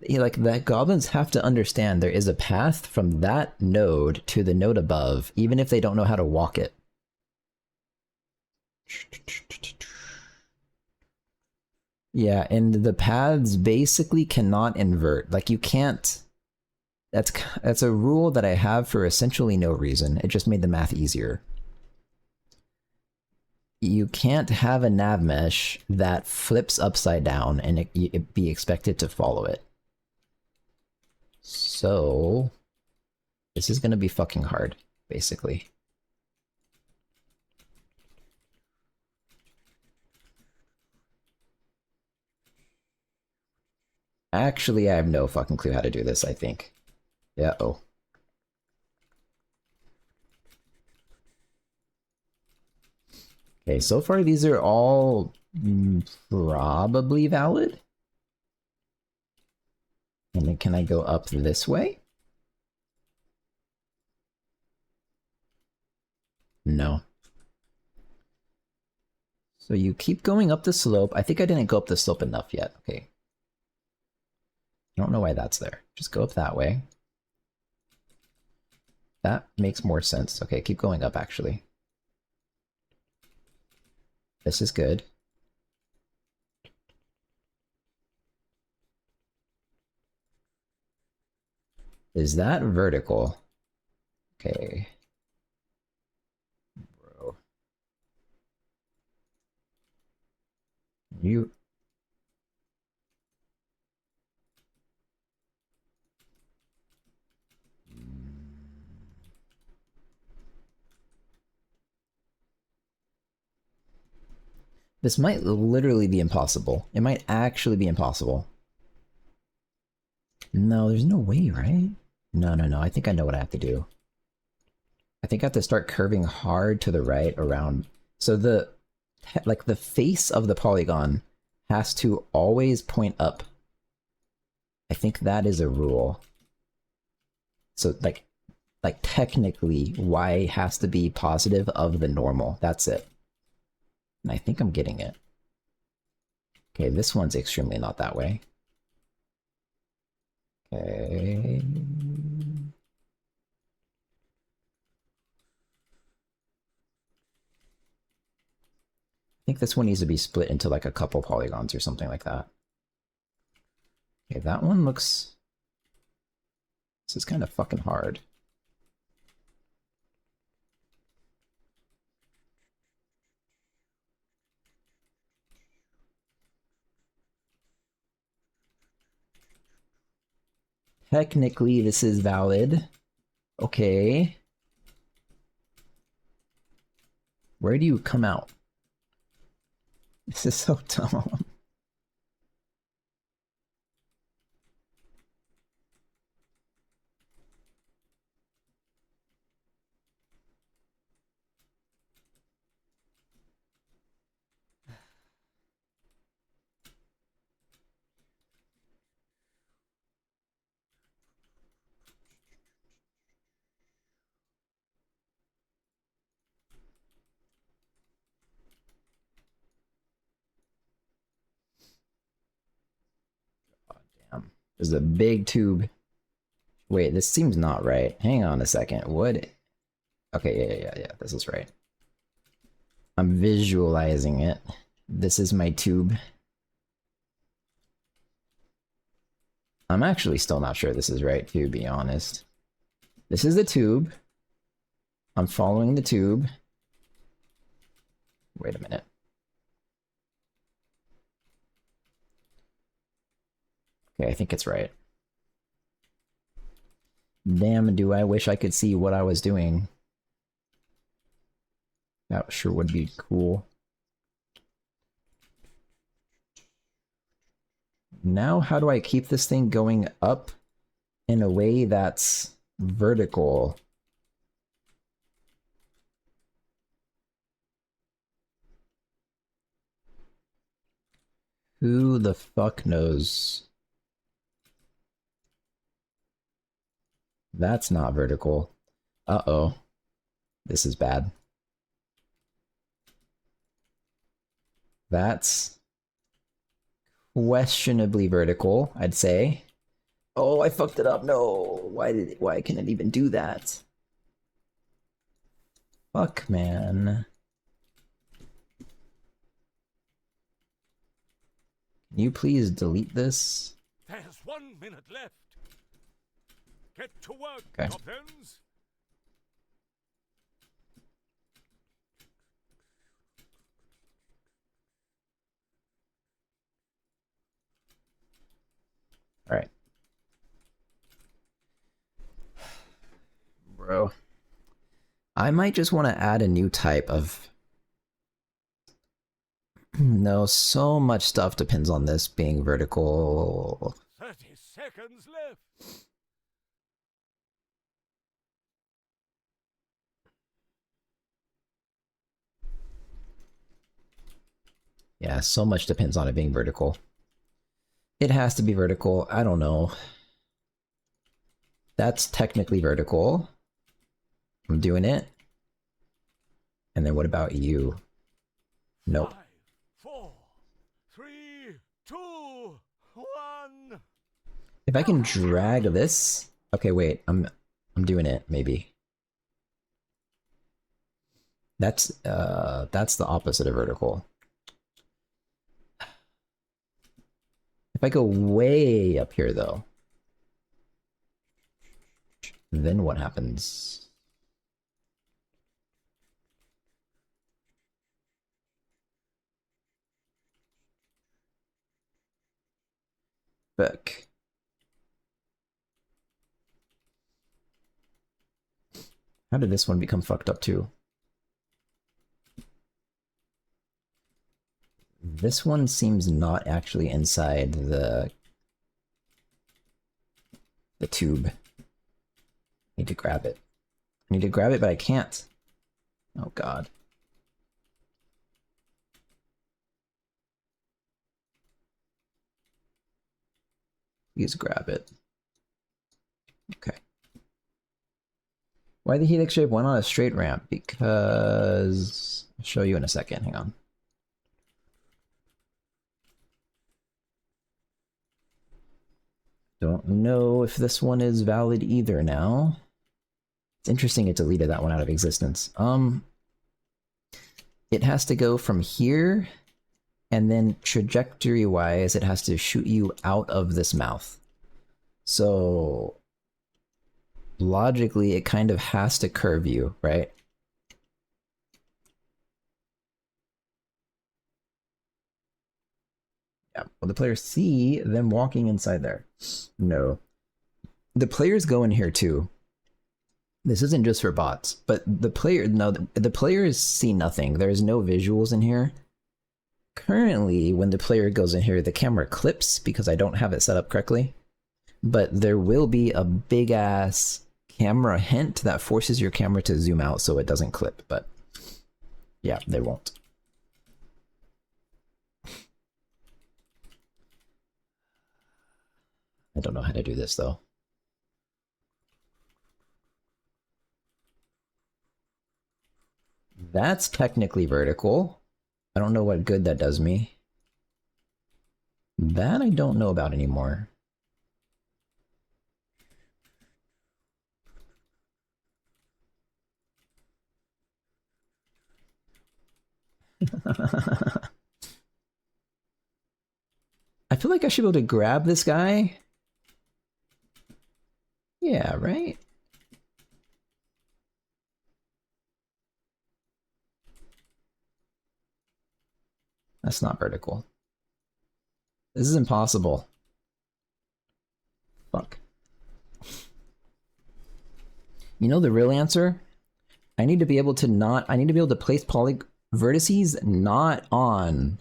like the goblins have to understand there is a path from that node to the node above, even if they don't know how to walk it. Yeah, and the paths basically cannot invert. Like you can't. That's a rule that I have for essentially no reason. It just made the math easier. You can't have a nav mesh that flips upside down and it be expected to follow it. So this is gonna be fucking hard, basically. Actually, I have no fucking clue how to do this, I think. Yeah, oh. Okay, so far these are all probably valid. And then can I go up this way? No. So you keep going up the slope. I think I didn't go up the slope enough yet. Okay. I don't know why that's there. Just go up that way. That makes more sense. Okay, keep going up actually. This is good. Is that vertical? Okay. You... This might literally be impossible. It might actually be impossible. No, there's no way, right? No. I think I know what I have to do. I think I have to start curving hard to the right around. So the face of the polygon has to always point up. I think that is a rule. So like technically y has to be positive of the normal. That's it. And I think I'm getting it. Okay, this one's extremely not that way. Okay. I think this one needs to be split into like a couple polygons or something like that. Okay, that one looks... This is kind of fucking hard. Technically, this is valid. Okay. Where do you come out? This is so dumb. There's a big tube. Wait, this seems not right. Hang on a second. What? Okay, yeah. This is right. I'm visualizing it. This is my tube. I'm actually still not sure this is right, to be honest. This is the tube. I'm following the tube. Wait a minute. Okay, I think it's right. Damn, do I wish I could see what I was doing. That sure would be cool. Now, how do I keep this thing going up in a way that's vertical? Who the fuck knows? That's not vertical. Uh-oh. This is bad. That's questionably vertical, I'd say. Oh, I fucked it up. No. Why can it even do that? Fuck, man. Can you please delete this? There's 1 minute left. Get to work, Okay. goblins. Alright. Bro. I might just want to add a new type of... No, so much stuff depends on this being vertical. 30 seconds left. Yeah, so much depends on it being vertical. It has to be vertical. I don't know. That's technically vertical. I'm doing it. And then what about you? Nope. 5, 4, 3, 2, 1. If I can drag this... Okay, wait. I'm doing it, maybe. That's the opposite of vertical. If I go way up here, though, then what happens? Back. How did this one become fucked up too? This one seems not actually inside the tube. Need to grab it. I need to grab it, but I can't. Oh god. Please grab it. Okay. Why the helix shape went on a straight ramp? Because... I'll show you in a second, hang on. Don't know if this one is valid either now. It's interesting it deleted that one out of existence. It has to go from here, and then trajectory-wise, it has to shoot you out of this mouth. So, logically, it kind of has to curve you, right? Yeah, will the players see them walking inside there? No. The players go in here too. This isn't just for bots, but the players see nothing. There's no visuals in here. Currently, when the player goes in here, the camera clips because I don't have it set up correctly. But there will be a big ass camera hint that forces your camera to zoom out so it doesn't clip, but yeah, they won't. I don't know how to do this though. That's technically vertical. I don't know what good that does me. That I don't know about anymore. I feel like I should be able to grab this guy. Yeah, right? That's not vertical. This is impossible. Fuck. You know the real answer? I need to be able to place vertices not on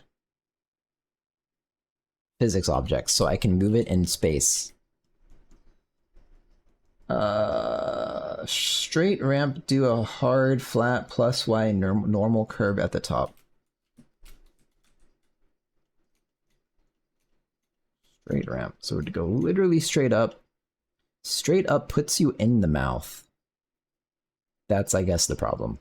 physics objects so I can move it in space. Straight ramp, do a hard, flat, plus Y normal curve at the top. Straight ramp. So to go literally straight up. Straight up puts you in the mouth. That's, I guess, the problem.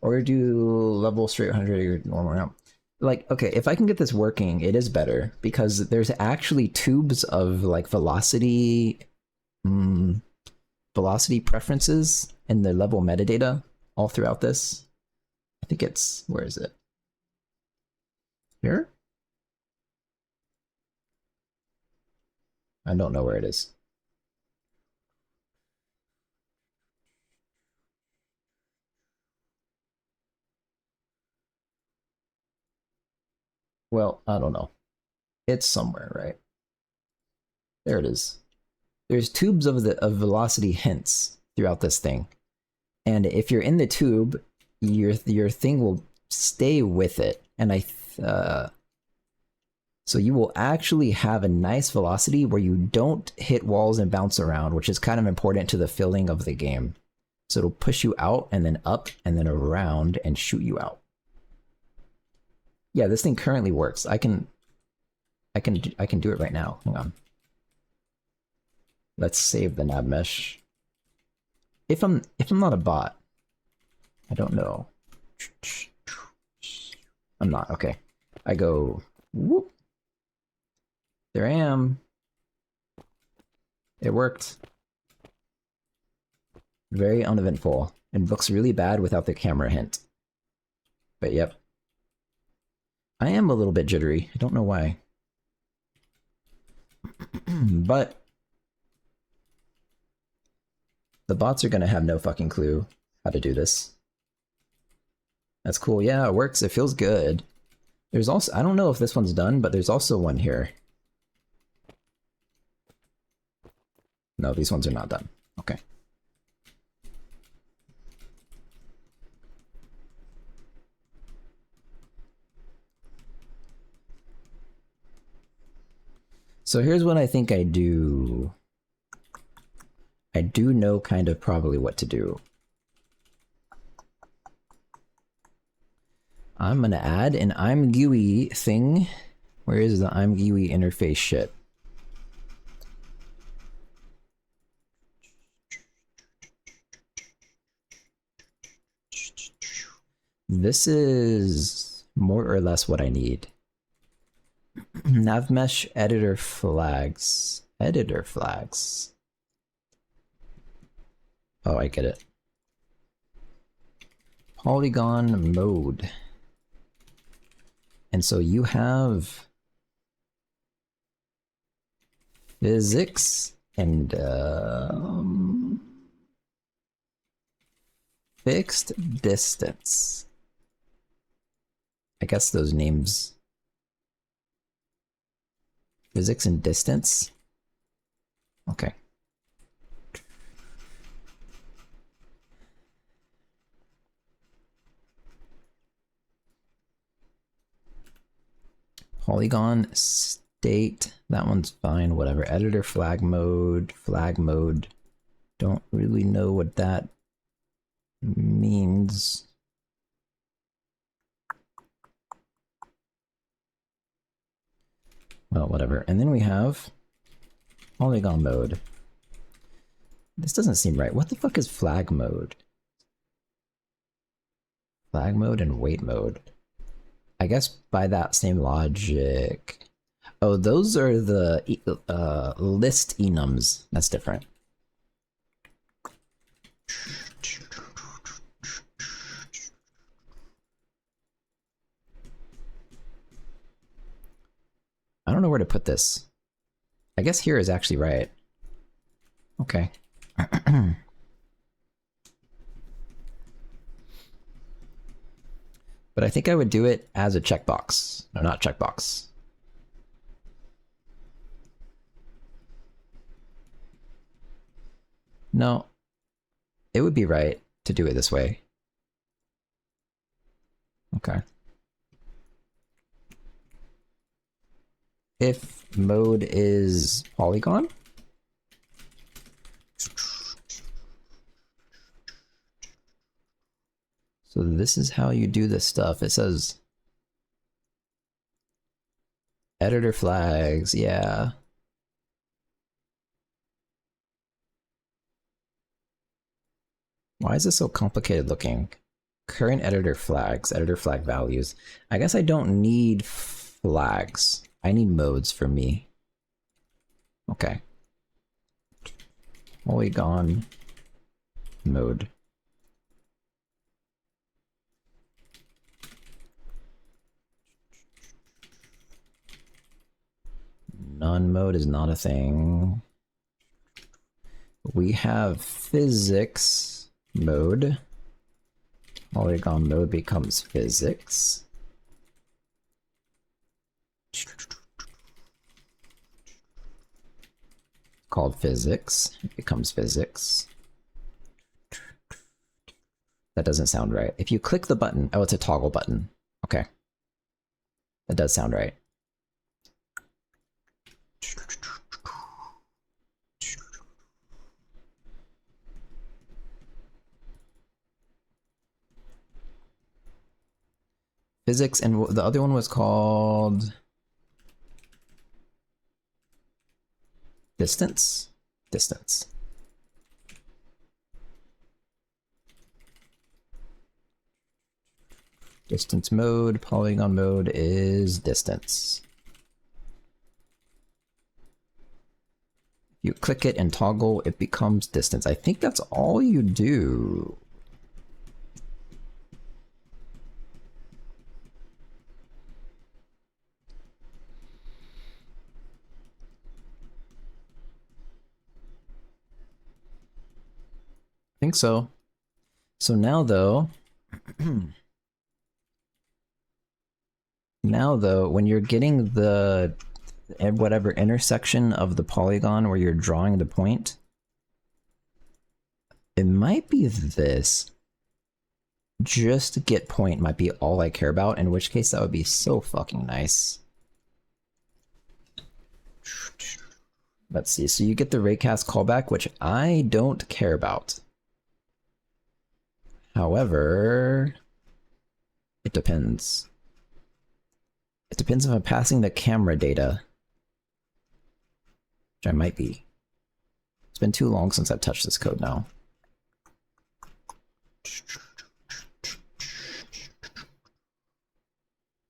Or do level straight 100 or normal ramp. Like, okay, if I can get this working, it is better. Because there's actually tubes of, like, velocity preferences in the level metadata all throughout this. I think it's, where is it? Here? I don't know where it is. Well, I don't know. It's somewhere, right? There it is. There's tubes of velocity hints throughout this thing. And if you're in the tube, your thing will stay with it. And so you will actually have a nice velocity where you don't hit walls and bounce around, which is kind of important to the feeling of the game. So it'll push you out and then up and then around and shoot you out. Yeah, this thing currently works. I can do it right now. Hang on. Let's save the nav mesh. If I'm not a bot, I don't know. I'm not. Okay. I go whoop. There I am. It worked. Very uneventful. And looks really bad without the camera hint. But yep. I am a little bit jittery. I don't know why. But the bots are gonna have no fucking clue how to do this. That's cool. Yeah, it works. It feels good. There's also, I don't know if this one's done, but there's also one here. No, these ones are not done. Okay. So here's what I think I do. I do know kind of probably what to do. I'm gonna add an I'm GUI thing. Where is the I'm GUI interface shit? This is more or less what I need. Navmesh editor flags. Editor flags. Oh, I get it. Polygon mode. And so you have physics and fixed distance. I guess those names. Physics and distance. Okay. Polygon state, that one's fine, whatever. Editor flag mode. Don't really know what that means. Well, whatever. And then we have polygon mode. This doesn't seem right. What the fuck is flag mode? Flag mode and wait mode. I guess by that same logic. Oh, those are the list enums. That's different. I don't know where to put this. I guess here is actually right. Okay. But I think I would do it as a checkbox. No, not checkbox. No. It would be right to do it this way. Okay. If mode is polygon. So this is how you do this stuff. It says editor flags, yeah. Why is this so complicated looking? Current editor flags, editor flag values. I guess I don't need flags. I need modes for me. Okay. Polygon mode. None mode is not a thing. We have physics mode. Polygon mode becomes physics. Called physics. It becomes physics. That doesn't sound right. If you click the button, oh, it's a toggle button. Okay. That does sound right. Physics, and the other one was called distance. Distance. Distance mode, polygon mode is distance. You click it and toggle, it becomes distance. I think that's all you do. I think so. So now though, when you're getting the whatever intersection of the polygon where you're drawing the point, It might be this. Just get point might be all I care about, in which case that would be so fucking nice. Let's see, so you get the raycast callback, which I don't care about. However, it depends. It depends if I'm passing the camera data, which I might be. It's been too long since I've touched this code now.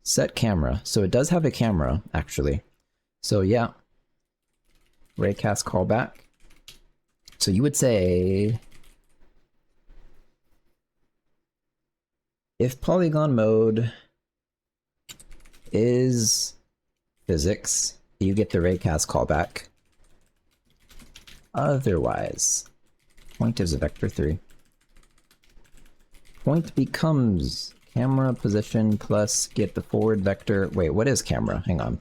Set camera. So it does have a camera, actually. So yeah. Raycast callback. So you would say, if polygon mode is physics, you get the raycast callback. Otherwise, point is a vector 3. Point becomes camera position plus get the forward vector. Wait, what is camera? Hang on.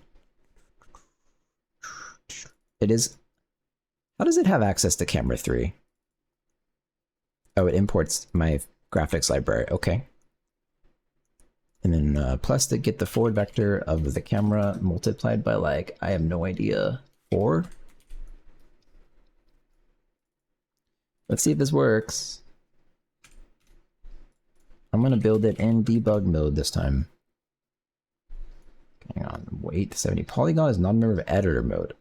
It is. How does it have access to camera 3? Oh, it imports my graphics library. Okay. And then plus to get the forward vector of the camera multiplied by, like, I have no idea, 4? Let's see if this works. I'm gonna build it in debug mode this time. Hang on, wait, 70. Polygon is not a member of editor mode.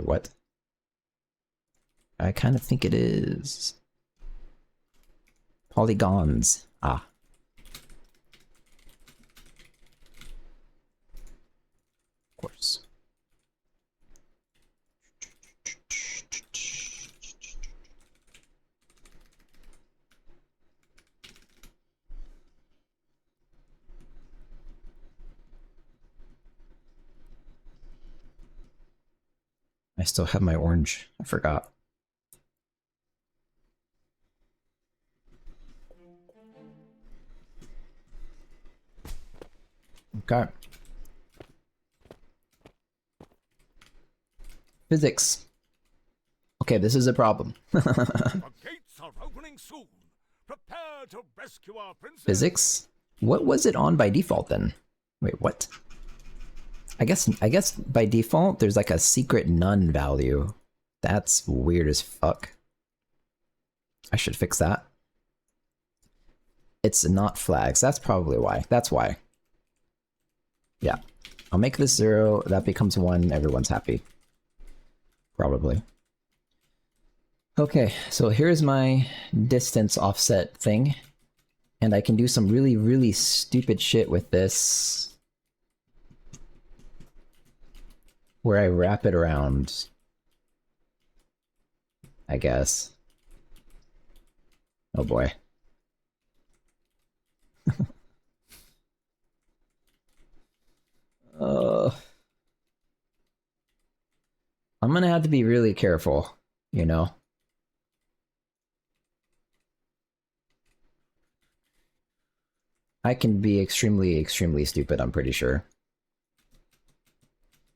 What? I kind of think it is. Polygons. Ah. Of course. I still have my orange. I forgot. Okay. Physics. Okay, this is a problem. The gates are opening soon. Prepare to rescue our princess. Physics? What was it on by default then? Wait, what? I guess by default there's like a secret none value. That's weird as fuck. I should fix that. It's not flags. That's probably why. That's why. Yeah. I'll make this 0. That becomes 1. Everyone's happy. Probably. Okay, so here's my distance offset thing. And I can do some really, really stupid shit with this. Where I wrap it around, I guess. Oh boy. I'm gonna have to be really careful, you know? I can be extremely, extremely stupid, I'm pretty sure.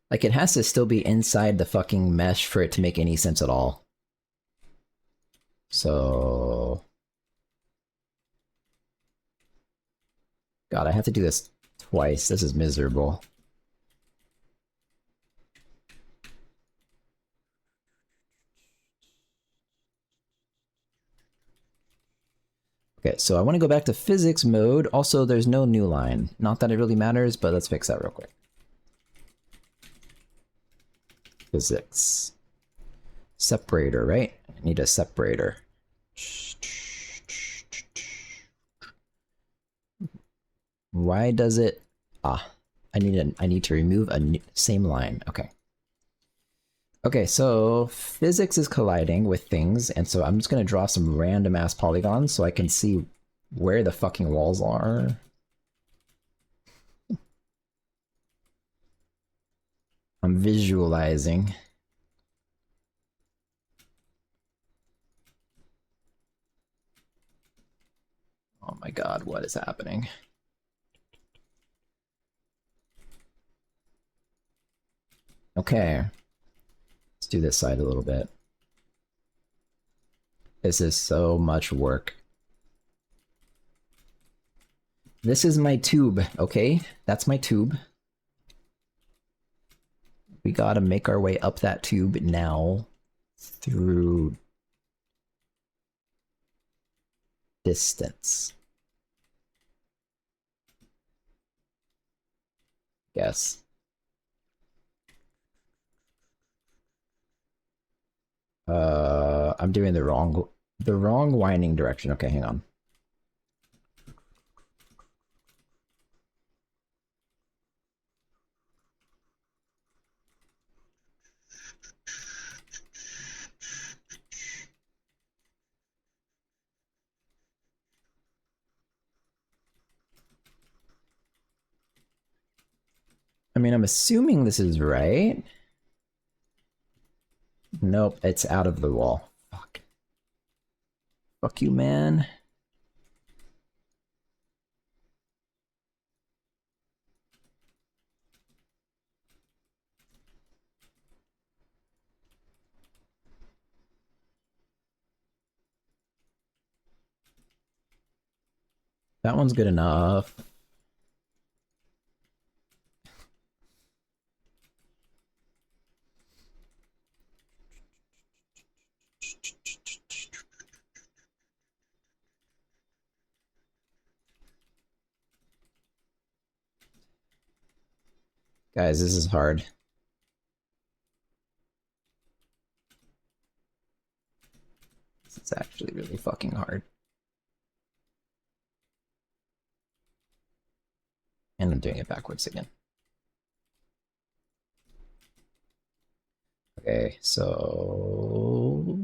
Like, it has to still be inside the fucking mesh for it to make any sense at all. So... God, I have to do this twice. This is miserable. Okay, so I want to go back to physics mode. Also, there's no new line. Not that it really matters, but let's fix that real quick. Physics. Separator, right? I need a separator. Why does it... Ah, I need to remove a same line. Okay. Okay, so physics is colliding with things, and so I'm just gonna draw some random ass polygons so I can see where the fucking walls are. I'm visualizing. Oh my god, what is happening? Okay. Let's do this side a little bit. This is so much work. This is my tube, okay? That's my tube. We gotta make our way up that tube now through distance. Guess. I'm doing the wrong winding direction. Okay, hang on. I mean, I'm assuming this is right. Nope, it's out of the wall. Fuck. Fuck you, man. That one's good enough. Guys, this is hard. This is actually really fucking hard. And I'm doing it backwards again. Okay, so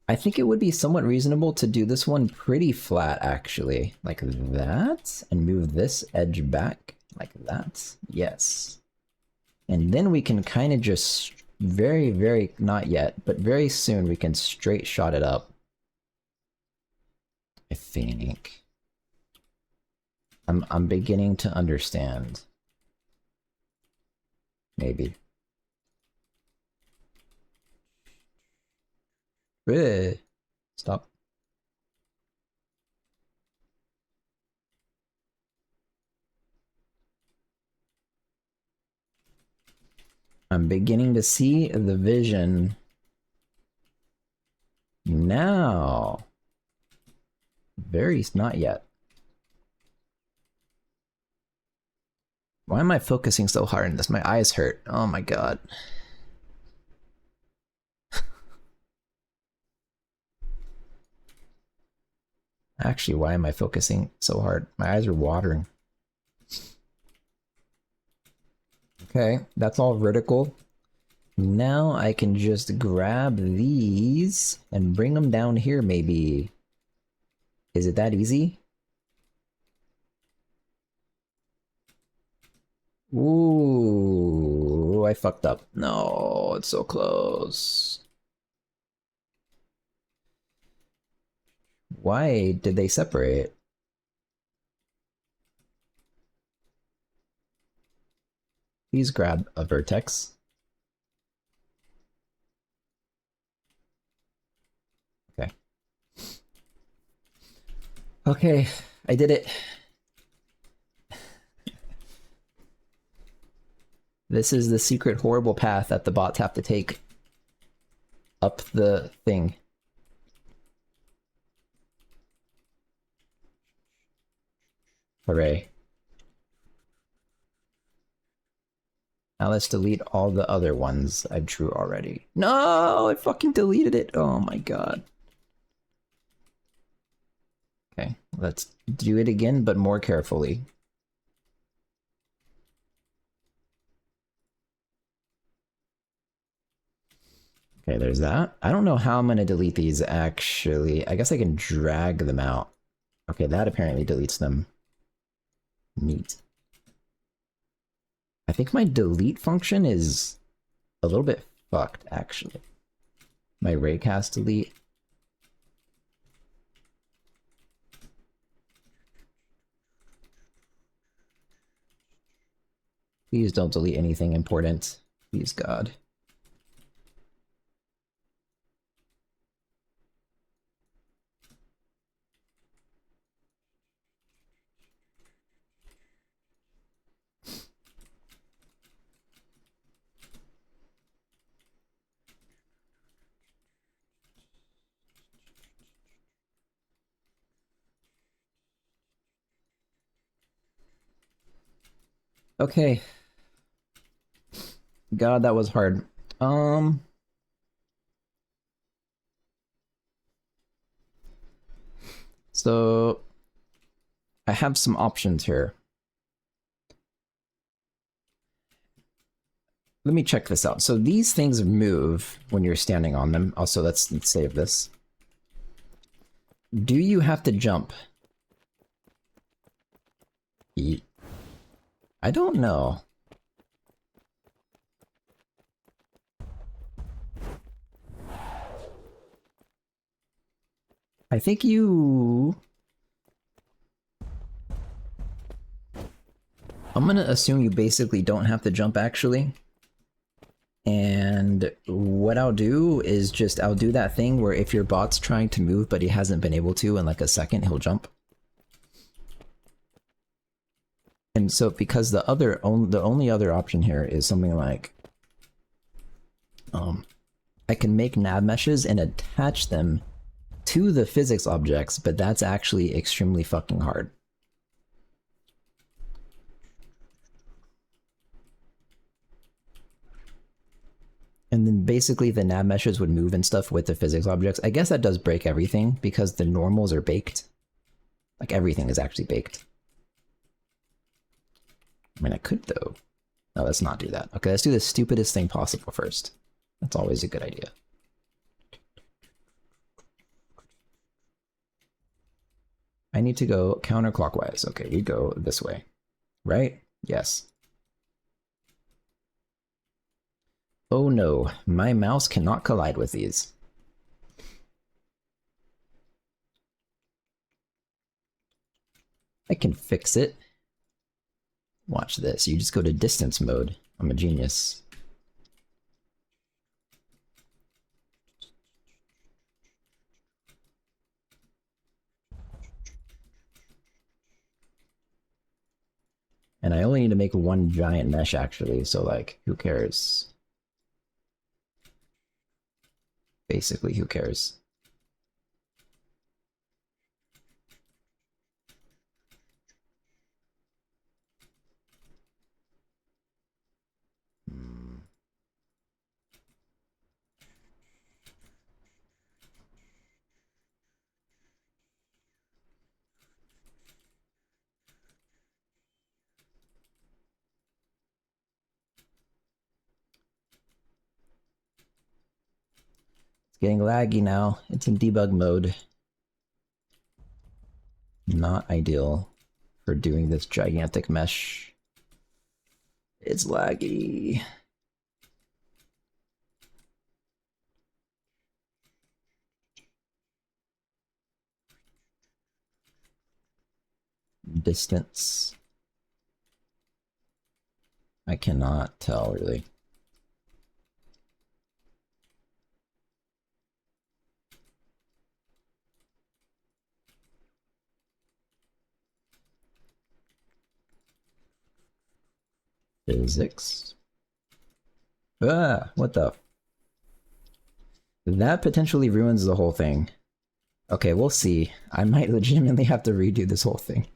I think it would be somewhat reasonable to do this one pretty flat, actually. Like that, and move this edge back like that. Yes. And then we can kind of just very, not yet, but very soon we can straight shot it up. I think. I'm beginning to understand. Maybe. Stop. I'm beginning to see the vision now. Not yet. Why am I focusing so hard on this? My eyes hurt. Oh my god. Actually, why am I focusing so hard? My eyes are watering. Okay, that's all vertical. Now I can just grab these and bring them down here, maybe. Is it that easy? Ooh, I fucked up. No, it's so close. Why did they separate? Please grab a vertex. Okay. Okay, I did it. This is the secret horrible path that the bots have to take up the thing. Hooray. Now let's delete all the other ones I drew already. No, I fucking deleted it. Oh my god. Okay, let's do it again, but more carefully. Okay, there's that. I don't know how I'm gonna delete these actually. I guess I can drag them out. Okay, that apparently deletes them. Neat. I think my delete function is a little bit fucked, actually. My raycast delete. Please don't delete anything important. Please, God. Okay. God, that was hard. So I have some options here. Let me check this out. So these things move when you're standing on them. Also, let's save this. Do you have to jump? I don't know. I think you... I'm gonna assume you basically don't have to jump, actually. And what I'll do is just, I'll do that thing where if your bot's trying to move but he hasn't been able to in like a second, he'll jump. And so because the only other option here is something like, I can make nav meshes and attach them to the physics objects, but that's actually extremely fucking hard. And then basically the nav meshes would move and stuff with the physics objects. I guess that does break everything because the normals are baked. Like everything is actually baked. I mean, I could though. No, let's not do that. Okay, let's do the stupidest thing possible first. That's always a good idea. I need to go counterclockwise. Okay, you go this way. Right? Yes. Oh no, my mouse cannot collide with these. I can fix it. Watch this. You just go to distance mode. I'm a genius. And I only need to make one giant mesh actually, so like, who cares? Basically, who cares? Getting laggy now. It's in debug mode. Not ideal for doing this gigantic mesh. It's laggy. Distance. I cannot tell really. Physics. Ah, what the? That potentially ruins the whole thing. Okay, we'll see. I might legitimately have to redo this whole thing.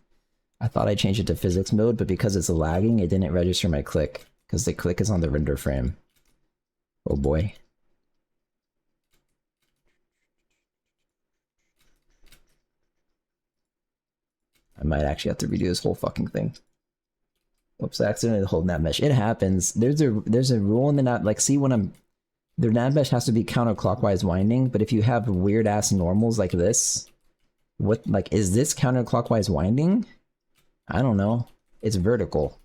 I thought I changed it to physics mode, but because it's lagging, it didn't register my click, because the click is on the render frame. Oh boy. I might actually have to redo this whole fucking thing. Oops, I accidentally holding that mesh. It happens. There's a rule in the nav, like, see when the nav mesh has to be counterclockwise winding, but if you have weird ass normals like this, what, like, is this counterclockwise winding? I don't know. It's vertical.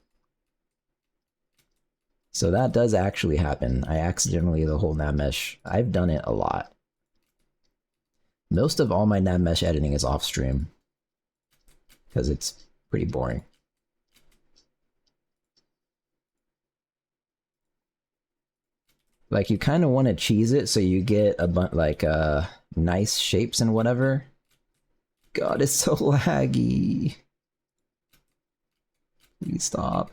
So that does actually happen. I accidentally the whole nav mesh. I've done it a lot. Most of all my nav mesh editing is off stream because it's pretty boring. Like, you kind of want to cheese it so you get a bunch, like, nice shapes and whatever. God, it's so laggy. Please stop.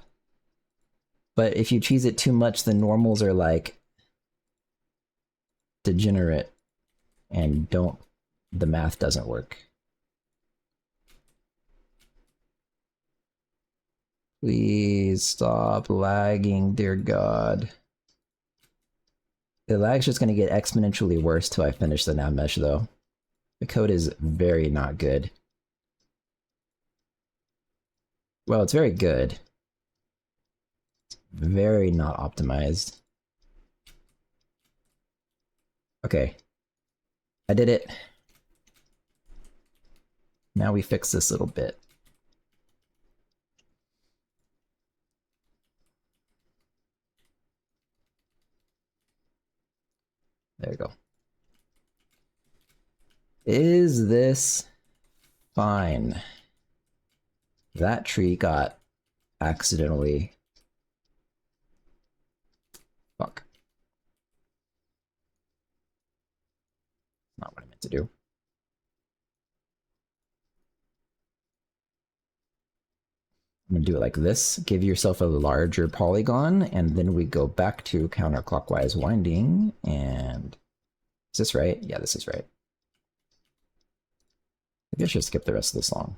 But if you cheese it too much, the normals are, like, degenerate and the math doesn't work. Please stop lagging, dear God. The lag's just gonna get exponentially worse till I finish the nav mesh, though. The code is very not good. Well, it's very good. Very not optimized. Okay. I did it. Now we fix this little bit. There we go. Is this fine? That tree got accidentally... Fuck. Not what I meant to do. I'm gonna do it like this. Give yourself a larger polygon, and then we go back to counterclockwise winding, and... Is this right? Yeah, this is right. Maybe I should skip the rest of the song.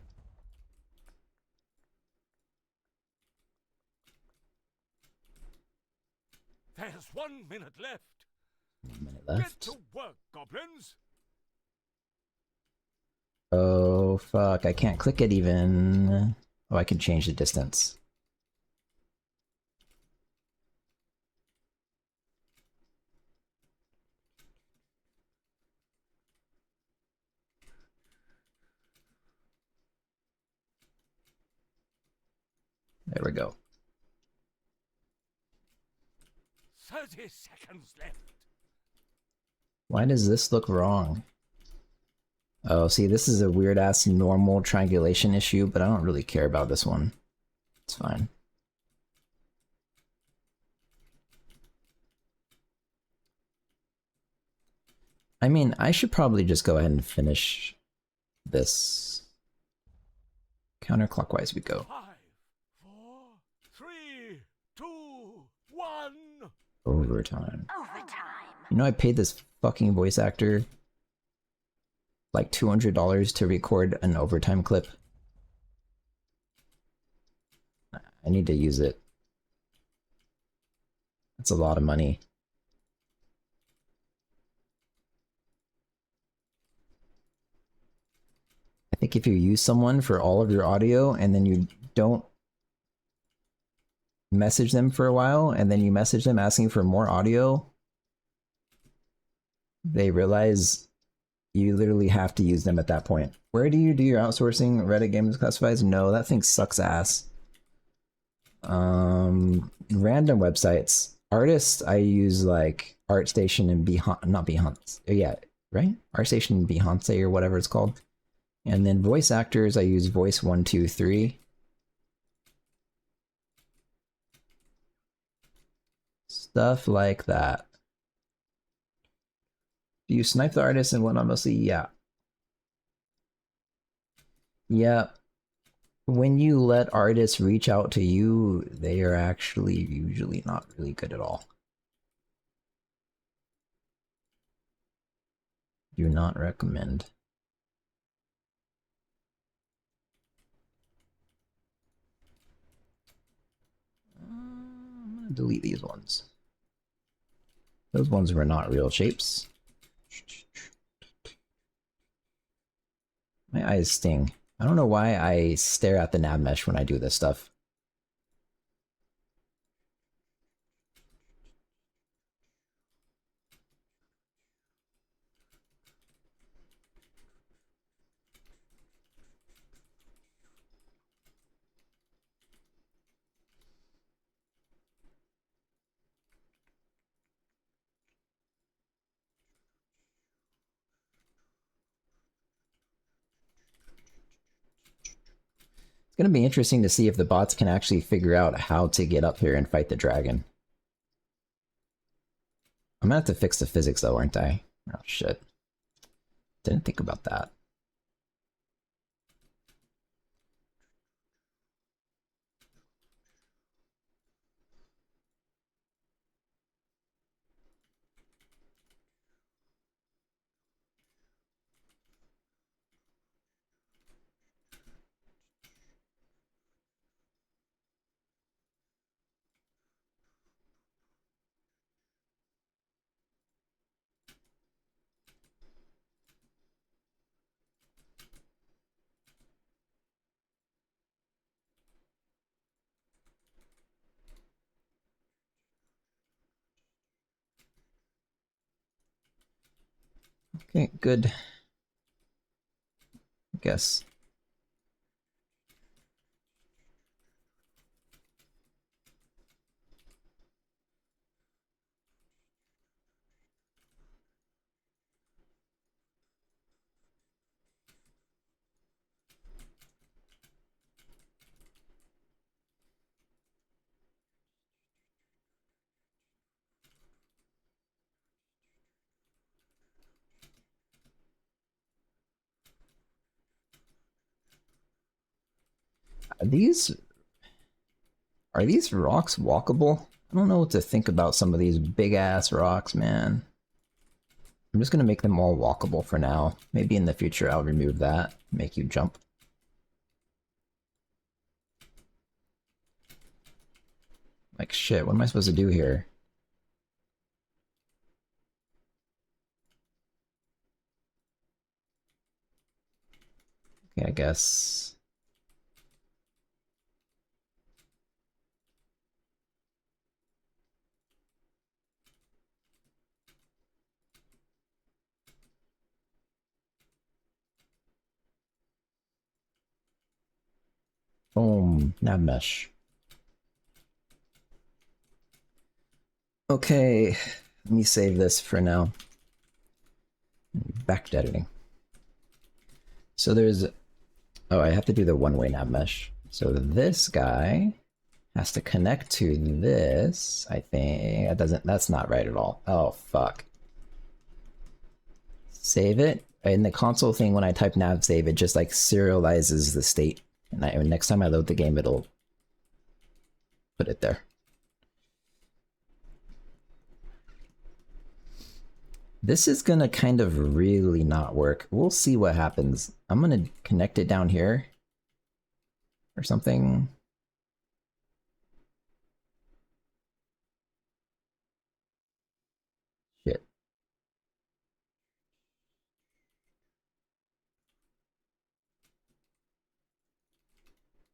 There's 1 minute left. 1 minute Get left. to work, goblins. Oh, fuck. I can't click it even. Oh, I can change the distance. There we go. 30 seconds left. Why does this look wrong? Oh, see, this is a weird-ass normal triangulation issue, but I don't really care about this one. It's fine. I mean, I should probably just go ahead and finish this. Counterclockwise we go. 5, 4, 3, 2, 1. Overtime. Overtime. You know, I paid this fucking voice actor like $200 to record an overtime clip. I need to use it. That's a lot of money. I think if you use someone for all of your audio and then you don't message them for a while and then you message them asking for more audio, they realize you literally have to use them at that point. Where do you do your outsourcing? Reddit Games Classifieds? No, that thing sucks ass. Random websites. Artists, I use like ArtStation and not Behance. Yeah, right? ArtStation and Behance or whatever it's called. And then voice actors, I use Voice123. Stuff like that. Do you snipe the artist and whatnot mostly? Yeah. Yeah. When you let artists reach out to you, they are actually usually not really good at all. Do not recommend. I'm gonna delete these ones. Those ones were not real shapes. My eyes sting. I don't know why I stare at the nav mesh when I do this stuff. It's going to be interesting to see if the bots can actually figure out how to get up here and fight the dragon. I'm going to have to fix the physics though, aren't I? Oh shit. Didn't think about that. Okay, good. I guess. Are these rocks walkable? I don't know what to think about some of these big ass rocks, man. I'm just gonna make them all walkable for now. Maybe in the future I'll remove that, make you jump. Like shit, what am I supposed to do here? Okay, I guess. Boom, nav mesh. Okay, let me save this for now. Back to editing. So there's... Oh, I have to do the one-way nav mesh. So this guy has to connect to this, I think. That doesn't... That's not right at all. Oh, fuck. Save it. In the console thing, when I type nav save, it just like serializes the state. And next time I load the game, it'll put it there. This is gonna kind of really not work. We'll see what happens. I'm gonna connect it down here or something. Shit.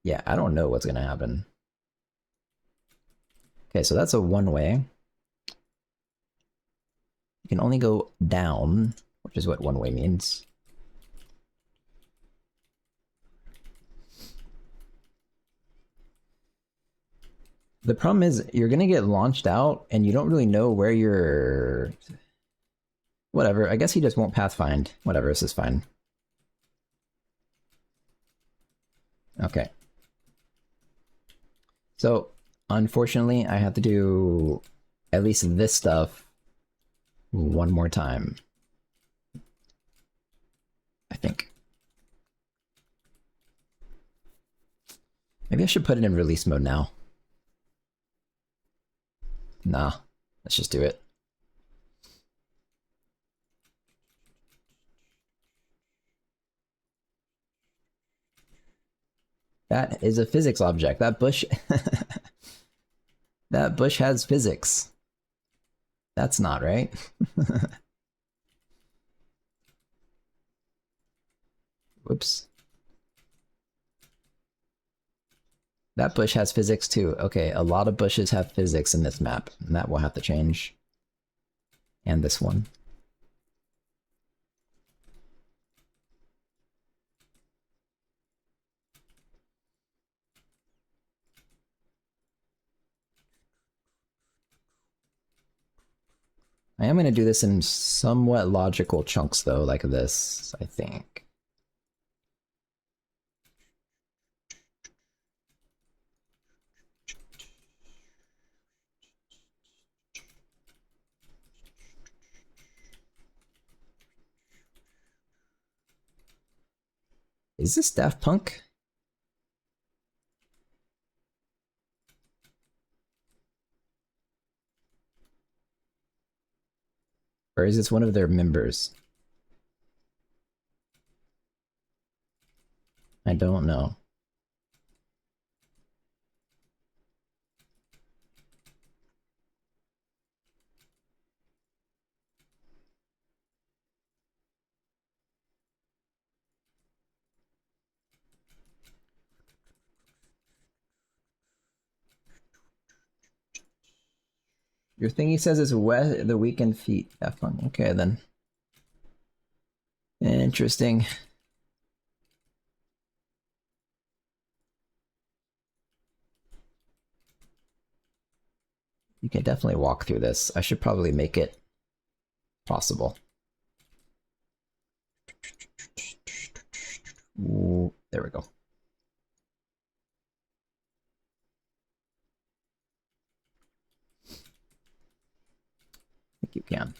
Yeah, I don't know what's gonna happen. Okay, so that's a one-way. You can only go down, which is what one-way means. The problem is you're gonna get launched out and you don't really know where you're... Whatever, I guess he just won't pathfind. Whatever, this is fine. Okay. So, unfortunately, I have to do at least this stuff one more time. I think. Maybe I should put it in release mode now. Nah, let's just do it. That is a physics object. That bush... That bush has physics. That's not right. Whoops. That bush has physics too. Okay, a lot of bushes have physics in this map, and that will have to change. And this one. I am going to do this in somewhat logical chunks though, like this, I think. Is this Daft Punk? Or is this one of their members? I don't know. Your thingy says it's the weekend feet. Have fun. Okay, then. Interesting. You can definitely walk through this. I should probably make it possible. Ooh, there we go. I think you can.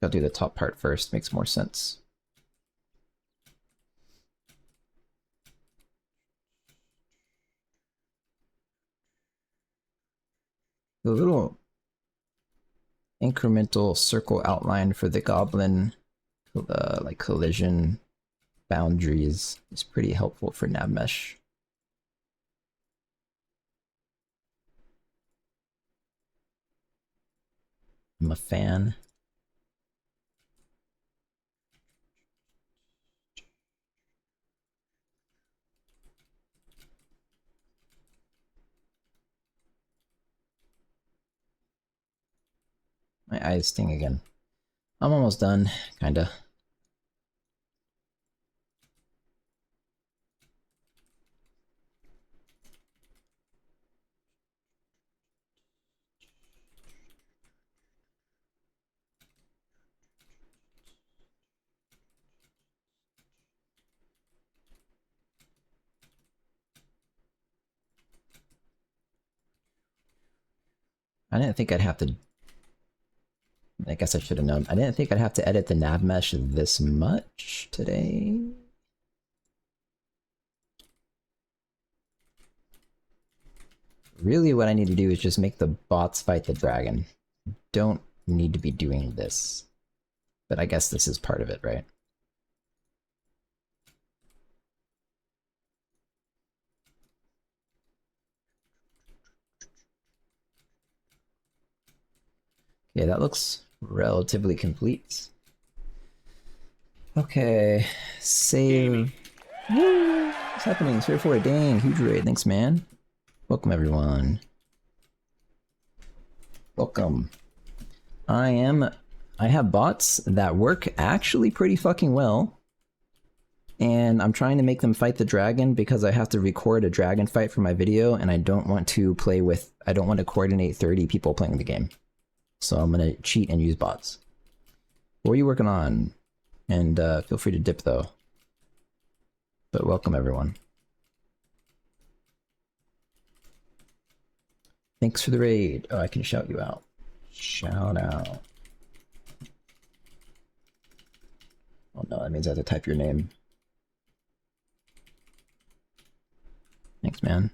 I'll do the top part first, makes more sense. The little incremental circle outline for the goblin like collision boundaries is pretty helpful for nav mesh. I'm a fan. My eyes sting again. I'm almost done, kinda. I didn't think I'd have to... I guess I should have known. I didn't think I'd have to edit the nav mesh this much today. Really what I need to do is just make the bots fight the dragon. Don't need to be doing this. But I guess this is part of it, right? Okay, that looks relatively complete. Okay, save. Woo! What's happening? Sphere 4, dang, huge raid. Thanks, man. Welcome, everyone. Welcome. I have bots that work actually pretty fucking well. And I'm trying to make them fight the dragon because I have to record a dragon fight for my video, and I don't want to coordinate 30 people playing the game. So I'm gonna cheat and use bots. What are you working on? And feel free to dip though. But welcome everyone. Thanks for the raid. Oh, I can shout you out. Shout out. Oh no, that means I have to type your name. Thanks, man.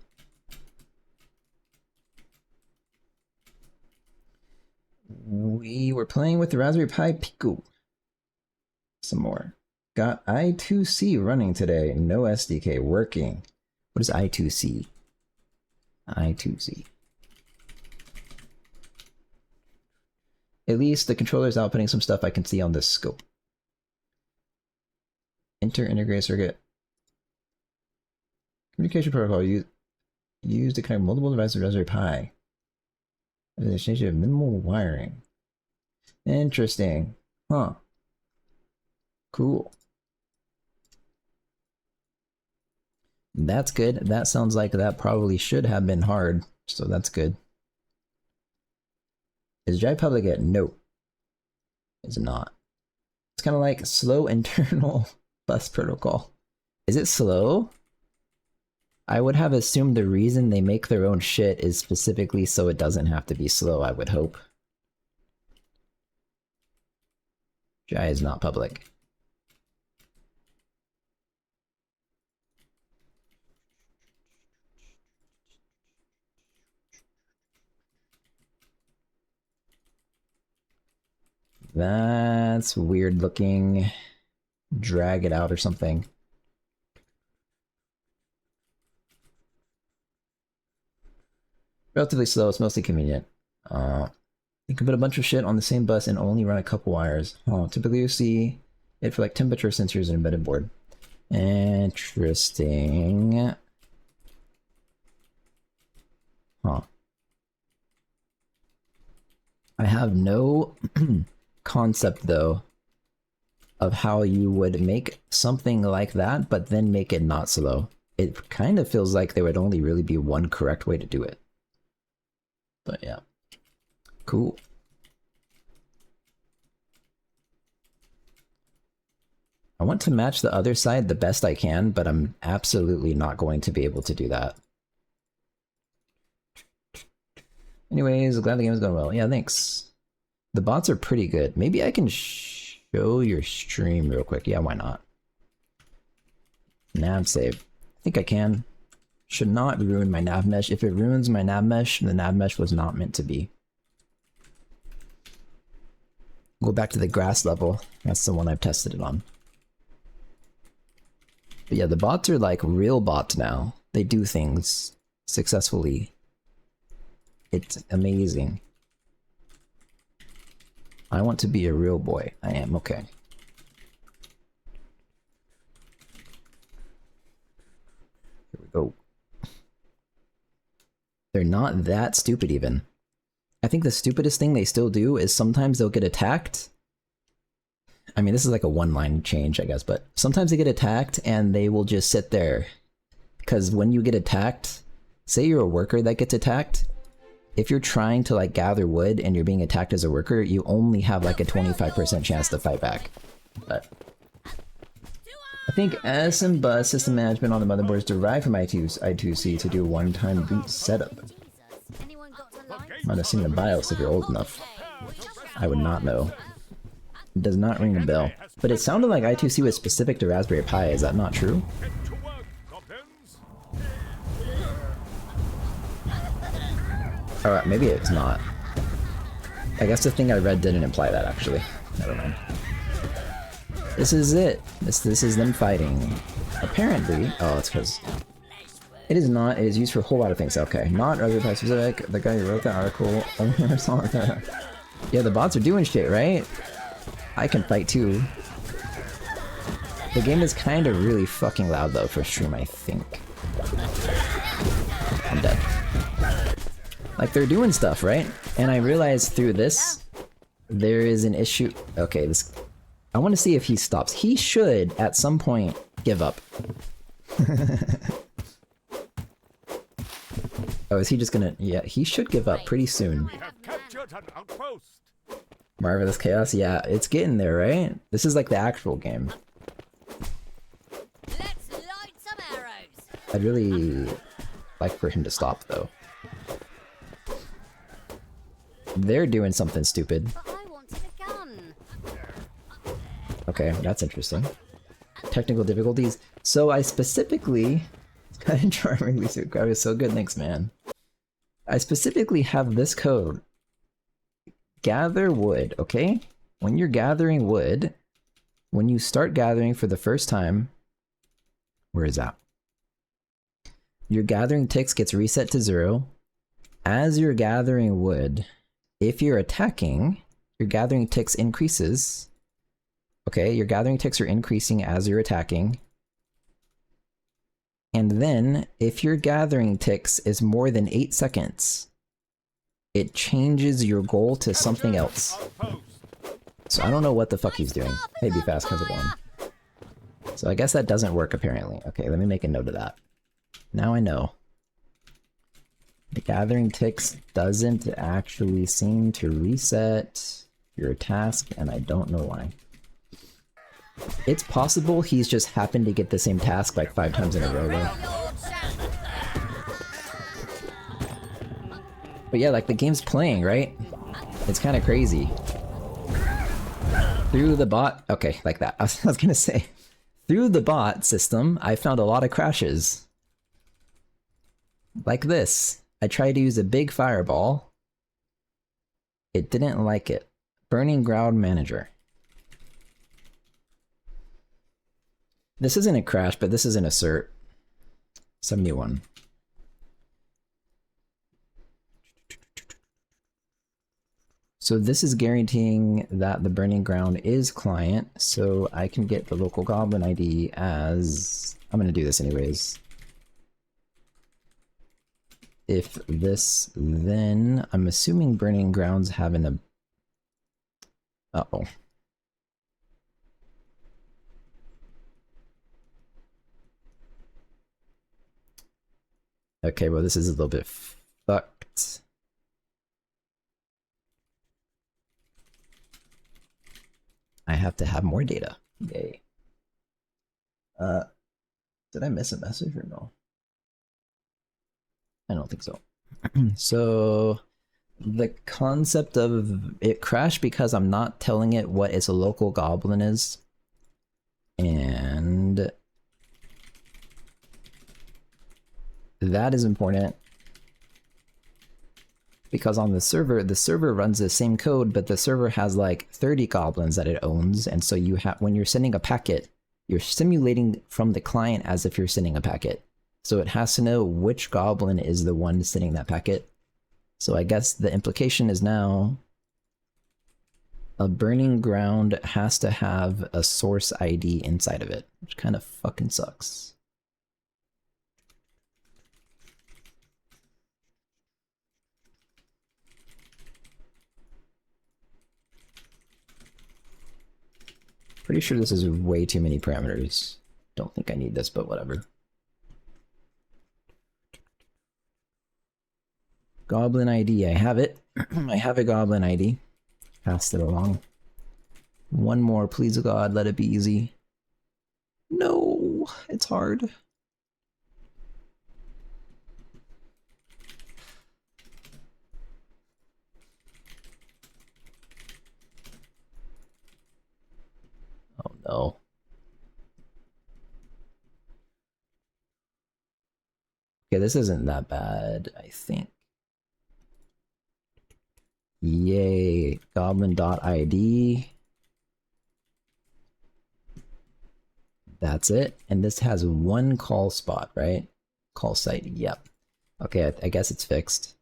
We were playing with the Raspberry Pi Pico. Some more. Got I2C running today. No SDK working. What is I2C? I2C. At least the controller's outputting some stuff I can see on this scope. Inter-integrated circuit. Communication protocol used to connect multiple devices to Raspberry Pi. There's an exchange of minimal wiring. Interesting. Huh. Cool. That's good. That sounds like that probably should have been hard, so that's good. Is Jai public yet? No. It's not. It's kind of like slow internal bus protocol. Is it slow? I would have assumed the reason they make their own shit is specifically so it doesn't have to be slow, I would hope. Jai is not public. That's weird looking. Drag it out or something. Relatively slow, it's mostly convenient. You can put a bunch of shit on the same bus and only run a couple wires. Oh, typically you see it for like temperature sensors and embedded board. Interesting. Huh. I have no concept though of how you would make something like that, but then make it not slow. It kind of feels like there would only really be one correct way to do it. But yeah. Cool. I want to match the other side the best I can, but I'm absolutely not going to be able to do that. Anyways, glad the game is going well. Yeah, thanks. The bots are pretty good. Maybe I can show your stream real quick. Yeah, why not? Nav save. I think I can. Should not ruin my nav mesh. If it ruins my nav mesh, the nav mesh was not meant to be. Go back to the grass level. That's the one I've tested it on. But yeah, the bots are like real bots now. They do things successfully. It's amazing. I want to be a real boy. I am, okay. Here we go. They're not that stupid even. I think the stupidest thing they still do is sometimes they'll get attacked. I mean, this is like a one-line change, I guess, but sometimes they get attacked and they will just sit there. Because when you get attacked, say you're a worker that gets attacked, if you're trying to like gather wood and you're being attacked as a worker, you only have like a 25% chance to fight back. But I think SM bus system management on the motherboard is derived from I2C to do a one-time boot setup. Might have seen the BIOS if you're old enough. I would not know. It does not ring a bell. But it sounded like I2C was specific to Raspberry Pi, is that not true? Alright, maybe it's not. I guess the thing I read didn't imply that, actually. Never mind. This is it. This is them fighting. Apparently... Oh, it's because... It is not. It is used for a whole lot of things. Okay. Not Raspberry Pi specific. The guy who wrote that article only ever saw that. Yeah, the bots are doing shit, right? I can fight too. The game is kind of really fucking loud though for stream, I think. I'm dead. Like, they're doing stuff, right? And I realized through this, there is an issue. Okay, this... I want to see if he stops. He should, at some point, give up. Oh, is he just gonna... Yeah, he should give up pretty soon. We have captured an outpost. Marvelous Chaos? Yeah, it's getting there, right? This is like the actual game. Let's light some arrows. I'd really like for him to stop, though. They're doing something stupid. But I wanted a gun. Okay, that's interesting. Technical difficulties. So I specifically... It's kind of charmingly so good. So good, thanks, man. I specifically have this code. Gather wood, okay? When you're gathering wood, when you start gathering for the first time... Where is that? Your gathering ticks gets reset to 0. As you're gathering wood, if you're attacking, your gathering ticks increases. Okay, your gathering ticks are increasing as you're attacking. And then, if your gathering ticks is more than 8 seconds, it changes your goal to something else. So I don't know what the fuck he's doing. Hey, Be Fast, how's it going? So I guess that doesn't work apparently. Okay, let me make a note of that. Now I know. The gathering ticks doesn't actually seem to reset your task, and I don't know why. It's possible he's just happened to get the same task like 5 times in a row though. But yeah, like the game's playing, right? It's kind of crazy. Through the bot... Okay, like that. I was gonna say. Through the bot system, I found a lot of crashes. Like this. I tried to use a big fireball. It didn't like it. Burning Ground Manager. This isn't a crash, but this is an assert. 71. So this is guaranteeing that the Burning Ground is client, so I can get the local goblin ID as... I'm gonna do this anyways. If this, then I'm assuming Burning Grounds having a... Uh-oh. Okay, well this is a little bit fucked. I have to have more data. Yay. Did I miss a message or no? I don't think so. So the concept of it crashed because I'm not telling it what its local goblin is. And that is important because on the server runs the same code, but the server has like 30 goblins that it owns, and so you have, when you're sending a packet, you're simulating from the client as if you're sending a packet. So it has to know which goblin is the one sending that packet. So I guess the implication is now a Burning Ground has to have a source ID inside of it, which kind of fucking sucks. Pretty sure this is way too many parameters. Don't think I need this, but whatever. Goblin ID, I have it. I have a Goblin ID. Passed it along. One more, please God, let it be easy. No, it's hard. Oh no. Okay, this isn't that bad, I think. Yay, goblin.id. That's it. And this has one call spot, right? Call site, yep. Okay, I guess it's fixed.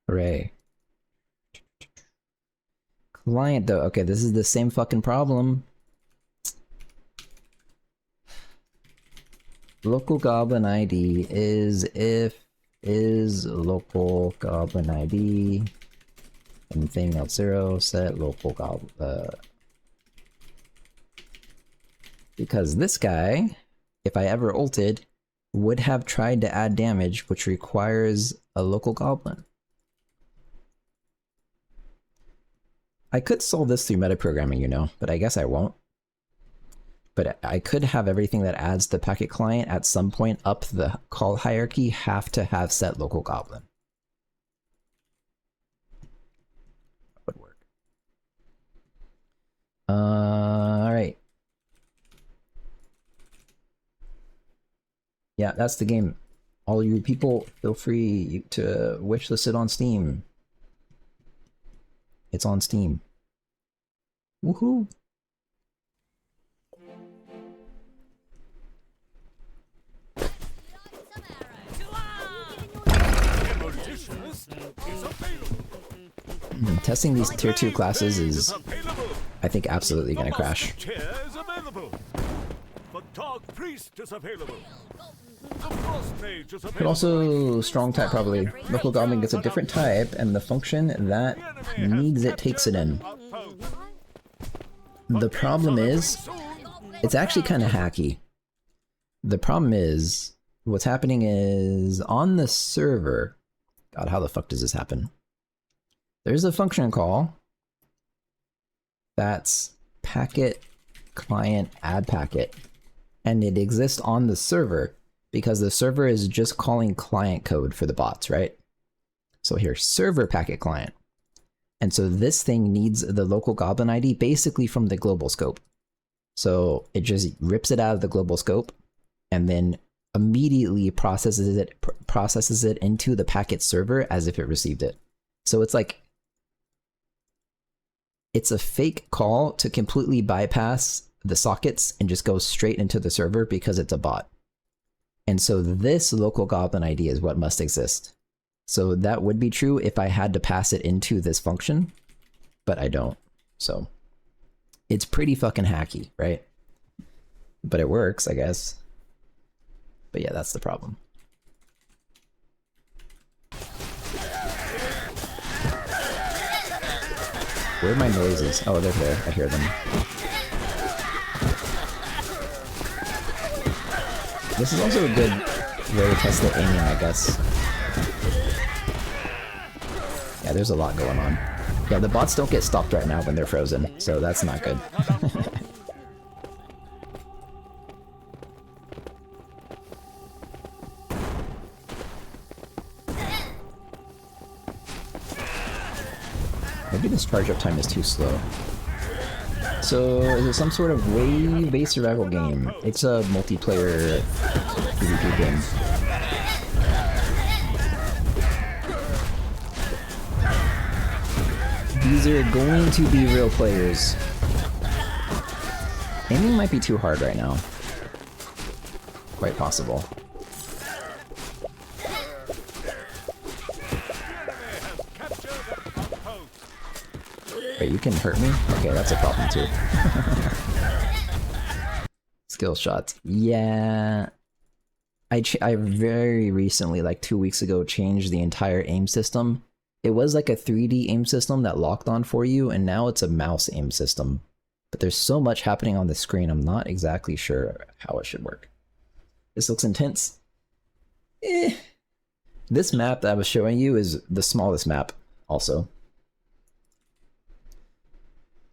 Hooray. Client though, okay, this is the same fucking problem. Local goblin ID is if is local goblin ID anything else 0 set local goblin because this guy, if I ever ulted, would have tried to add damage, which requires a local goblin. I could solve this through metaprogramming, you know, but I guess I won't. But I could have everything that adds the packet client at some point up the call hierarchy have to have set local goblin. That would work. All right. Yeah, that's the game. All you people, feel free to wishlist it on Steam. It's on Steam. Woohoo! Testing these tier 2 classes is, I think, absolutely gonna crash. But also strong type probably. Local goblin gets a different type, and the function that needs it takes it in. The problem is, it's actually kind of hacky. The problem is, what's happening is, on the server... God, how the fuck does this happen? There's a function call that's packet client add packet, and it exists on the server because the server is just calling client code for the bots, right? So here, server packet client. And so this thing needs the local goblin ID basically from the global scope. So it just rips it out of the global scope and then immediately processes it into the packet server as if it received it. So it's like it's a fake call to completely bypass the sockets and just go straight into the server because it's a bot. And so this local goblin ID is what must exist. So that would be true if I had to pass it into this function, but I don't. So it's pretty fucking hacky, right? But it works, I guess. But yeah, that's the problem. Where are my noises? Oh, they're there. I hear them. This is also a good way to test the aiming, I guess. Yeah, there's a lot going on. Yeah, the bots don't get stopped right now when they're frozen, so that's not good. Maybe this charge up time is too slow. So, is it some sort of wave-based survival game? It's a multiplayer PvP game. These are going to be real players. Aiming might be too hard right now. Quite possible. Wait, you can hurt me? Okay, that's a problem too. Skill shots. Yeah. I very recently, like 2 weeks ago, changed the entire aim system. It was like a 3D aim system that locked on for you, and now it's a mouse aim system. But there's so much happening on the screen, I'm not exactly sure how it should work. This looks intense. This map that I was showing you is the smallest map, also.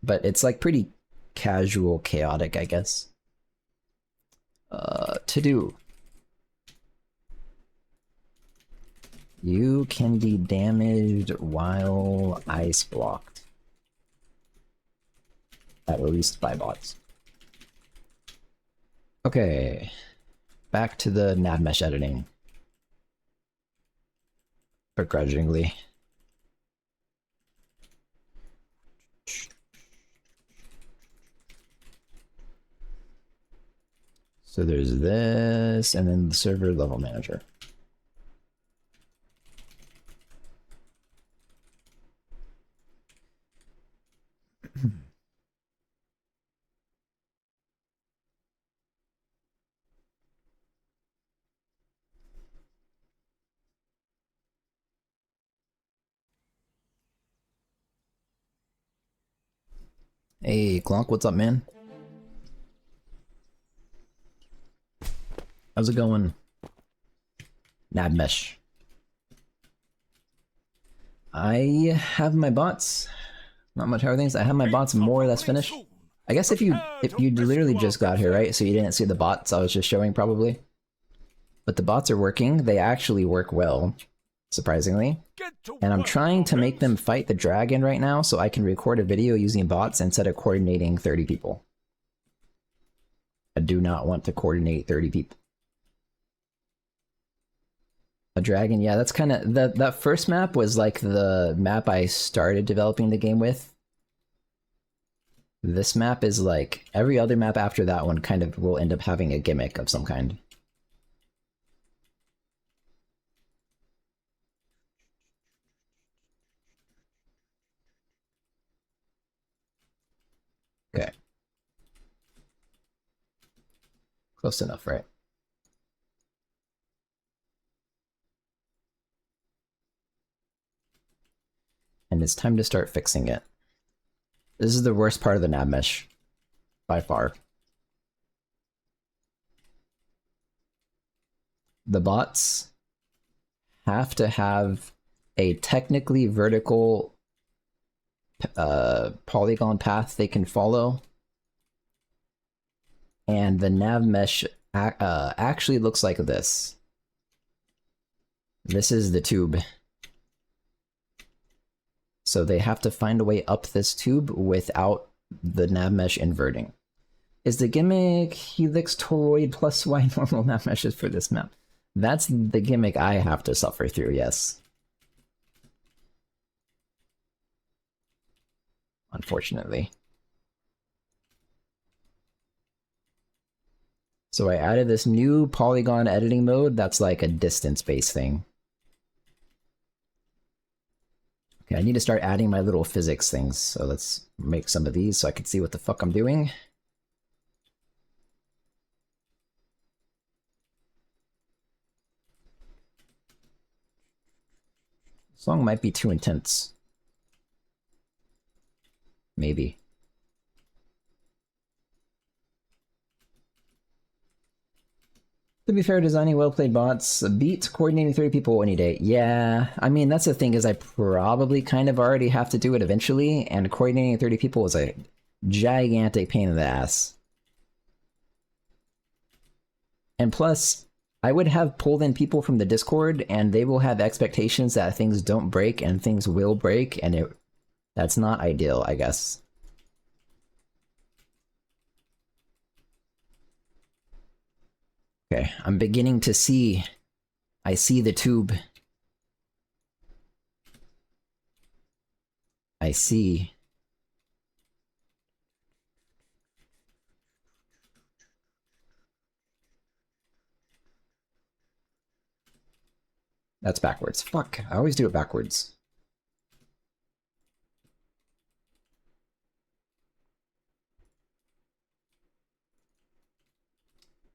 But it's like pretty casual, chaotic, I guess. To do. You can be damaged while ice blocked. At least by bots. Okay. Back to the nav mesh editing. Begrudgingly. So there's this, and then the server level manager. Hey, Clonk, what's up, man? How's it going? Nav mesh. I have my bots. Not much other things. I have my bots more or less finished. I guess if you literally just got here, right? So you didn't see the bots I was just showing probably. But the bots are working. They actually work well, surprisingly. And I'm trying to make them fight the dragon right now so I can record a video using bots instead of coordinating 30 people. I do not want to coordinate 30 people. A dragon, yeah, that's kind of... That first map was like the map I started developing the game with. This map is like... Every other map after that one kind of will end up having a gimmick of some kind. Okay. Close enough, right? And it's time to start fixing it. This is the worst part of the nav mesh, by far. The bots have to have a technically vertical polygon path they can follow. And the nav mesh actually looks like this. This is the tube. So they have to find a way up this tube without the nav mesh inverting. Is the gimmick Helix Toroid plus Y normal nav meshes for this map? That's the gimmick I have to suffer through, yes. unfortunately. So I added this new polygon editing mode that's like a distance-based thing. Okay, I need to start adding my little physics things. So let's make some of these so I can see what the fuck I'm doing. This song might be too intense. Maybe. To be fair, designing well-played bots beats coordinating 30 people any day. Yeah, I mean, that's the thing, is I probably kind of already have to do it eventually, and coordinating 30 people is a gigantic pain in the ass. And plus, I would have pulled in people from the Discord, and they will have expectations that things don't break and things will break, and that's not ideal, I guess. Okay, I'm beginning to see. I see the tube. I see. That's backwards. Fuck, I always do it backwards.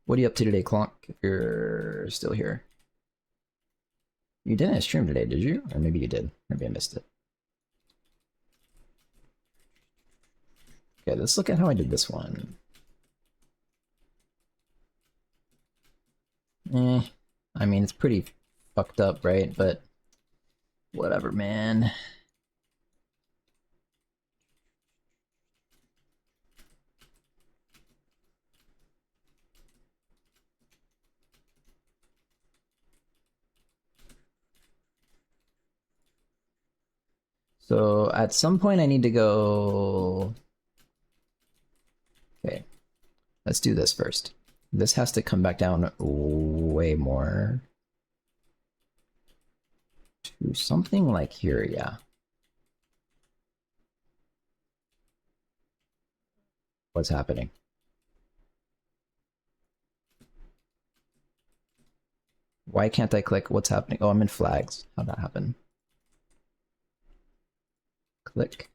What are you up to today, Clonk, if you're still here? You didn't stream today, did you? Or maybe you did. Maybe I missed it. Okay, let's look at how I did this one. I mean, it's pretty fucked up, right? But whatever, man. So at some point I need to go... Okay, let's do this first. This has to come back down way more. To something like here, yeah. What's happening? Why can't I click? What's happening? Oh, I'm in flags. How'd that happen? Click.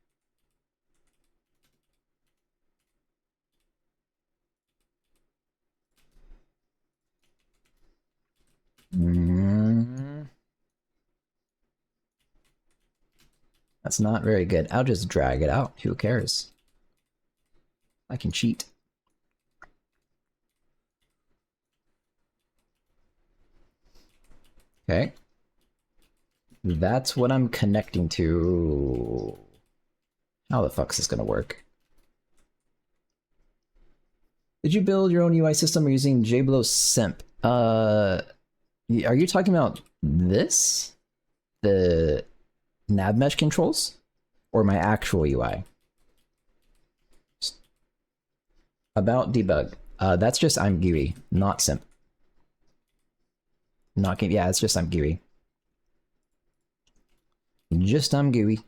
That's not very good. I'll just drag it out. Who cares? I can cheat. Okay. That's what I'm connecting to. How the fuck's this gonna work? Did you build your own UI system or using JBlow Simp? Are you talking about this? The nav mesh controls? Or my actual UI? About debug. That's just I'm GUI, not Simp. Not game. Yeah, it's just I'm GUI. Just I'm GUI.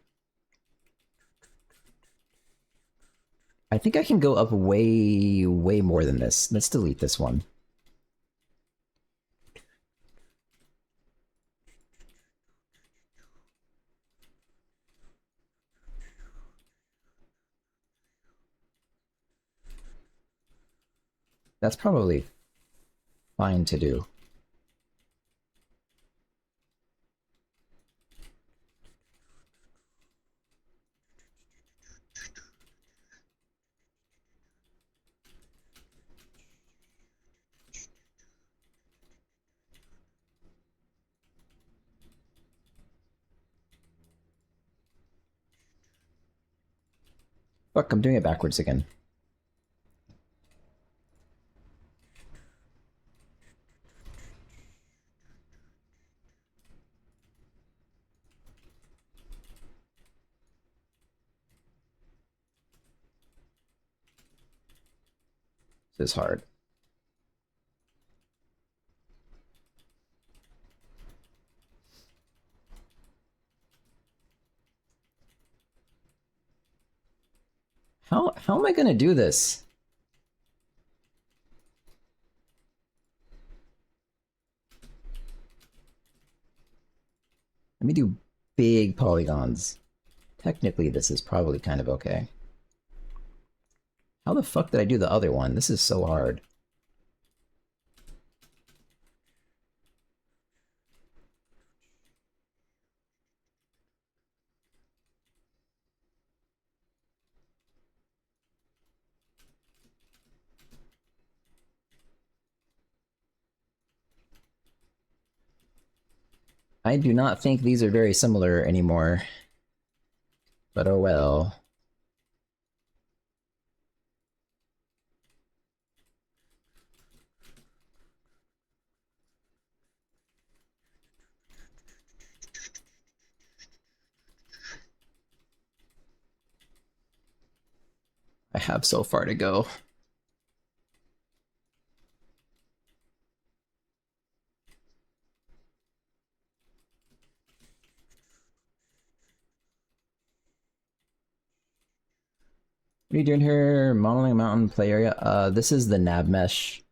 I think I can go up way more than this. Let's delete this one. That's probably fine to do. Fuck, I'm doing it backwards again. This is hard. How am I gonna do this? Let me do big polygons. Technically, this is probably kind of okay. How the fuck did I do the other one? This is so hard. I do not think these are very similar anymore. But oh well. I have so far to go. What are you doing here? Modeling a mountain play area? This is the nav mesh.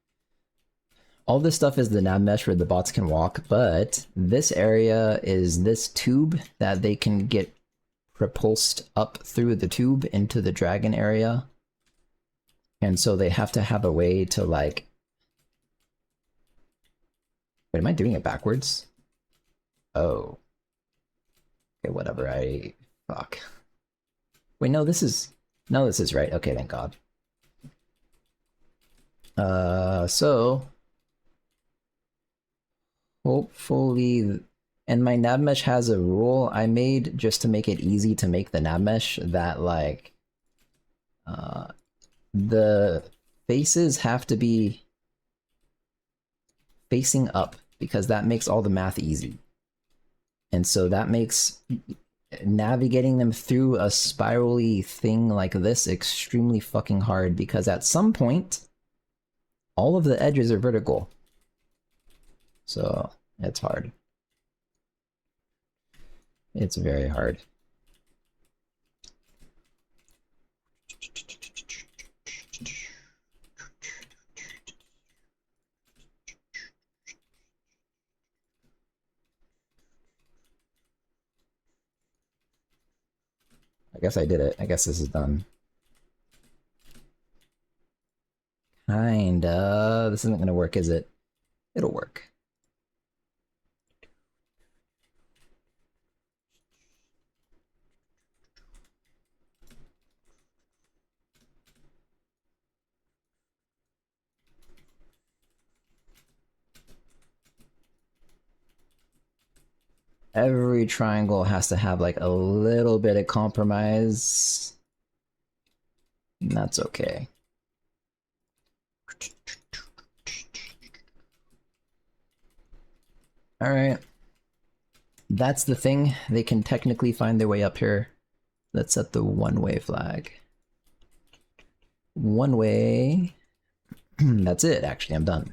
All this stuff is the nav mesh where the bots can walk, but this area is this tube that they can get propulsed up through the tube into the dragon area. And so they have to have a way to like... Wait, am I doing it backwards? Oh. Okay, whatever, fuck. Wait, no, this is... No, this is right. Okay, thank God. So... Hopefully... And my nav mesh has a rule I made just to make it easy to make the nav mesh that, like... the faces have to be facing up because that makes all the math easy. And so that makes navigating them through a spirally thing like this extremely fucking hard because at some point, all of the edges are vertical. So it's hard. It's very hard. I guess I did it. I guess this is done. Kinda. This isn't gonna work, is it? It'll work. Every triangle has to have like a little bit of compromise. And that's okay. Alright. That's the thing. They can technically find their way up here. Let's set the one-way flag. One way. That's it, actually. I'm done.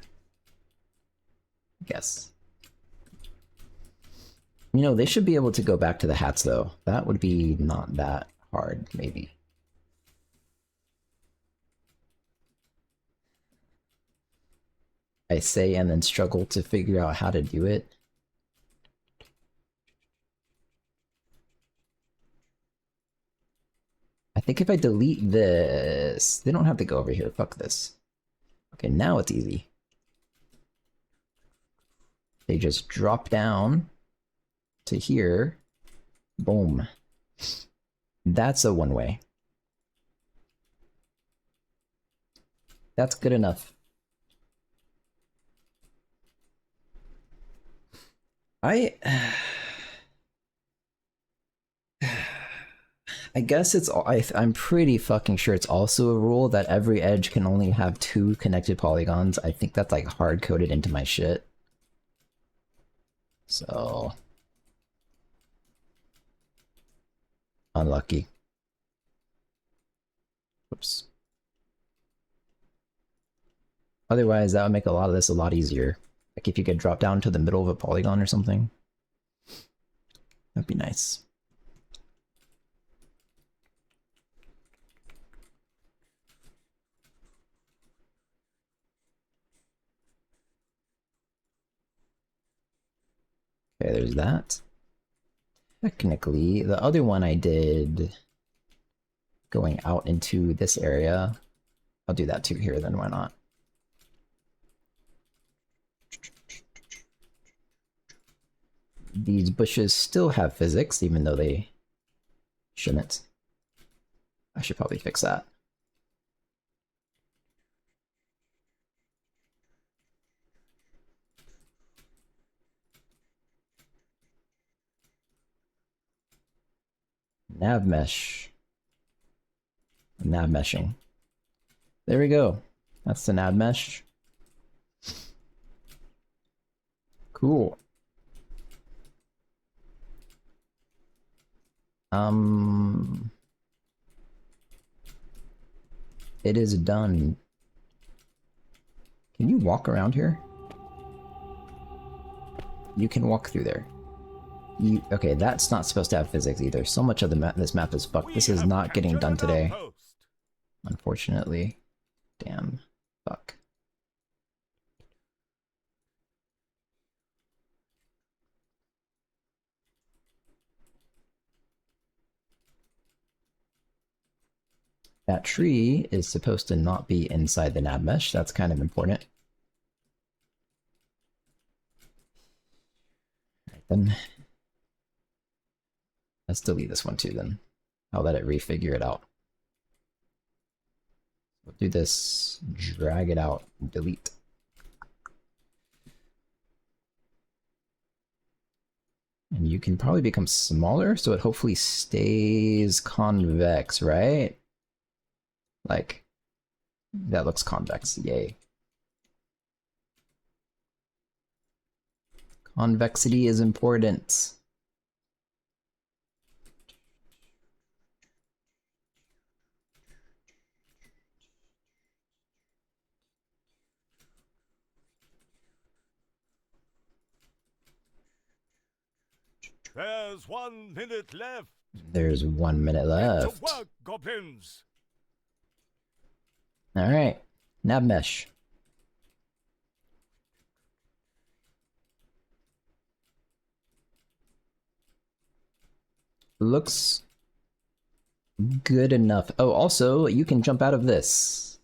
I guess. You know, they should be able to go back to the hats, though. That would be not that hard, maybe. I say and then struggle to figure out how to do it. I think if I delete this... They don't have to go over here. Fuck this. Okay, now it's easy. They just drop down to here. Boom. That's a one-way. That's good enough. I guess it's... I'm pretty fucking sure it's also a rule that every edge can only have 2 connected polygons. I think that's like hard-coded into my shit. So... Unlucky. Oops. Otherwise, that would make a lot of this a lot easier. Like if you could drop down to the middle of a polygon or something. That'd be nice. Okay, there's that. Technically, the other one I did going out into this area. I'll do that too here, then why not? These bushes still have physics, even though they shouldn't. I should probably fix that. Nav mesh. Nav meshing. There we go. That's the nav mesh. Cool. It is done. Can you walk around here? You can walk through there. Okay, that's not supposed to have physics either. So much of the this map is fucked. This is not getting done today. Unfortunately. Damn. Fuck. That tree is supposed to not be inside the nav mesh. That's kind of important. Alright then. Let's delete this one too then. I'll let it refigure it out. We'll do this, drag it out, delete. And you can probably become smaller, so it hopefully stays convex, right? Like, that looks convex, yay. Convexity is important. There's 1 minute left. There's 1 minute left. Get to work, goblins. All right, nav mesh. Looks good enough. Oh, also, you can jump out of this.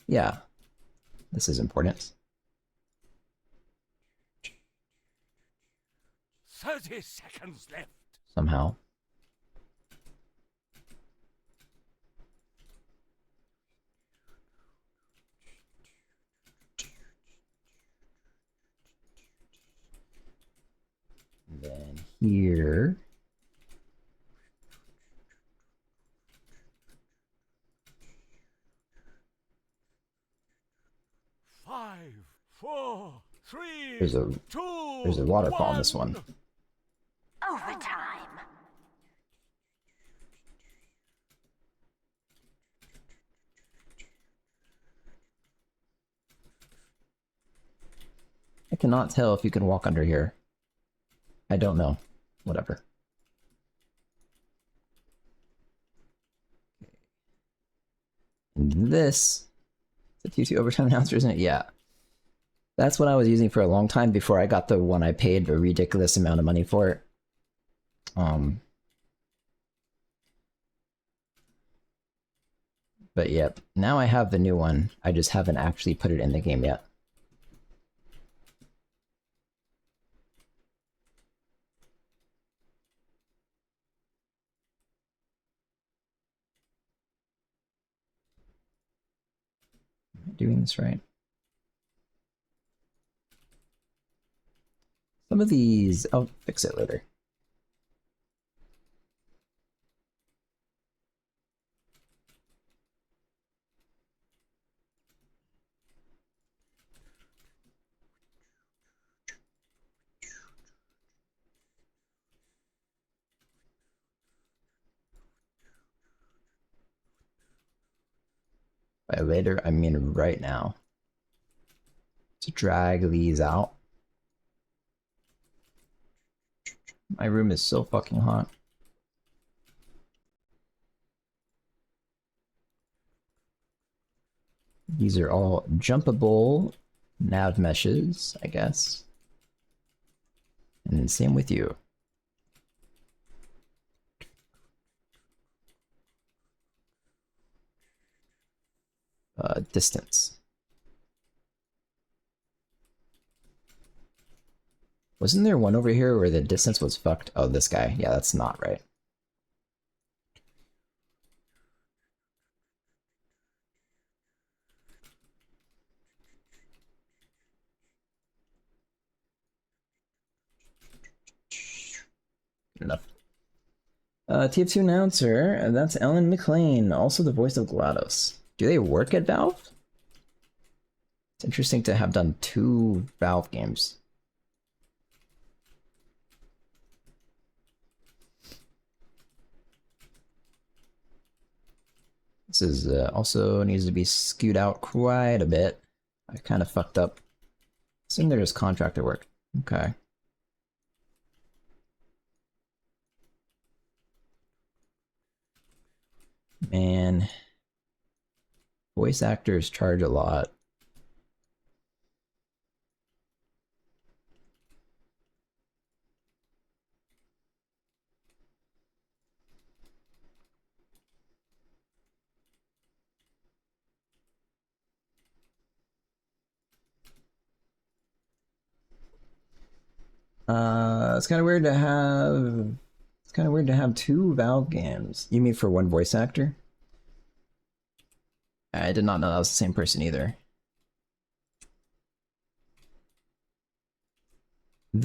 Yeah, this is important. 30 seconds left. Somehow. And then here. Five, four, three, There's a waterfall in this one. Overtime. I cannot tell if you can walk under here. I don't know. Whatever. And this, the T2 overtime announcer, isn't it? Yeah. That's what I was using for a long time before I got the one I paid a ridiculous amount of money for. But yep, now I have the new one. I just haven't actually put it in the game yet. Am I doing this right? Some of these, I'll fix it later. By later, I mean right now. To drag these out. My room is so fucking hot. These are all jumpable nav meshes, I guess. And same with you. Distance. Wasn't there one over here where the distance was fucked? Oh, this guy. Yeah, that's not right. Good enough. TF2 announcer, that's Ellen McLean, also the voice of GLaDOS. Do they work at Valve? It's interesting to have done 2 Valve games. This is also needs to be skewed out quite a bit. I kind of fucked up. Assume there's contractor work. Okay. Man. Voice actors charge a lot. It's kind of weird to have. It's kind of weird to have 2 Valve games. You mean for one voice actor? I did not know that was the same person either.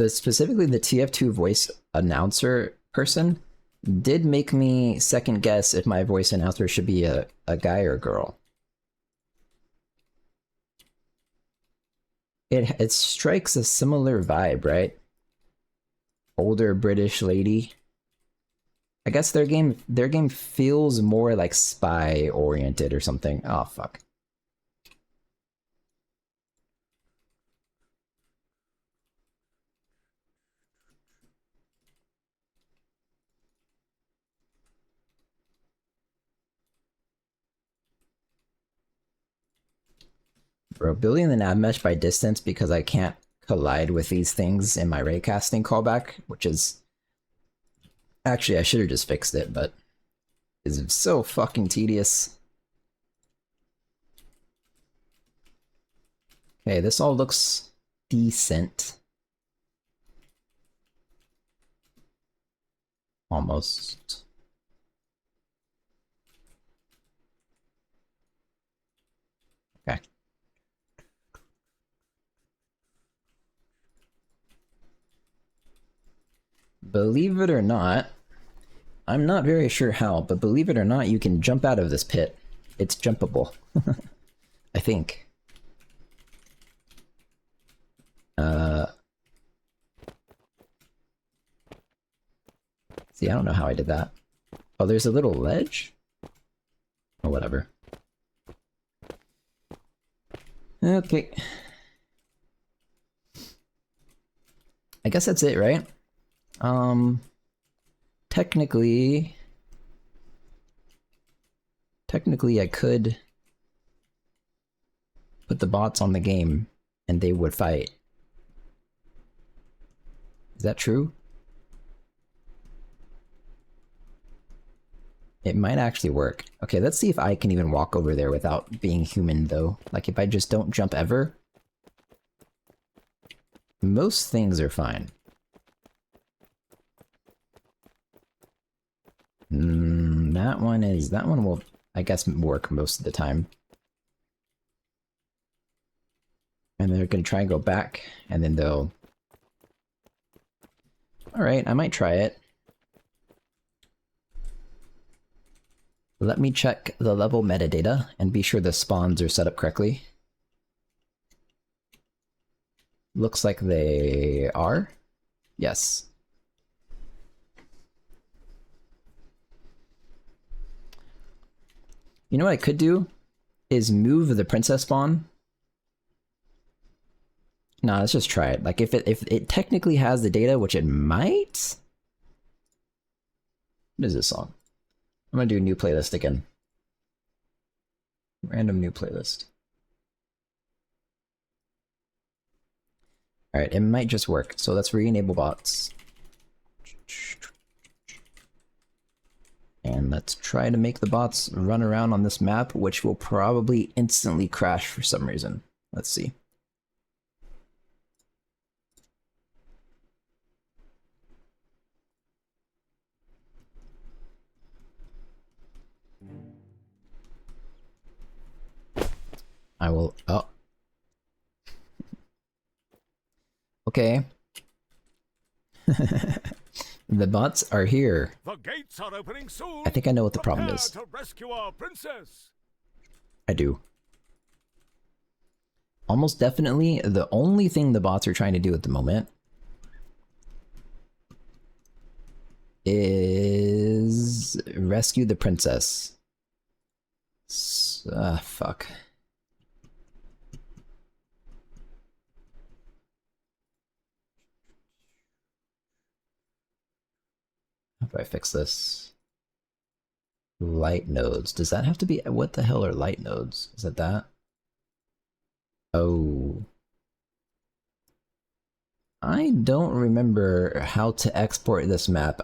Specifically the TF2 voice announcer person did make me second guess if my voice announcer should be a guy or a girl. It strikes a similar vibe, right? Older British lady. I guess their game feels more like spy oriented or something. Oh fuck. Bro, building the nav mesh by distance because I can't collide with these things in my raycasting callback, which is... Actually, I should have just fixed it, but... is so fucking tedious. Okay, this all looks decent. Almost. Okay. Believe it or not, I'm not very sure how, but believe it or not, you can jump out of this pit. It's jumpable. I think. See, I don't know how I did that. Oh, there's a little ledge? Or whatever. Okay. I guess that's it, right? Technically I could put the bots on the game and they would fight. Is that true? It might actually work. Okay, let's see if I can even walk over there without being human though. Like if I just don't jump ever. Most things are fine. That one will, I guess, work most of the time. And they're gonna try and go back, and then they'll... Alright, I might try it. Let me check the level metadata and be sure the spawns are set up correctly. Looks like they are. Yes. You know what I could do? Is move the princess spawn. Nah, let's just try it. Like if it technically has the data, which it might. What is this song? I'm gonna do a new playlist again. Random new playlist. Alright, it might just work. So let's re-enable bots. And let's try to make the bots run around on this map, which will probably instantly crash for some reason. Let's see. I will... oh. Okay. The bots are here. The gates are opening soon. I think I know what the problem Prepare is. to rescue our princess. I do. Almost definitely, the only thing the bots are trying to do at the moment is rescue the princess. Fuck. How do I fix this? Light nodes. Does that have to be... what the hell are light nodes? Is it that? Oh. I don't remember how to export this map.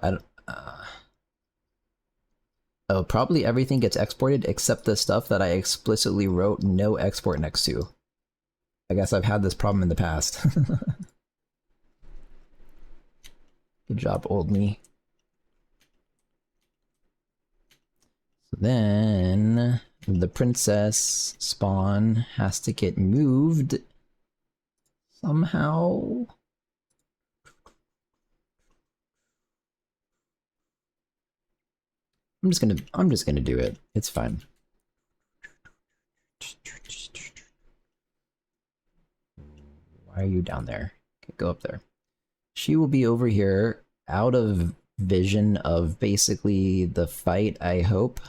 Oh, probably everything gets exported except the stuff that I explicitly wrote no export next to. I guess I've had this problem in the past. Good job, old me. So then the princess spawn has to get moved somehow. I'm just gonna do it. It's fine. Why are you down there? Okay, go up there. She will be over here, out of vision of basically the fight, I hope.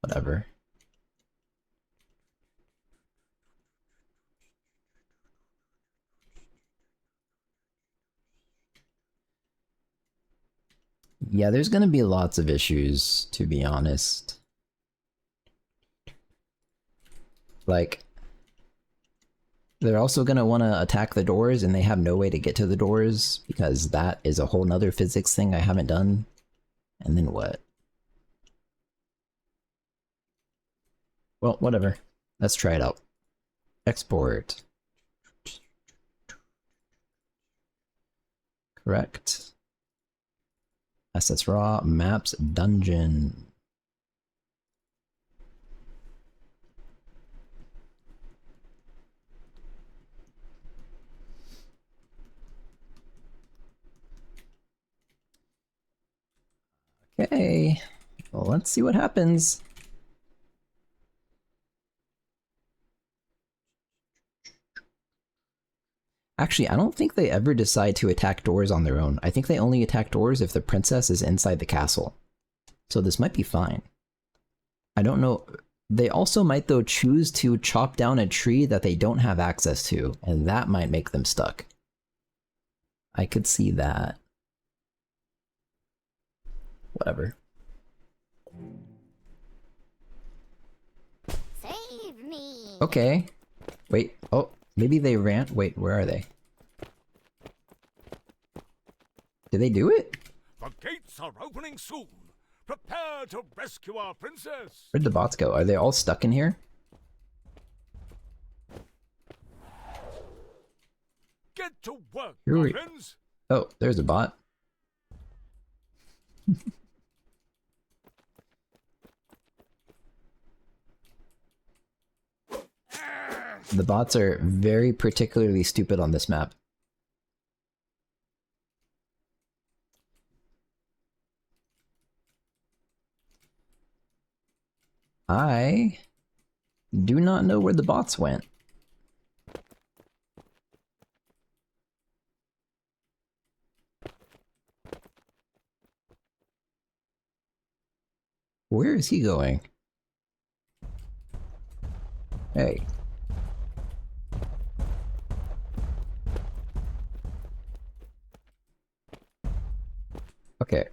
Whatever. Yeah, there's gonna be lots of issues, to be honest. Like, they're also gonna want to attack the doors, and they have no way to get to the doors, because that is a whole nother physics thing I haven't done. And then what? Well, whatever. Let's try it out. Export. Correct. Assets raw, maps, dungeon. Okay, well, let's see what happens. Actually, I don't think they ever decide to attack doors on their own. I think they only attack doors if the princess is inside the castle. So this might be fine. I don't know. They also might, though, choose to chop down a tree that they don't have access to, and that might make them stuck. I could see that. Whatever. Save me. Okay. Wait. Oh, maybe they ran. Wait, where are they? Did they do it? The gates are opening soon. Prepare to rescue our princess. Where'd the bots go? Are they all stuck in here? Get to work, Here we- goblins. Oh, there's a bot. The bots are very particularly stupid on this map. I do not know where the bots went. Where is he going? Hey. Okay.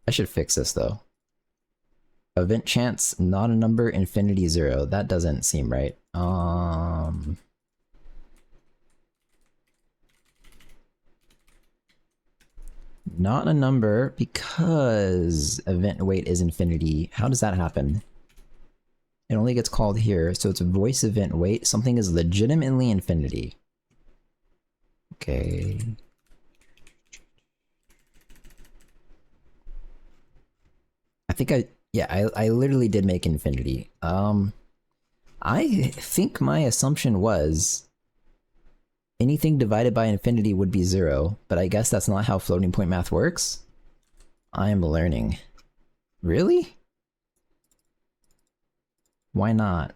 I should fix this though. Event chance, not a number, infinity 0. That doesn't seem right. Not a number, because event weight is infinity. How does that happen? It only gets called here, so it's a voice event weight. Something is legitimately infinity. Okay. I think I literally did make infinity. I think my assumption was anything divided by infinity would be 0, but I guess that's not how floating point math works. I am learning. Really? Why not?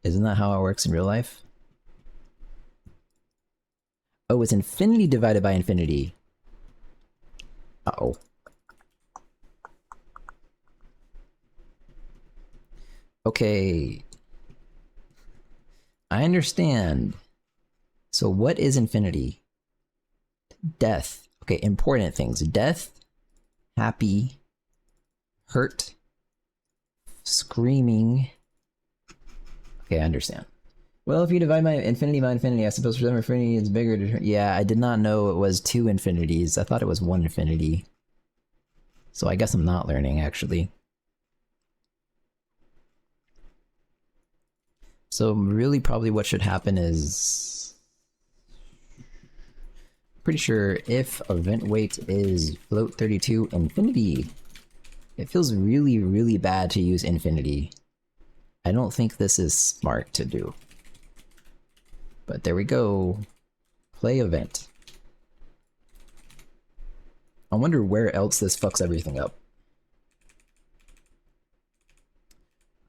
Isn't that how it works in real life? Oh, it's infinity divided by infinity. Uh-oh. Okay. I understand. So what is infinity? Death. Okay, important things. Death, happy, hurt, screaming. Okay, I understand. Well, if you divide my infinity by infinity, I suppose for some infinity is bigger. Yeah, I did not know it was 2 infinities. I thought it was 1 infinity. So I guess I'm not learning, actually. So really probably what should happen is... pretty sure if event weight is float 32 infinity, it feels really, really bad to use infinity. I don't think this is smart to do. But there we go. Play event. I wonder where else this fucks everything up.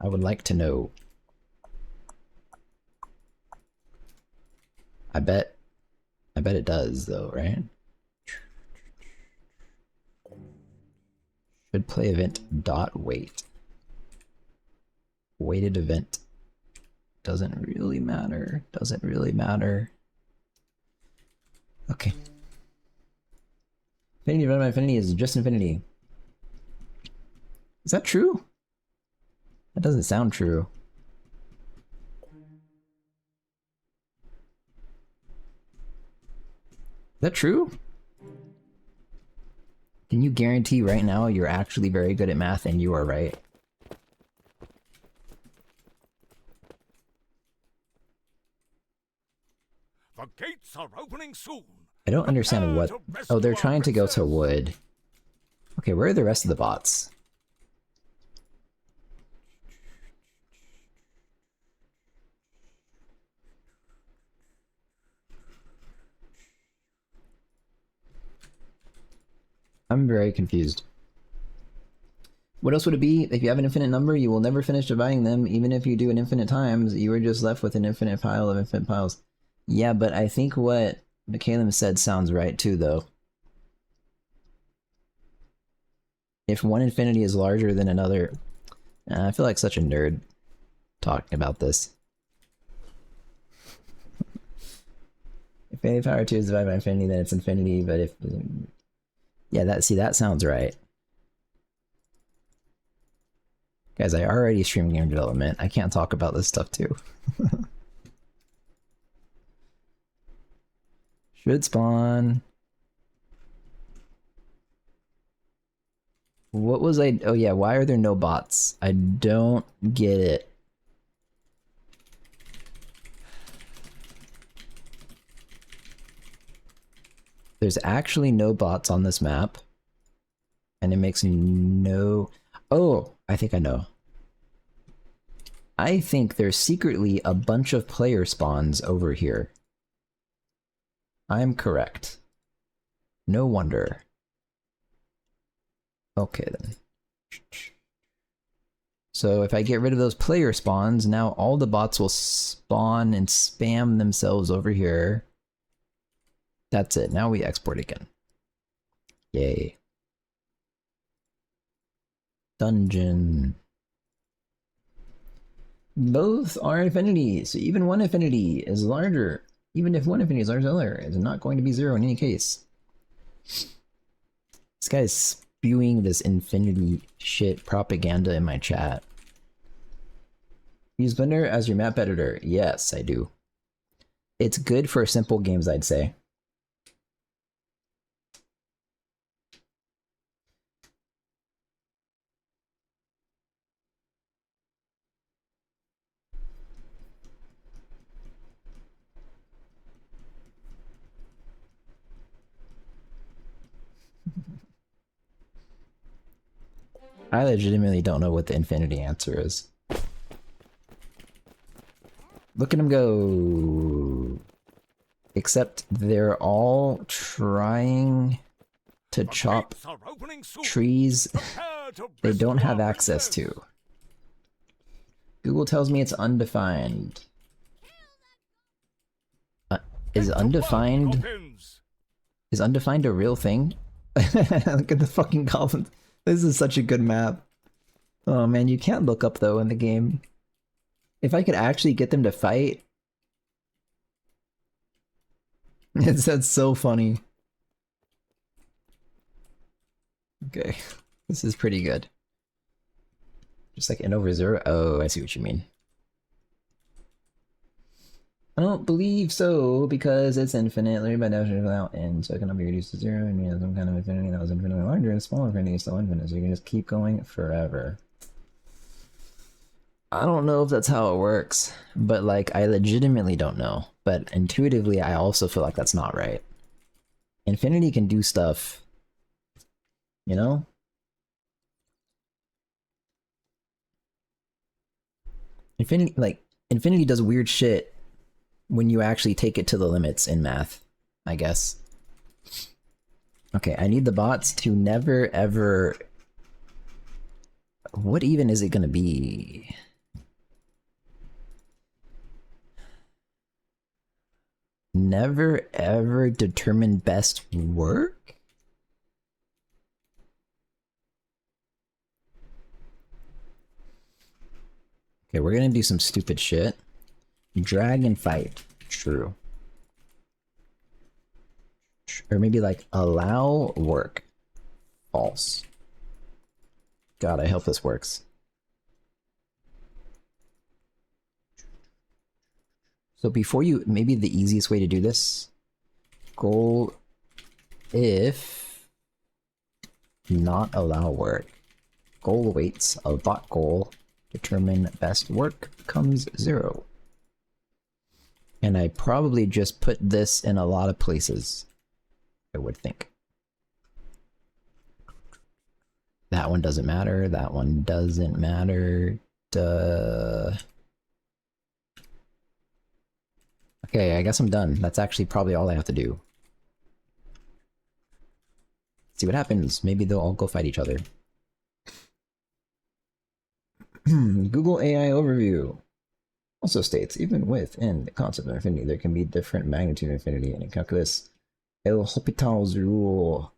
I would like to know. I bet it does though, right? Should play event dot weight. Weighted event. Doesn't really matter. Doesn't really matter. Okay. Infinity divided by infinity is just infinity. Is that true? That doesn't sound true. Is that true? Can you guarantee right now you're actually very good at math and you are right? The gates are opening soon. I don't understand what... Oh, they're trying to go to wood. Okay, where are the rest of the bots? I'm very confused. What else would it be? If you have an infinite number, you will never finish dividing them. Even if you do it infinite times, you are just left with an infinite pile of infinite piles. Yeah, but I think what Michaelim said sounds right too, though. If one infinity is larger than another... I feel like such a nerd talking about this. If any power 2 is divided by infinity, then it's infinity, but if... Yeah, that sounds right. Guys, I already stream game development. I can't talk about this stuff too. Should spawn. What was I... Oh yeah, why are there no bots? I don't get it. There's actually no bots on this map. And it makes no... Oh, I think I know. I think there's secretly a bunch of player spawns over here. I'm correct. No wonder. Okay then. So if I get rid of those player spawns, now all the bots will spawn and spam themselves over here. That's it. Now we export again. Yay. Dungeon. Both are infinity, so even one infinity is larger. Even if one infinity is larger than the other, it's not going to be 0 in any case. This guy is spewing this infinity shit propaganda in my chat. Use Blender as your map editor. Yes, I do. It's good for simple games, I'd say. I legitimately don't know what the infinity answer is. Look at him go! Except they're all trying to chop trees they don't have access to. Google tells me it's undefined. Is undefined a real thing? Look at the fucking goblins. This is such a good map. Oh man, you can't look up though in the game. If I could actually get them to fight, that's so funny. Okay, this is pretty good. Just like n over 0. Oh, I see what you mean. I don't believe so, because it's infinite. Literally by definition without end, so it cannot be reduced to 0, and you have some kind of infinity that was infinitely larger, and smaller infinity is still infinite, so you can just keep going forever. I don't know if that's how it works, but like, I legitimately don't know. But intuitively, I also feel like that's not right. Infinity can do stuff, you know? Infinity does weird shit when you actually take it to the limits in math, I guess. Okay, I need the bots to never ever... What even is it gonna be? Never ever determine best work? Okay, we're gonna do some stupid shit. Drag and fight. True. Or maybe like allow work. False. God, I hope this works. So before you, maybe the easiest way to do this, goal if not allow work. Goal awaits a bot goal. Determine best work becomes 0. And I probably just put this in a lot of places, I would think. That one doesn't matter, that one doesn't matter. Duh. Okay, I guess I'm done. That's actually probably all I have to do. See what happens. Maybe they'll all go fight each other. Google AI overview also states, even within the concept of infinity, there can be different magnitude of infinity, and in calculus, El Hopital's rule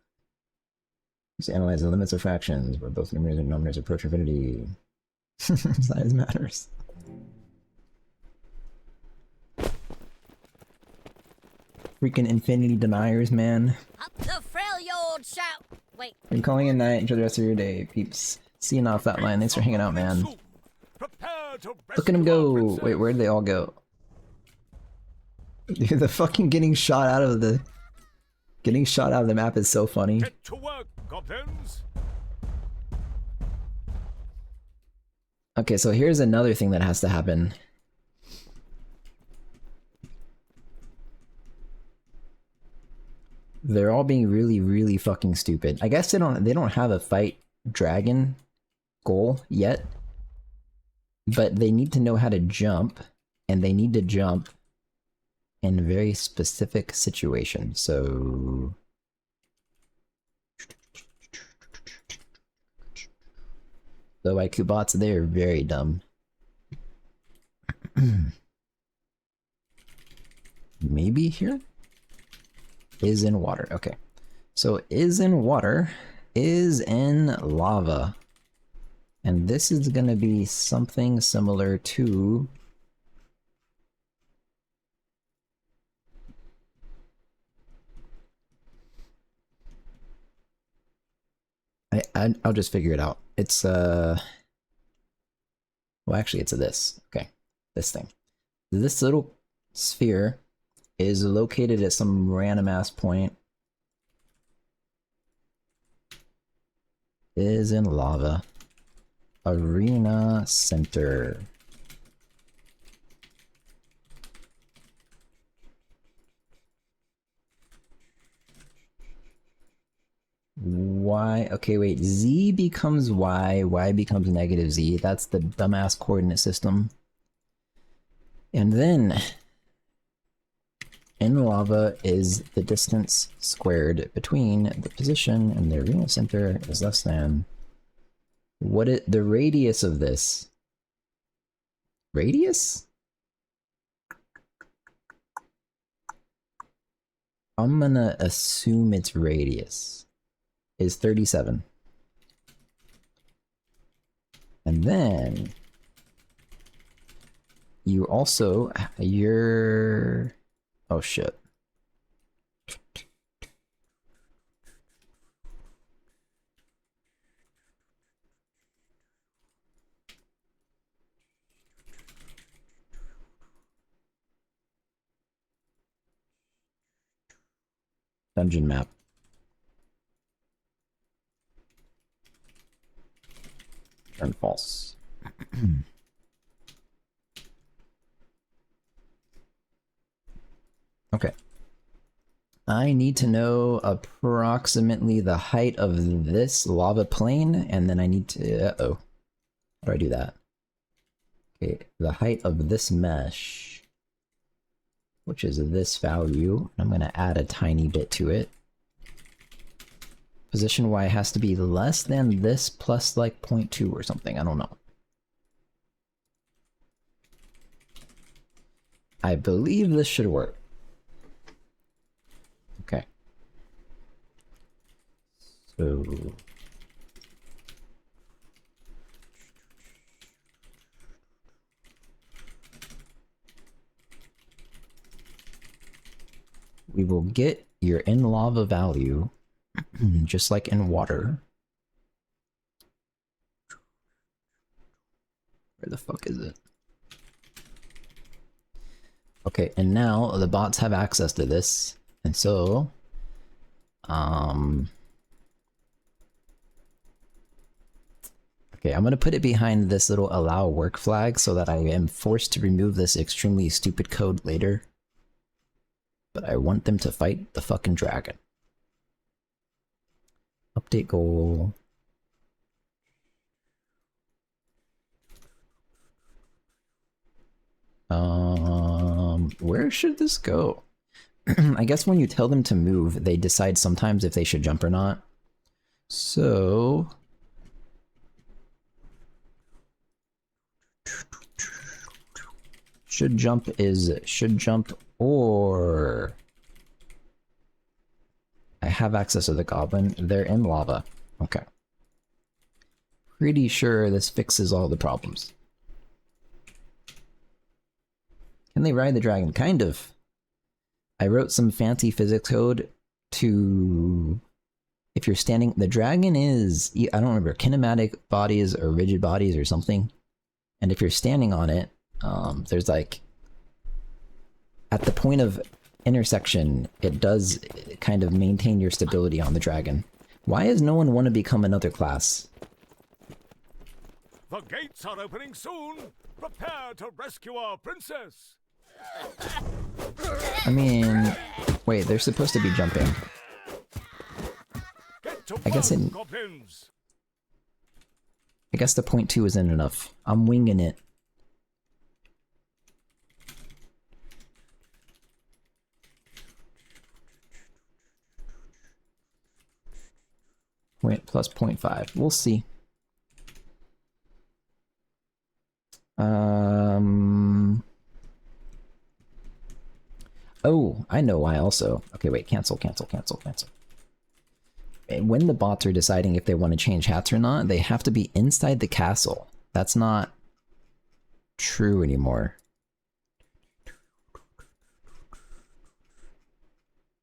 is to analyze the limits of fractions, where both numerators and denominators approach infinity. Size matters. Freaking infinity deniers, man. Up the Freljord shout. Wait. I'm calling it night. Enjoy the rest of your day, peeps. Seeing off that line. Thanks for hanging out, man. Look at him go. Wait, where'd they all go? Dude, the fucking getting shot out of the map is so funny. Get to work, goblins. Okay, so here's another thing that has to happen. They're all being really, really fucking stupid. I guess they don't have a fight dragon goal yet, but they need to know how to jump, and they need to jump in a very specific situation. So the IQ bots, they're very dumb. Maybe here? Is in water. Okay. So is in water is in lava. And this is gonna be something similar to I'll just figure it out. It's what Well, actually, it's a this. Okay, this thing. This little sphere is located at some random ass point. Is in lava. Arena center. Y, okay, wait, Z becomes Y, Y becomes negative Z. That's the dumbass coordinate system. And then, in lava is the distance squared between the position and the arena center is less than the radius of this. Radius? I'm gonna assume its radius is 37. And then you also, oh shit. Dungeon map. Turn false. Okay. I need to know approximately the height of this lava plane, and then I need to... Uh-oh. How do I do that? Okay, the height of this mesh, which is this value. I'm going to add a tiny bit to it. Position Y has to be less than this plus like 0.2 or something. I don't know. I believe this should work. Okay. So... we will get your in lava value, just like in water. Where the fuck is it? Okay, and now the bots have access to this, and so, okay, I'm gonna put it behind this little allow work flag so that I am forced to remove this extremely stupid code later. But I want them to fight the fucking dragon. Update goal. Where should this go? I guess when you tell them to move, they decide sometimes if they should jump or not. So... should jump is should jump or... I have access to the goblin. They're in lava. Okay. Pretty sure this fixes all the problems. Can they ride the dragon? Kind of. I wrote some fancy physics code to... if you're standing... the dragon is... I don't remember. Kinematic bodies or rigid bodies or something. And if you're standing on it, there's like... at the point of intersection, it does kind of maintain your stability on the dragon. Why does no one want to become another class? The gates are opening soon. Prepare to rescue our princess. I mean, wait, they're supposed to be jumping. Get to I guess work, goblins. I guess the 0.2 isn't enough. I'm winging it. Wait, plus 0.5. We'll see. Oh, I know why also. Okay, wait, cancel. When the bots are deciding if they want to change hats or not, they have to be inside the castle. That's not true anymore.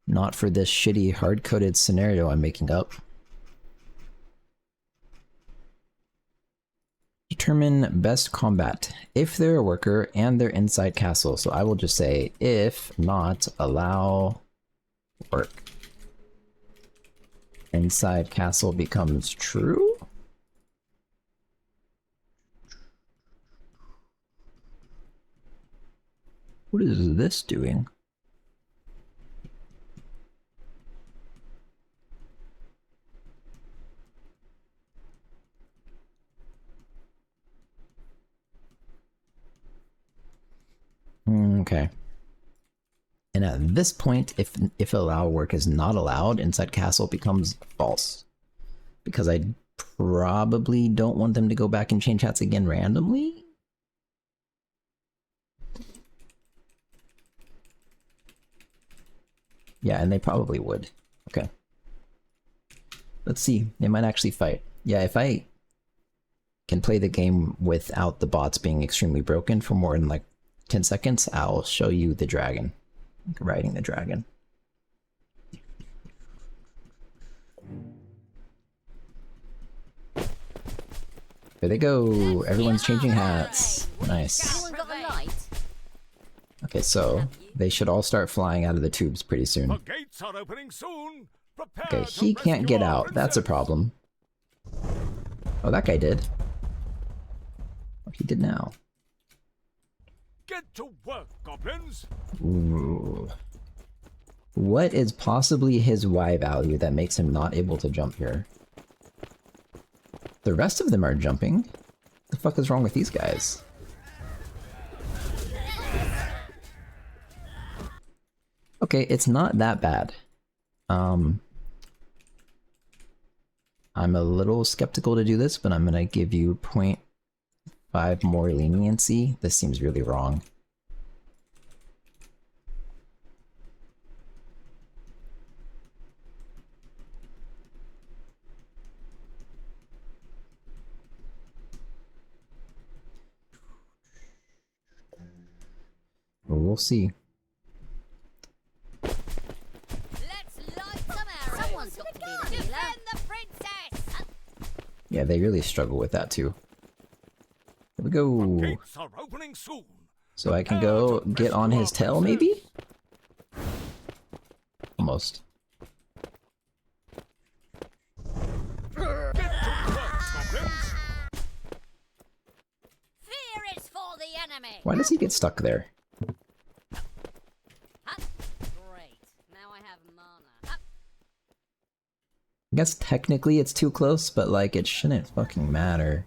Not for this shitty hard-coded scenario I'm making up. Determine best combat if they're a worker and they're inside castle. So I will just say if not allow work. Inside castle becomes true. What is this doing? Okay. And at this point, if allow work is not allowed, inside castle becomes false. Because I probably don't want them to go back and change hats again randomly. Yeah, and they probably would. Okay. Let's see. They might actually fight. Yeah, if I can play the game without the bots being extremely broken for more than like 10 seconds, I'll show you the dragon. Riding the dragon. There they go. Everyone's changing hats. Nice. Anyone got a light? Okay, so they should all start flying out of the tubes pretty The soon. gates are opening soon. Prepare Okay, to he can't rescue get our out. That's a princess. problem. Oh, that guy did. What he did now? Get to work, goblins. Ooh. What is possibly his Y value that makes him not able to jump here? The rest of them are jumping. The fuck is wrong with these guys? Okay, it's not that bad. I'm a little skeptical to do this, but I'm gonna give you 0.5 more leniency. This seems really wrong. We'll see. Let's light some arrows. Someone's got to be the healer. Defend the princess. Yeah, they really struggle with that too. Here we The go. gates are opening soon. So I can go get on his tail, maybe? Almost. Get to work, goblins. Fear is for the enemy. Why does he get stuck there? Huh? Great. Now I have mana. Huh? I guess technically it's too close, but like it shouldn't fucking matter.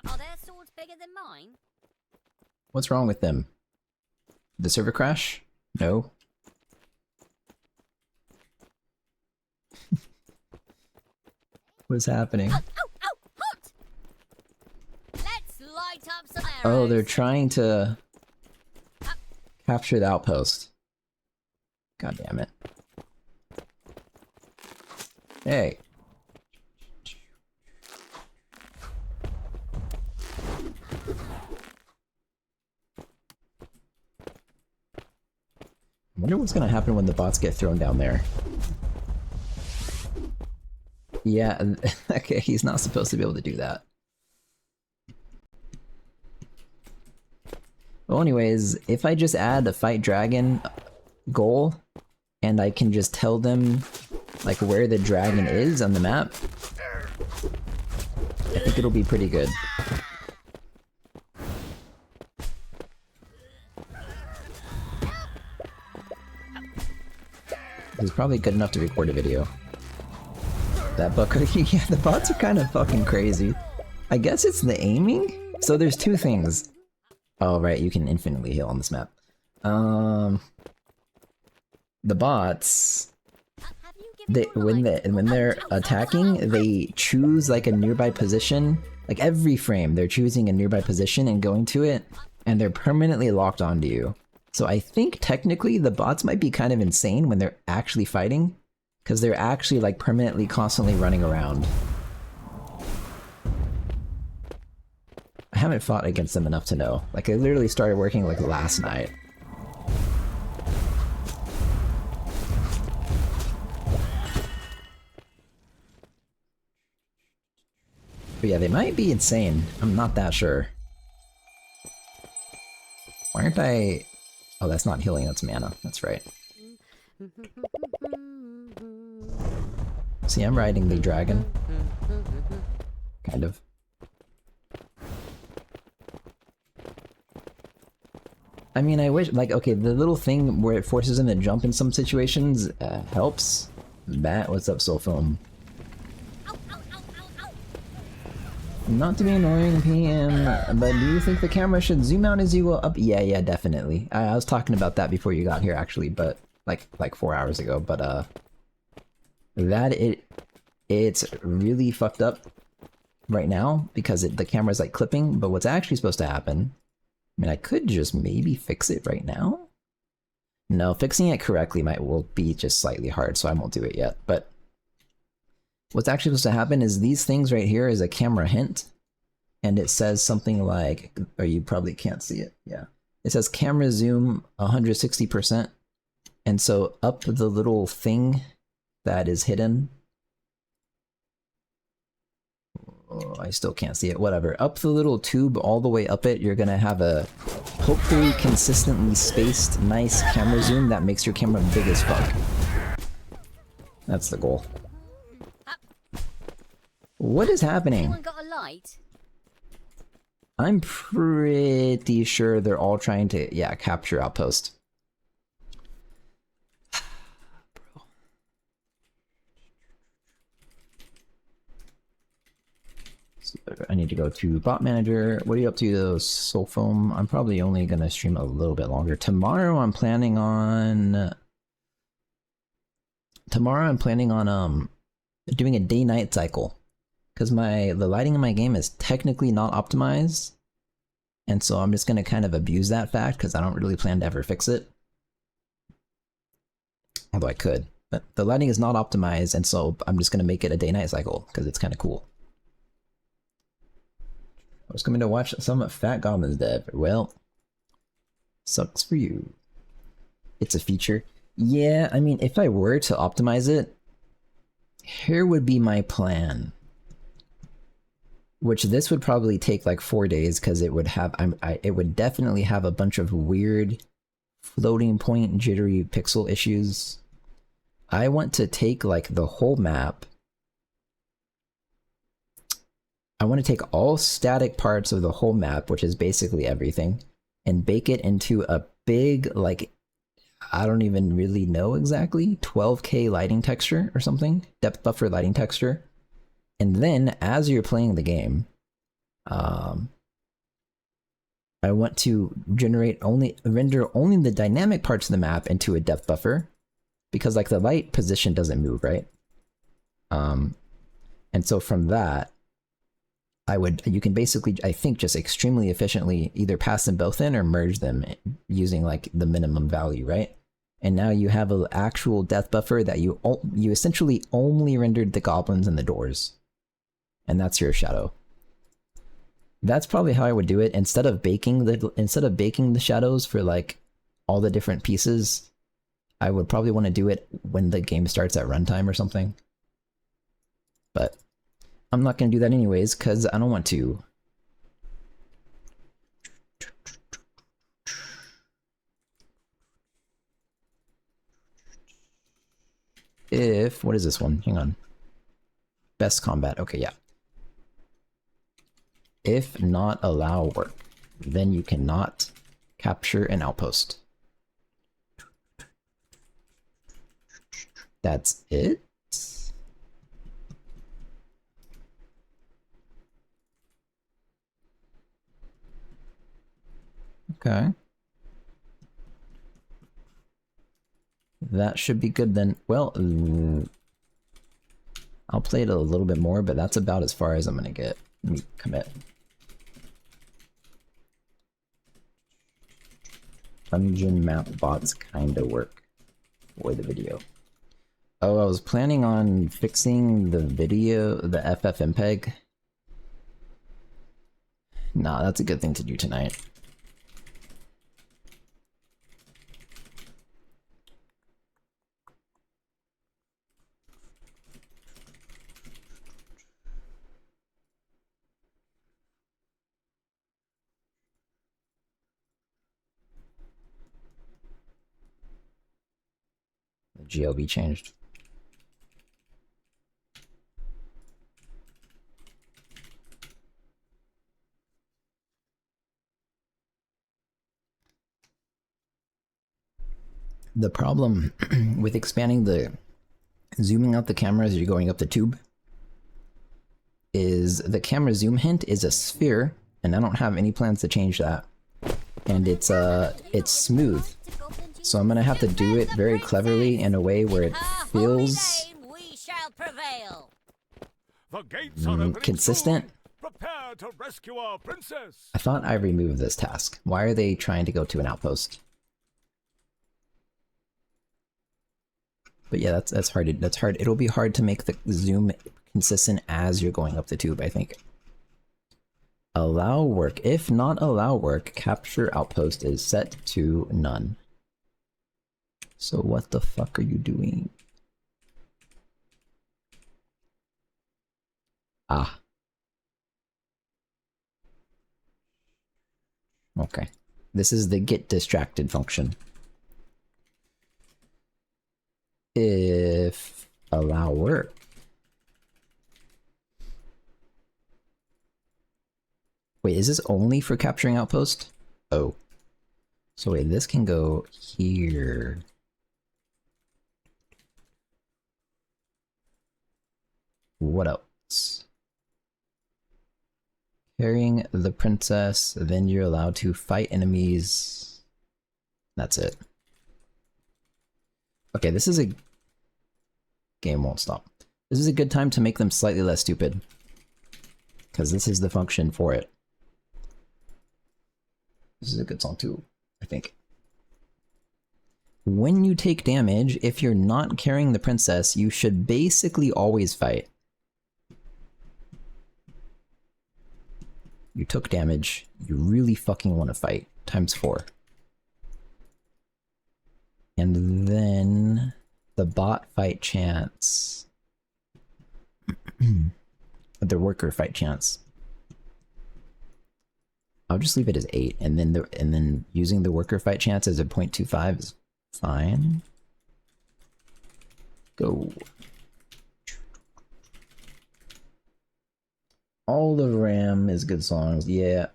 Are their swords bigger than mine? What's wrong with them? The server crash? No. What is happening? Oh, hot! Let's light up some arrows. Oh, they're trying to capture the outpost. God damn it. Hey. I wonder what's gonna happen when the bots get thrown down there. Yeah, okay, he's not supposed to be able to do that. Well, anyways, if I just add a fight dragon goal, and I can just tell them, like, where the dragon is on the map, I think it'll be pretty good. It's probably good enough to record a video. That book, yeah, the bots are kind of fucking crazy. I guess it's the aiming? So there's two things. Oh, right, you can infinitely heal on this map. The bots, Have you given when they're attacking, they choose like a nearby position. Like every frame, they're choosing a nearby position and going to it, and they're permanently locked onto you. So I think technically the bots might be kind of insane when they're actually fighting, because they're actually like permanently constantly running around. haven't fought against them enough to know. Like, I literally started working like last night. But yeah, they might be insane. I'm not that sure. Why aren't I... Oh, that's not healing, that's mana. That's right. See, I'm riding the dragon. Kind of. I mean, I wish, like, okay, the little thing where it forces him to jump in some situations helps. Bat, what's up, Soulfoam? Not to be annoying, PM, but do you think the camera should zoom out as you go up? Yeah, definitely. I was talking about that before you got here, actually, but like 4 hours ago. But it's really fucked up right now because the camera's like clipping. But what's actually supposed to happen? I mean, I could just maybe fix it right now. No, fixing it correctly will be just slightly hard, so I won't do it yet. But what's actually supposed to happen is these things right here is a camera hint, and it says something like, or you probably can't see it, yeah. It says camera zoom 160%, and so up the little thing that is hidden, oh, I still can't see it, whatever. Up the little tube all the way up it, you're gonna have a hopefully consistently spaced, nice camera zoom that makes your camera big as fuck. That's the goal. What is happening? Anyone got a light? I'm pretty sure they're all trying to, yeah, capture outpost. Bro. So I need to go to bot manager. What are you up to, Soulfoam? I'm probably only gonna stream a little bit longer. Tomorrow I'm planning on doing a day-night cycle. Because the lighting in my game is technically not optimized, and so I'm just going to kind of abuse that fact because I don't really plan to ever fix it. Although I could. But the lighting is not optimized, and so I'm just going to make it a day-night cycle because it's kind of cool. I was coming to watch some Fat Goblins dev. Well, sucks for you. It's a feature. Yeah, I mean, if I were to optimize it, here would be my plan. Which this would probably take like 4 days because it would have, it would definitely have a bunch of weird floating point jittery pixel issues. I want to take like the whole map. I want to take all static parts of the whole map, which is basically everything, and bake it into a big, like, I don't even really know exactly, 12K lighting texture or something, depth buffer lighting texture. And then, as you're playing the game, I want to render only the dynamic parts of the map into a depth buffer, because like the light position doesn't move, right? And so from that, you can basically, I think, just extremely efficiently either pass them both in or merge them using like the minimum value, right? And now you have an actual depth buffer that you essentially only rendered the goblins and the doors. And that's your shadow. That's probably how I would do it. Instead of baking the shadows for like all the different pieces, I would probably want to do it when the game starts at runtime or something. But I'm not going to do that anyways because I don't want to. What is this one? Hang on. Best combat. Okay, yeah. If not allow work, then you cannot capture an outpost. That's it? Okay. That should be good then. Well, I'll play it a little bit more, but that's about as far as I'm gonna get. Let me commit. Dungeon map bots kinda work for the video. Oh, I was planning on fixing the ffmpeg. Nah, that's a good thing to do tonight. The GLB changed. The problem with expanding the zooming out the camera as you're going up the tube is the camera zoom hint is a sphere, and I don't have any plans to change that. And it's smooth. So I'm gonna have to do it very cleverly in a way where it feels We shall prevail. The gates are opening consistent. soon. Prepare to rescue our princess. I thought I removed this task. Why are they trying to go to an outpost? But yeah, that's hard. That's hard. It'll be hard to make the zoom consistent as you're going up the tube, I think. Allow work. If not allow work, capture outpost is set to none. So what the fuck are you doing? Ah. Okay. This is the get distracted function. If allow work. Wait, is this only for capturing outpost? Oh. So wait, this can go here. What else? Carrying the princess, then you're allowed to fight enemies. That's it. Okay, this is a... Game won't stop. This is a good time to make them slightly less stupid. Because this is the function for it. This is a good song too, I think. When you take damage, if you're not carrying the princess, you should basically always fight. You took damage, you really fucking want to fight. Times 4. And then the bot fight chance. The worker fight chance. I'll just leave it as 8, and then using the worker fight chance as a 0.25 is fine. Go. All the RAM is good songs, yeah.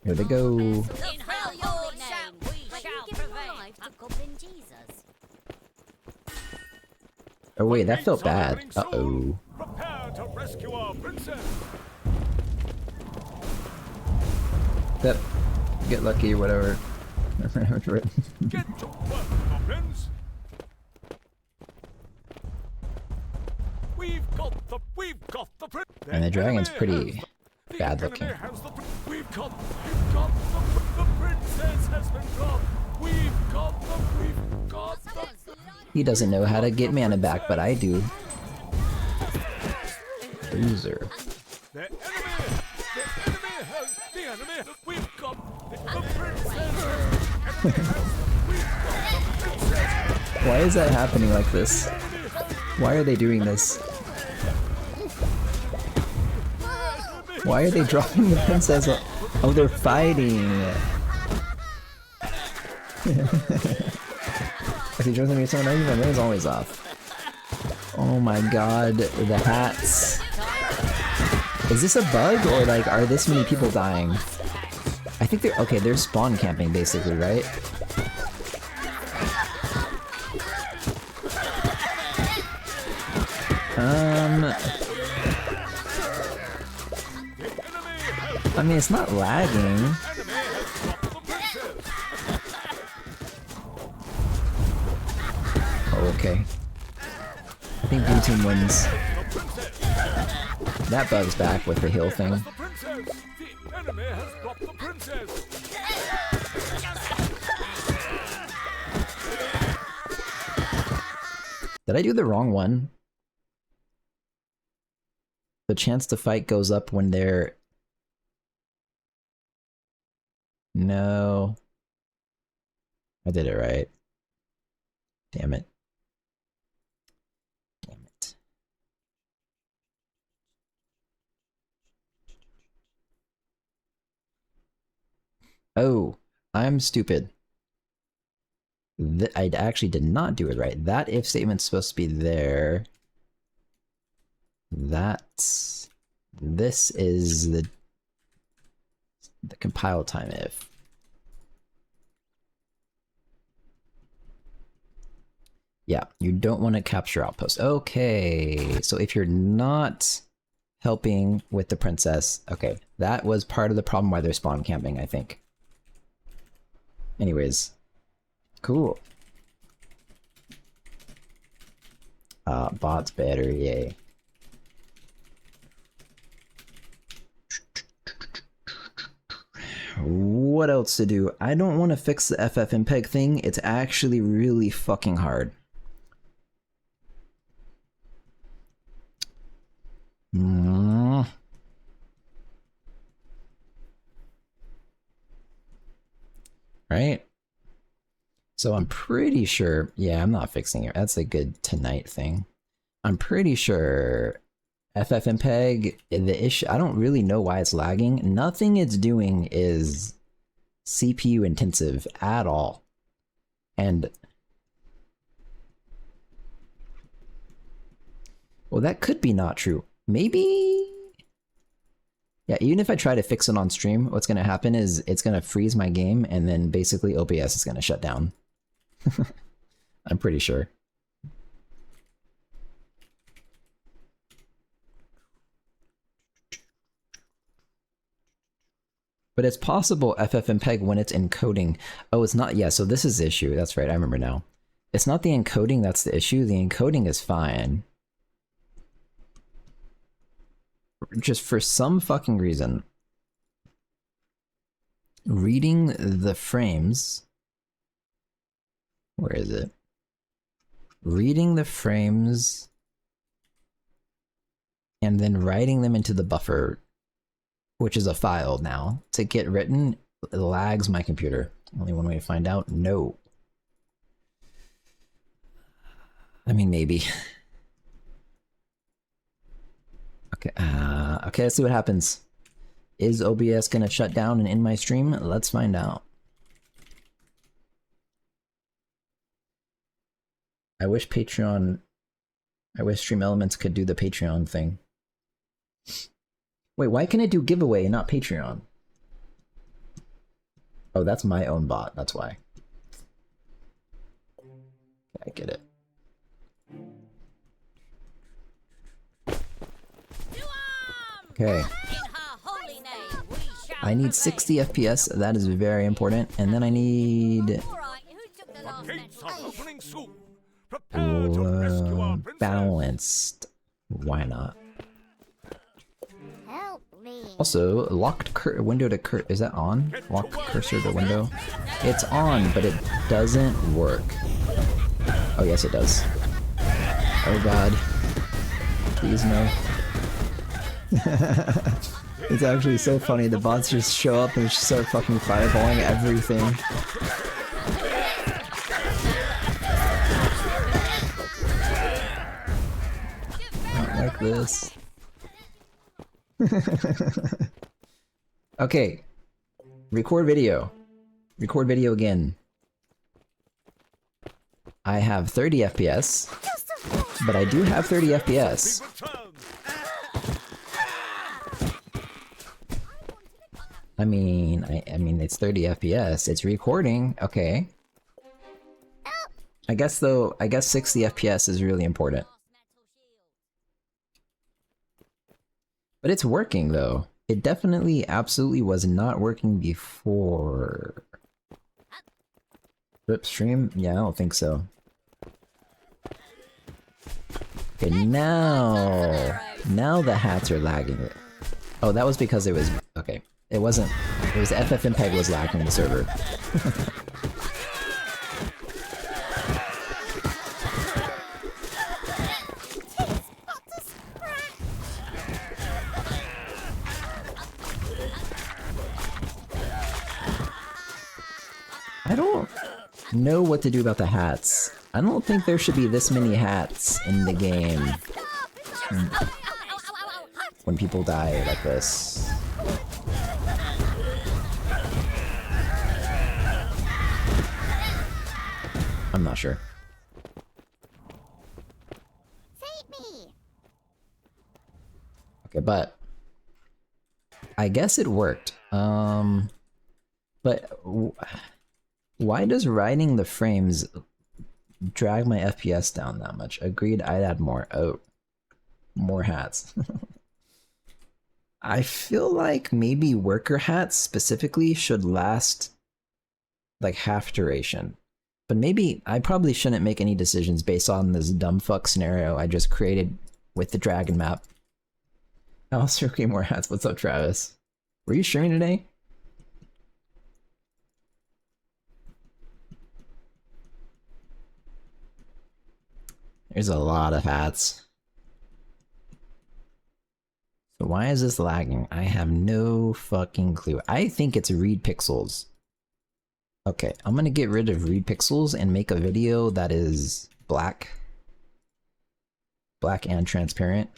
Here they go. In her holy name, we shall prevail. Goblin Jesus. Oh wait, that felt bad. Uh-oh. Prepare to rescue our princess. That get lucky or whatever. Get to work, goblins. We've got the prince. And the dragon's pretty bad looking. We've got the princess has been dropped. We've got the He doesn't know how to get mana back, but I do. Loser. The enemy, we've got the princess. Why is that happening like this? Why are they doing this? Why are they dropping the princess? Oh, they're fighting. If he joins me, someone my brain's always off. Oh my god, the hats. Is this a bug or like are this many people dying? I think they're okay, they're spawn camping basically, right? I mean, it's not lagging. Oh, okay. I think blue team wins. That bug's back with the heal thing. Enemy has dropped the princess. Did I do the wrong one? The chance to fight goes up when they're... No. I did it right. Damn it. Damn it. Oh, I'm stupid. I actually did not do it right. That if statement's supposed to be there. This is the compile time if. Yeah, you don't want to capture outpost. Okay, so if you're not helping with the princess, okay, that was part of the problem why they're spawn camping, I think. Anyways, cool. Bots better, yay. What else to do? I don't want to fix the ffmpeg thing. It's actually really fucking hard. Right? So I'm pretty sure, yeah, I'm not fixing it. That's a good tonight thing. I'm pretty sure ffmpeg, the issue, I don't really know why it's lagging. Nothing it's doing is CPU intensive at all. And well, that could be not true. Maybe. Yeah, even if I try to fix it on stream, what's going to happen is it's going to freeze my game and then basically OBS is going to shut down. I'm pretty sure. But it's possible ffmpeg when it's encoding. Oh, it's not. Yeah, so this is the issue. That's right. I remember now. It's not the encoding that's the issue. The encoding is fine. Just for some fucking reason, reading the frames. Where is it? Reading the frames and then writing them into the buffer, which is a file now, to get written, it lags my computer. Only one way to find out? No. I mean, maybe. Okay, okay, let's see what happens. Is OBS gonna shut down and end my stream? Let's find out. I wish Stream Elements could do the Patreon thing. Wait, why can it do giveaway and not Patreon? Oh, that's my own bot, that's why. I get it. Okay. I need 60 FPS, that is very important, and then I need balanced. Why not? Also, locked window to is that on? Locked cursor to window? It's on, but it doesn't work. Oh yes, it does. Oh god. Please no. It's actually so funny, the bots just show up and just start fucking fireballing everything. Not like this. Okay. Record video. Record video again. I have 30 FPS, but I do have 30 FPS. I mean, it's 30 FPS. It's recording. Okay. I guess 60 FPS is really important. But it's working though. It definitely, absolutely was not working before. Rip stream? Yeah, I don't think so. Okay, now the hats are lagging. Oh, that was because it was, okay. It wasn't. It was ffmpeg was lacking the server. I don't know what to do about the hats. I don't think there should be this many hats in the game when people die like this. I'm not sure. Okay, but I guess it worked. But why does riding the frames drag my FPS down that much? Agreed, I'd add more. Oh, more hats. I feel like maybe worker hats specifically should last like half duration. But maybe I probably shouldn't make any decisions based on this dumb fuck scenario I just created with the dragon map. I'll circulate more hats. What's up, Travis? Were you streaming today? There's a lot of hats. So why is this lagging? I have no fucking clue. I think it's read pixels. Okay, I'm gonna get rid of read pixels and make a video that is black. Black and transparent.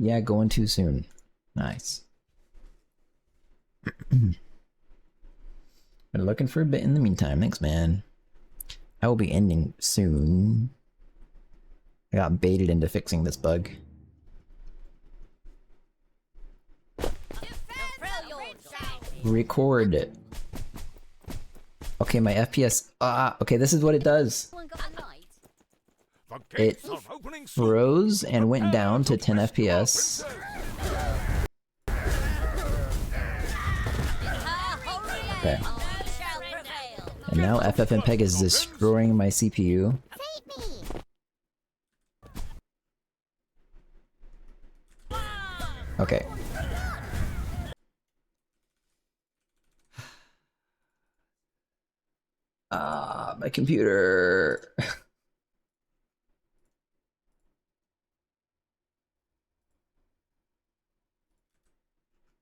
Yeah, going too soon. Nice. Been looking for a bit in the meantime. Thanks, man. I will be ending soon. I got baited into fixing this bug. Record it. Okay, my FPS. Okay, this is what it does. It froze and went down to 10 FPS. Okay. And now ffmpeg is destroying my CPU. Okay. My computer.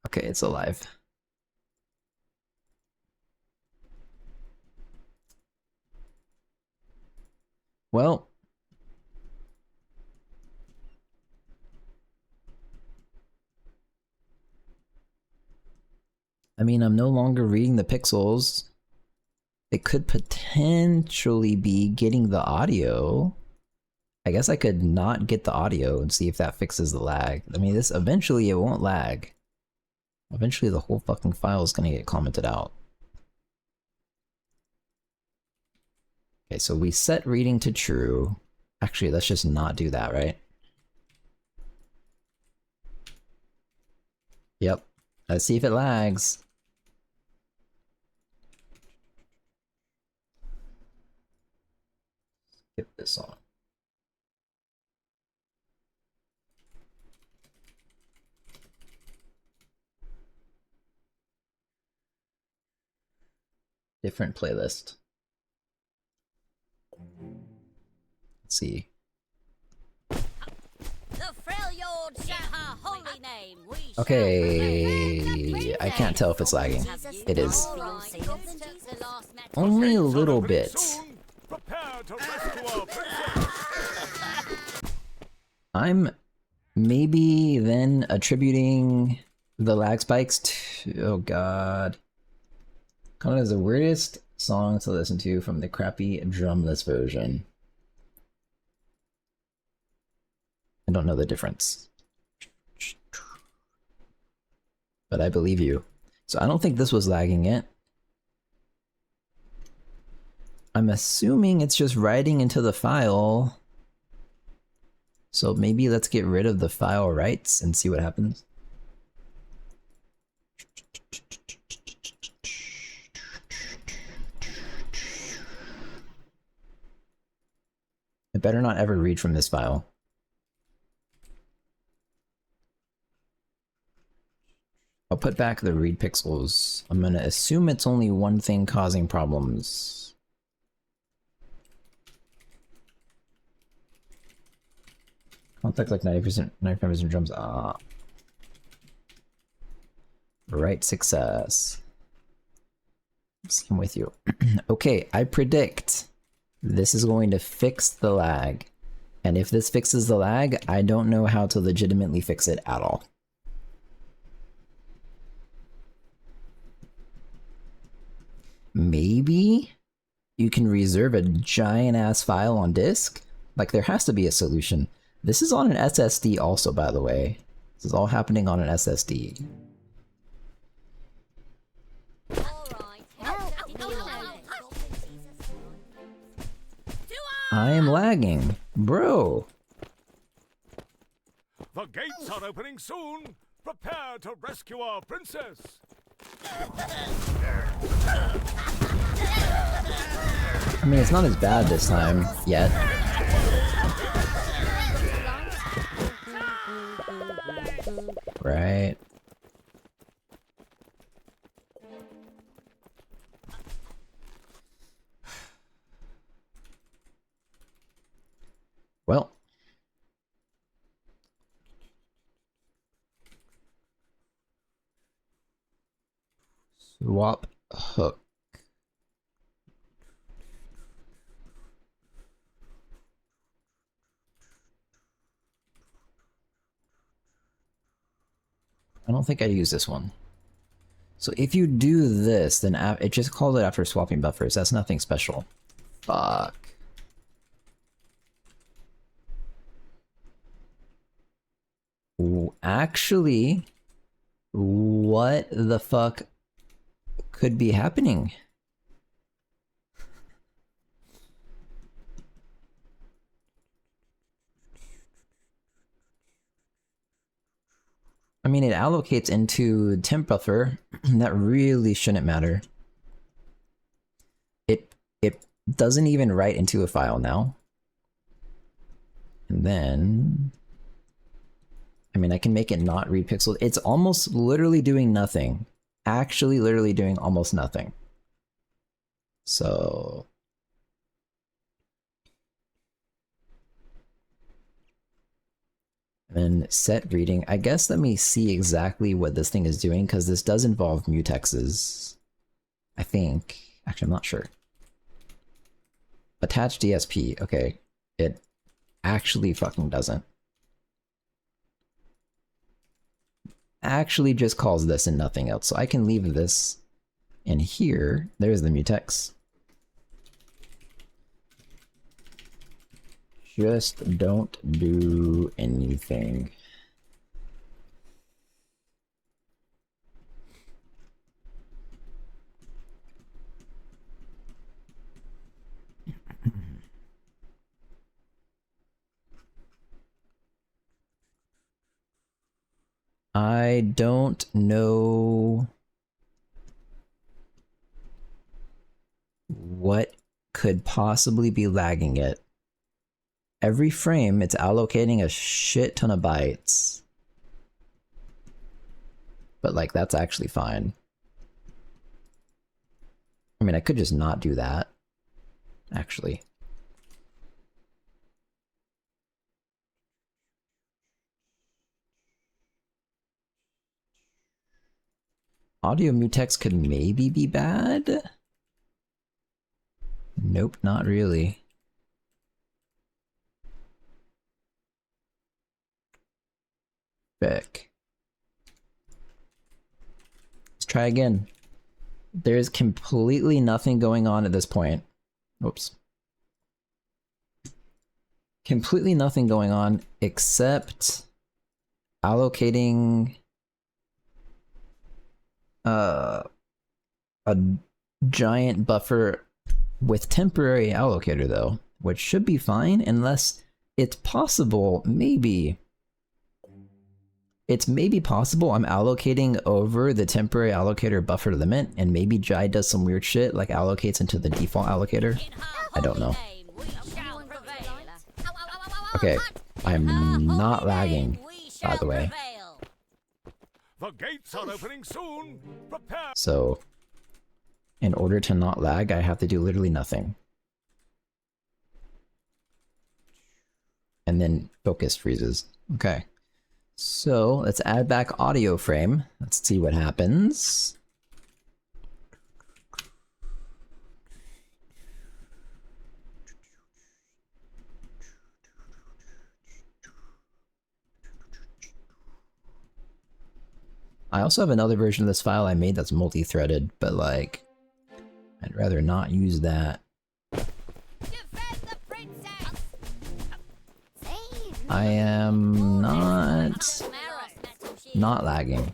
Okay, it's alive. Well. I mean, I'm no longer reading the pixels. It could potentially be getting the audio. I guess I could not get the audio and see if that fixes the lag. I mean, this eventually it won't lag. Eventually the whole fucking file is gonna get commented out. Okay, so we set reading to true. Actually, let's just not do that, right? Yep. Let's see if it lags. Skip this on. Different playlist. Let's see. Okay, I can't tell if it's lagging. It is. Only a little bit. I'm maybe then attributing the lag spikes to, oh god. Kind of the weirdest song to listen to from the crappy drumless version. I don't know the difference. But I believe you. So I don't think this was lagging it. I'm assuming it's just writing into the file. So maybe let's get rid of the file writes and see what happens. I better not ever read from this file. I'll put back the read pixels. I'm gonna assume it's only one thing causing problems. Contact like 90%, 95% drums. Ah. Right, success. I'm with you. Okay, I predict this is going to fix the lag. And if this fixes the lag, I don't know how to legitimately fix it at all. Maybe you can reserve a giant ass file on disk? Like, there has to be a solution. This is on an SSD also, by the way. This is all happening on an SSD. I am lagging. Bro! The gates are opening soon. Prepare to rescue our princess. I mean, it's not as bad this time, yet. Right. Well. Swap hook. I don't think I'd use this one. So if you do this, then it just calls it after swapping buffers. That's nothing special. Fuck. Actually, what the fuck could be happening? I mean, it allocates into temp buffer. That really shouldn't matter. It doesn't even write into a file now. And then, I mean, I can make it not read pixels. It's almost literally doing nothing. Actually, literally doing almost nothing. So, and set reading. I guess let me see exactly what this thing is doing, because this does involve mutexes. I think. Actually, I'm not sure. Attach DSP. Okay. It actually fucking doesn't. Actually just calls this and nothing else. So I can leave this in here. There's the mutex. Just don't do anything. I don't know what could possibly be lagging it. Every frame, it's allocating a shit ton of bytes. But like, that's actually fine. I mean, I could just not do that, actually. Audio mutex could maybe be bad? Nope, not really. Back. Let's try again. There's completely nothing going on at this point. Oops. Completely nothing going on except allocating a giant buffer with temporary allocator though, which should be fine unless it's possible, maybe. It's maybe possible I'm allocating over the temporary allocator buffer limit, and maybe Jai does some weird shit like allocates into the default allocator. I don't know. Okay, I'm not lagging, by the way. The gates are opening soon. Prepare. So, in order to not lag, I have to do literally nothing. And then focus freezes. Okay. So, let's add back audio frame. Let's see what happens. I also have another version of this file I made that's multi-threaded, but like, I'd rather not use that. Defend the princess! I am not lagging,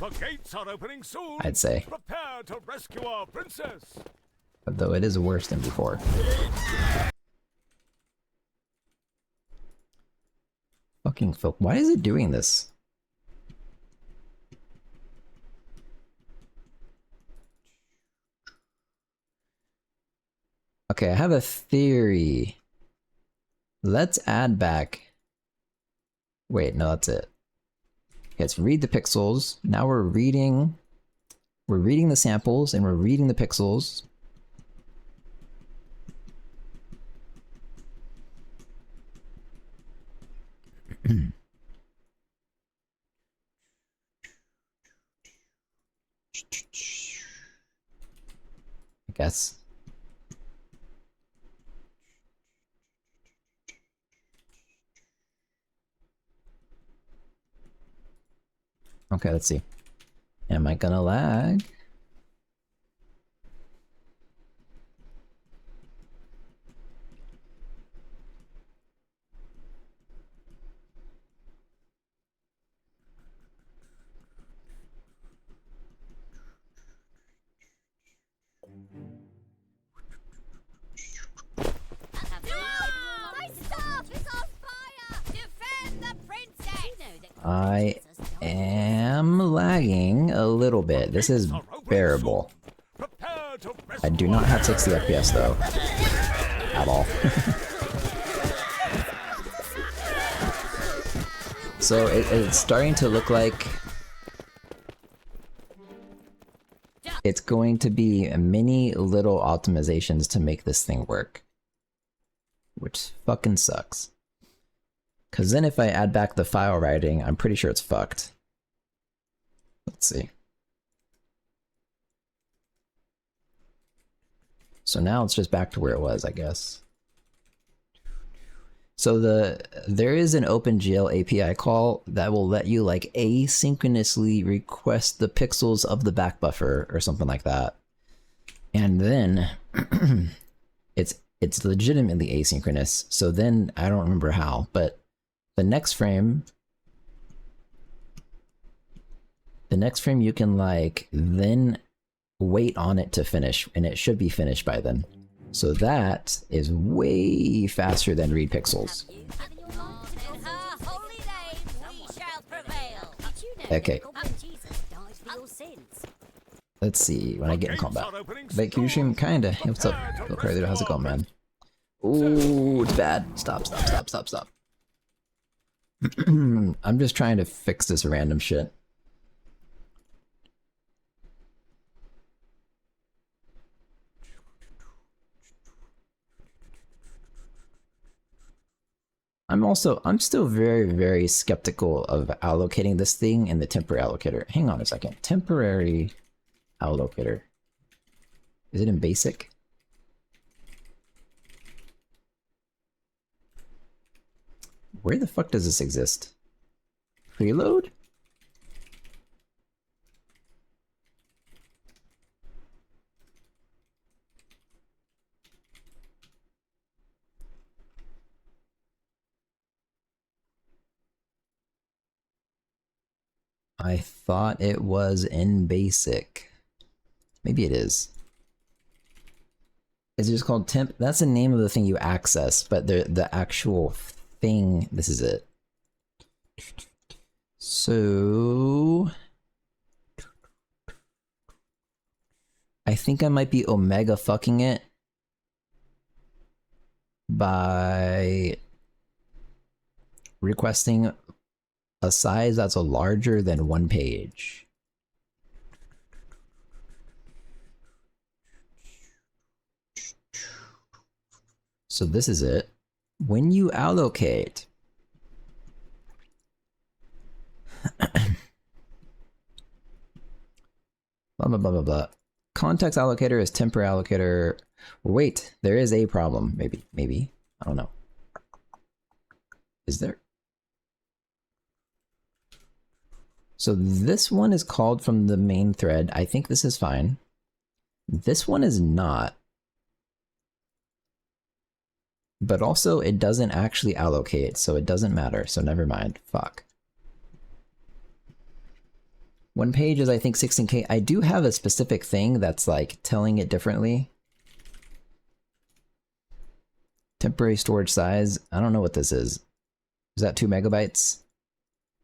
The gates are opening soon. I'd say. Prepare to rescue our princess. Though it is worse than before. Fucking folk. Why is it doing this? Okay, I have a theory. Let's add back... Wait, no, that's it. Okay, let's read the pixels. Now we're reading the samples and we're reading the pixels. I guess. Okay, let's see. Am I gonna lag? My staff is on fire! Defend the princess! You know that I am lagging a little bit. This is bearable. Prepare to rescue. I do not have 60 FPS though. At all. So it's starting to look like it's going to be many little optimizations to make this thing work. Which fucking sucks. Cause then if I add back the file writing, I'm pretty sure it's fucked. Let's see. So now it's just back to where it was, I guess. So there is an OpenGL API call that will let you like asynchronously request the pixels of the back buffer or something like that. And then it's legitimately asynchronous. So then I don't remember how, but the next frame you can like then wait on it to finish, and it should be finished by then. So that is way faster than read pixels. in her holy name we shall prevail. Did you know Okay. that Jesus died for your sins? Let's see when I get in combat. Wait, can you stream? Kinda. Hey, what's up? Bill Crazy, how's it going, man? Ooh, it's bad. Stop. I'm just trying to fix this random shit. I'm still very, very skeptical of allocating this thing in the temporary allocator. Hang on a second. Temporary allocator. Is it in basic? Where the fuck does this exist? Preload? I thought it was in basic. Maybe it is. Is it just called temp? That's the name of the thing you access, but the actual thing, this is it. So I think I might be omega fucking it by requesting a size that's larger than 1 page. So this is it. When you allocate blah blah blah blah blah. Context allocator is temporary allocator. Wait, there is a problem. Maybe. I don't know. Is there? So this one is called from the main thread. I think this is fine. This one is not. But also it doesn't actually allocate, so it doesn't matter. So never mind. Fuck. 1 page is I think 16K. I do have a specific thing that's like telling it differently. Temporary storage size. I don't know what this is. Is that 2 megabytes?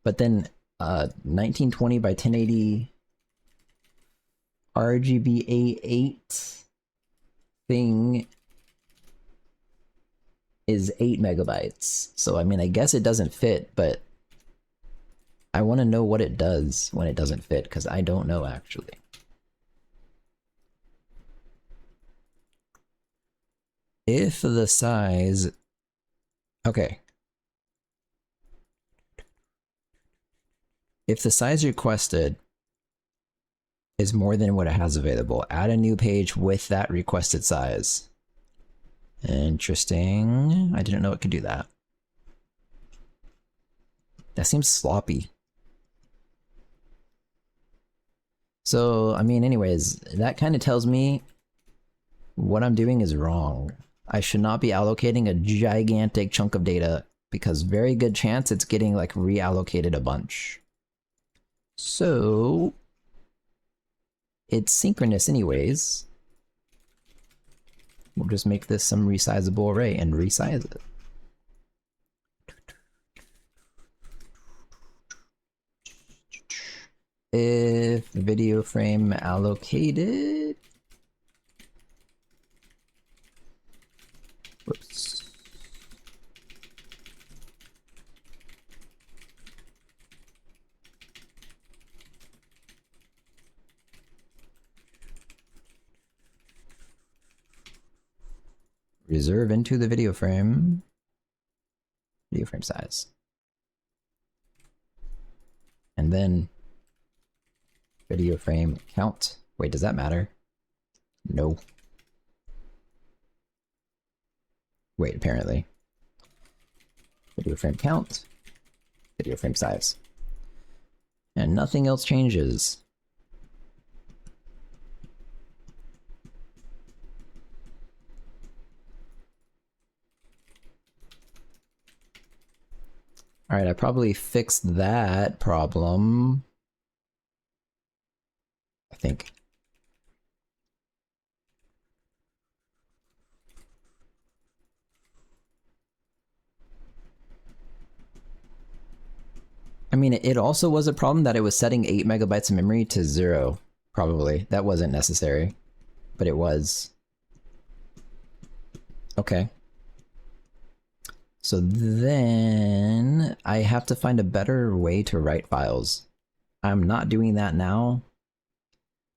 But then 1920 by 1080 RGB A8 thing is 8 megabytes. So I mean, I guess it doesn't fit, but I want to know what it does when it doesn't fit, because I don't know actually. If the size... Okay. If the size requested is more than what it has available, add a new page with that requested size. Interesting. I didn't know it could do that. That seems sloppy. So, I mean, anyways, that kind of tells me what I'm doing is wrong. I should not be allocating a gigantic chunk of data, because very good chance it's getting like reallocated a bunch. So it's synchronous anyways. We'll just make this some resizable array and resize it. If video frame allocated, whoops. Reserve into the video frame size. And then video frame count. Wait, does that matter? No. Wait, apparently. Video frame count, video frame size. And nothing else changes. All right, I probably fixed that problem. I think. I mean, it also was a problem that it was setting 8 megabytes of memory to 0, probably. That wasn't necessary, but it was. Okay. So then I have to find a better way to write files. I'm not doing that now.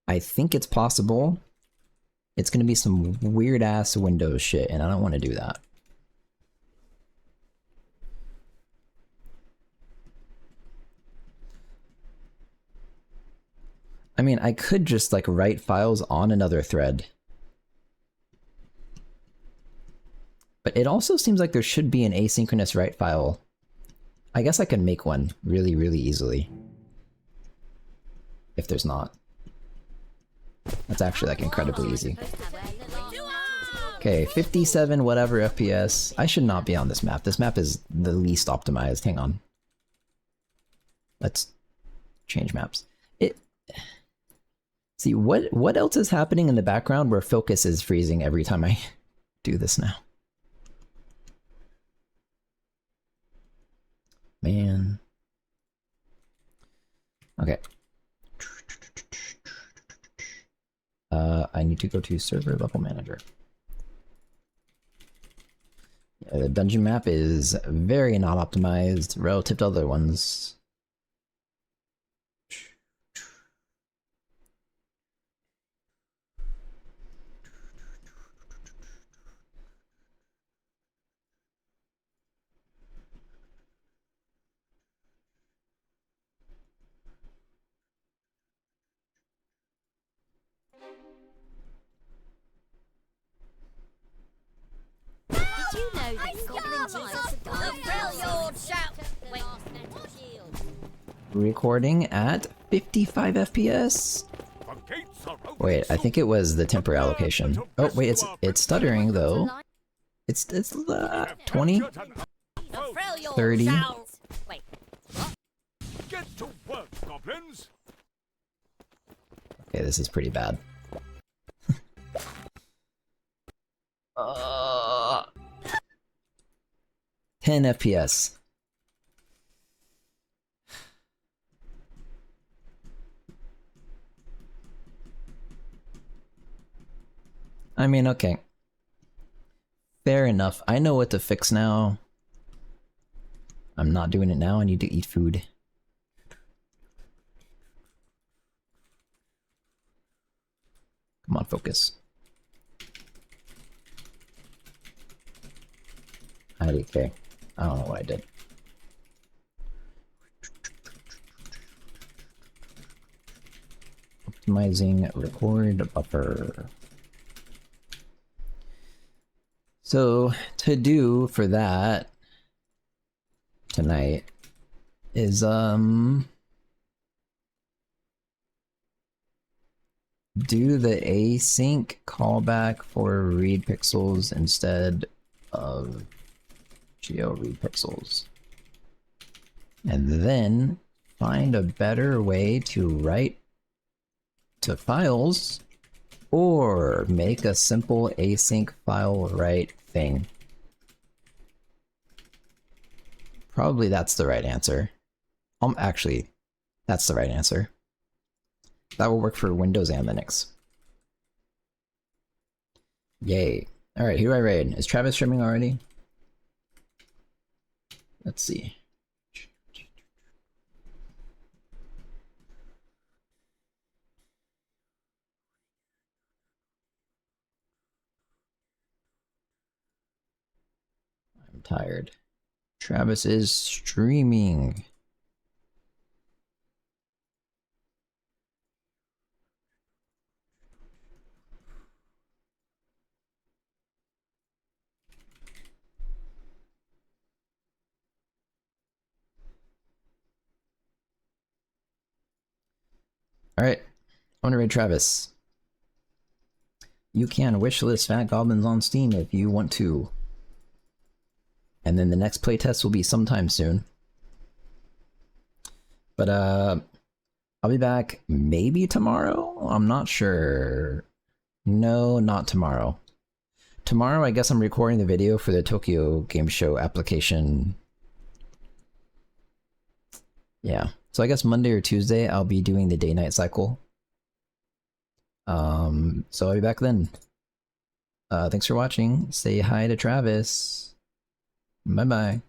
I think it's possible. It's going to be some weird ass Windows shit, and I don't want to do that. I mean, I could just like write files on another thread. But it also seems like there should be an asynchronous write file. I guess I can make one really, really easily. If there's not. That's actually like incredibly easy. Okay, 57 whatever FPS. I should not be on this map. This map is the least optimized. Hang on. Let's change maps. See, what else is happening in the background where focus is freezing every time I do this now? Man. Okay. I need to go to server level manager. The dungeon map is very not optimized relative to other ones. recording at 55 FPS. The gates are open. Wait, I think it was the temporary allocation. Oh wait, it's stuttering though. It's 20, The Freljord 30. shall... Wait, Get to work, goblins. Okay, this is pretty bad. 10 FPS. I mean, okay. Fair enough. I know what to fix now. I'm not doing it now. I need to eat food. Come on, focus. IDK. I don't know what I did. Optimizing record buffer. So, to do for that tonight is, do the async callback for read pixels instead of geo read pixels. And then find a better way to write to files or make a simple async file write thing. Probably that's the right answer. Actually, that's the right answer. That will work for Windows and Linux. Yay. Alright, who do I raid? Is Travis streaming already? Let's see. I'm tired. Travis is streaming. Alright, I'm gonna raid Travis. You can wishlist Fat Goblins on Steam if you want to. And then the next playtest will be sometime soon. But I'll be back maybe tomorrow? I'm not sure. No, not tomorrow. Tomorrow I guess I'm recording the video for the Tokyo Game Show application. Yeah. So I guess Monday or Tuesday I'll be doing the day-night cycle. So I'll be back then. Thanks for watching. Say hi to Travis. Bye-bye.